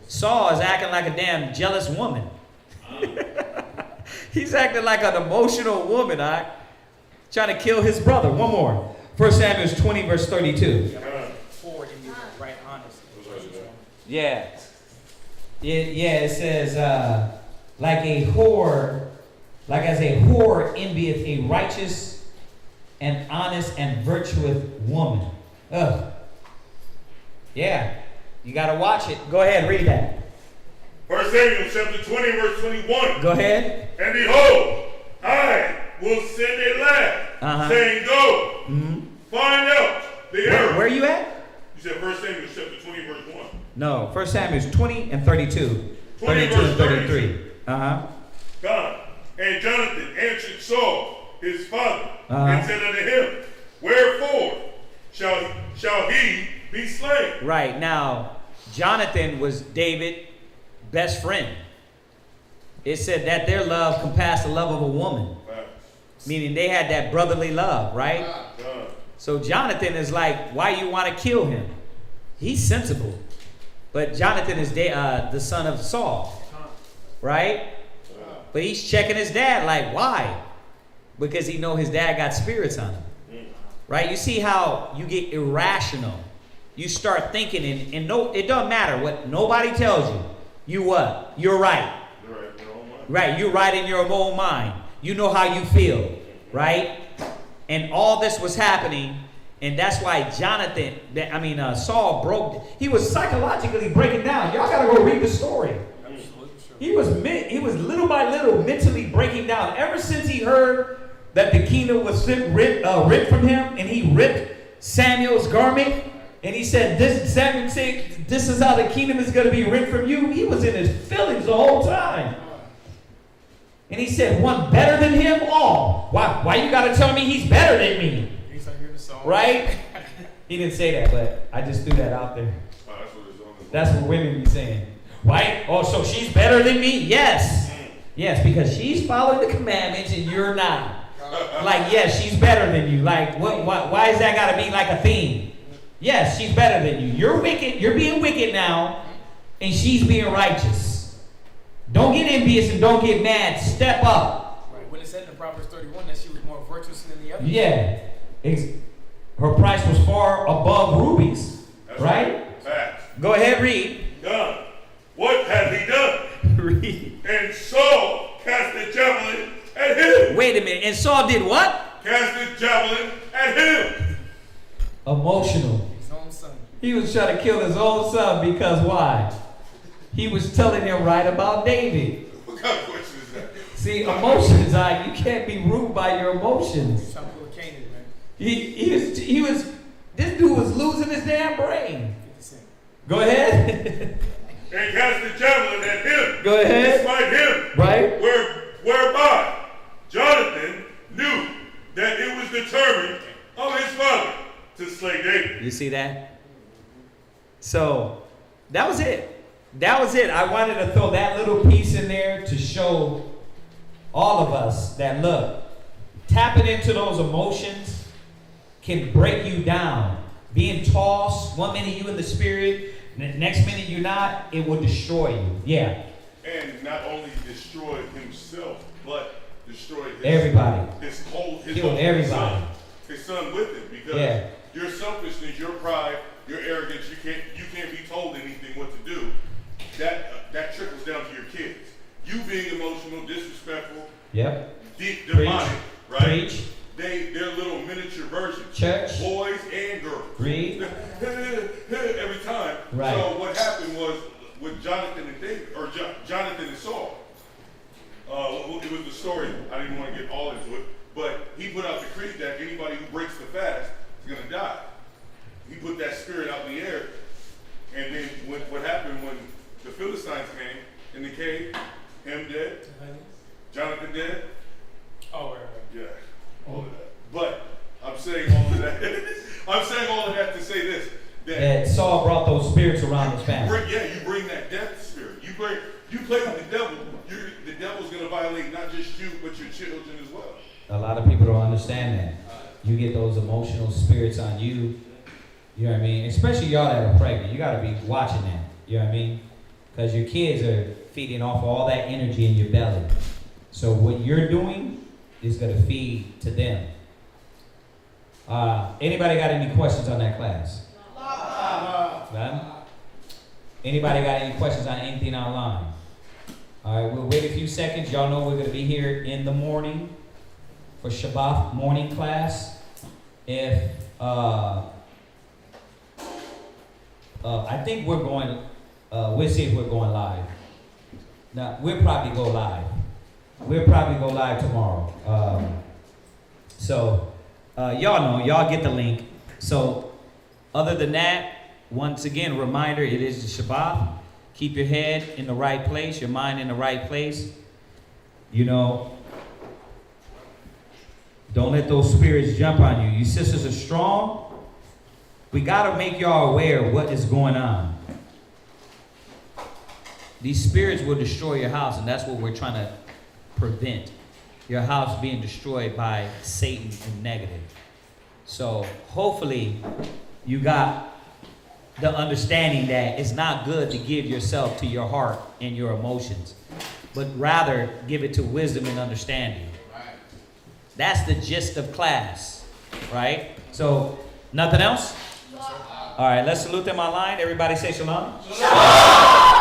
Saul is acting like a damn jealous woman. He's acting like an emotional woman, trying to kill his brother. One more. 1 Samuel 20, verse 32. Right, honest. Yeah. It says, like as a whore envieth a righteous and honest and virtuous woman. Ugh. Yeah. You got to watch it. Go ahead, read that. 1 Samuel chapter 20, verse 21. Go ahead. And behold, I will send a lad, saying, go, find out the error. Where are you at? You said 1 Samuel chapter 20, verse 1. No, 1 Samuel 20 and 32. 20 32 verse and 33. God. And Jonathan answered Saul, his father, and said unto him, wherefore shall he be slain? Right. Now, Jonathan was David's best friend. It said that their love compassed the love of a woman. Meaning they had that brotherly love, right? So Jonathan is like, why you want to kill him? He's sensible. But Jonathan is the son of Saul, right? But he's checking his dad like, why? Because he know his dad got spirits on him, right? You see how you get irrational. You start thinking, and no, it doesn't matter what nobody tells you. You what? You're right. Right, you're right in your own mind. You know how you feel, right? And all this was happening, and that's why Saul broke. He was psychologically breaking down. Y'all gotta go read the story. He was little by little mentally breaking down. Ever since he heard that the kingdom was ripped from him, and he ripped Samuel's garment, and he said, Samuel said, this is how the kingdom is going to be ripped from you. He was in his feelings the whole time. And he said, one better than him? Oh, why you got to tell me he's better than me? Right? He didn't say that, but I just threw that out there. That's what women be saying. Right? Oh, so she's better than me? Yes. Yes, because she's following the commandments and you're not. Like, yes, she's better than you. Like, why is that got to be like a theme? Yes, she's better than you. You're wicked. You're being wicked now, and she's being righteous. Don't get envious and don't get mad. Step up. Right. When it said in Proverbs 31 that she was more virtuous than the others. Yeah. Her price was far above rubies. That's right? Facts. Go ahead, read. God, what has he done? Read. And Saul cast the javelin at him. Wait a minute. And Saul did what? Cast the javelin at him. Emotional. His own son. He was trying to kill his own son because why? He was telling him right about David. What kind of question is that? See, emotions, you can't be ruled by your emotions. Trying to pull a Canaan, man. He was, this dude was losing his damn brain. Go ahead. And cast the javelin at him. Go ahead. Despite him. Right. Whereby Jonathan knew that it was determined of his father to slay David. You see that? So, that was it. That was it. I wanted to throw that little piece in there to show all of us that, look, tapping into those emotions can break you down. Being tossed, one minute you in the spirit, next minute you're not, it will destroy you. Yeah. And not only destroy himself, but destroy everybody. His whole everybody. His son with him. Because your selfishness, your pride, your arrogance, you can't be told anything what to do. That trickles down to your kids. You being emotional, disrespectful, demonic, right? Preach. They're little miniature versions. Church. Boys and girls. Read. Every time. Right. So what happened was with Jonathan and David, or Jonathan and Saul. It was the story. I didn't want to get all into it, but he put out the decree that anybody who breaks the fast is going to die. He put that spirit out in the air, and then what happened when the Philistines came in the cave? Him dead, Jonathan dead. Oh, right. Yeah. All of that. But I'm saying all of that. I'm saying all of that to say this: that Saul brought those spirits around his family. You bring that death spirit. play with the devil, the devil's gonna violate not just you but your children as well. A lot of people don't understand that. You get those emotional spirits on you. You know what I mean? Especially y'all that are pregnant. You got to be watching that. You know what I mean? Because your kids are feeding off all that energy in your belly. So what you're doing is going to feed to them. Anybody got any questions on that class? None? Anybody got any questions on anything online? All right, we'll wait a few seconds. Y'all know we're going to be here in the morning for Shabbat morning class. If I think we're going, we'll see if we're going live. Now, we'll probably go live. We'll probably go live tomorrow. Y'all know, y'all get the link. So, other than that, once again, reminder, it is the Shabbat. Keep your head in the right place, your mind in the right place. You know, don't let those spirits jump on you. You sisters are strong. We got to make y'all aware of what is going on. These spirits will destroy your house, and that's what we're trying to prevent. Your house being destroyed by Satan and negative. So hopefully you got the understanding that it's not good to give yourself to your heart and your emotions, but rather give it to wisdom and understanding. That's the gist of class, right? So, nothing else? All right, let's salute them online. Everybody say shalom. Shalom.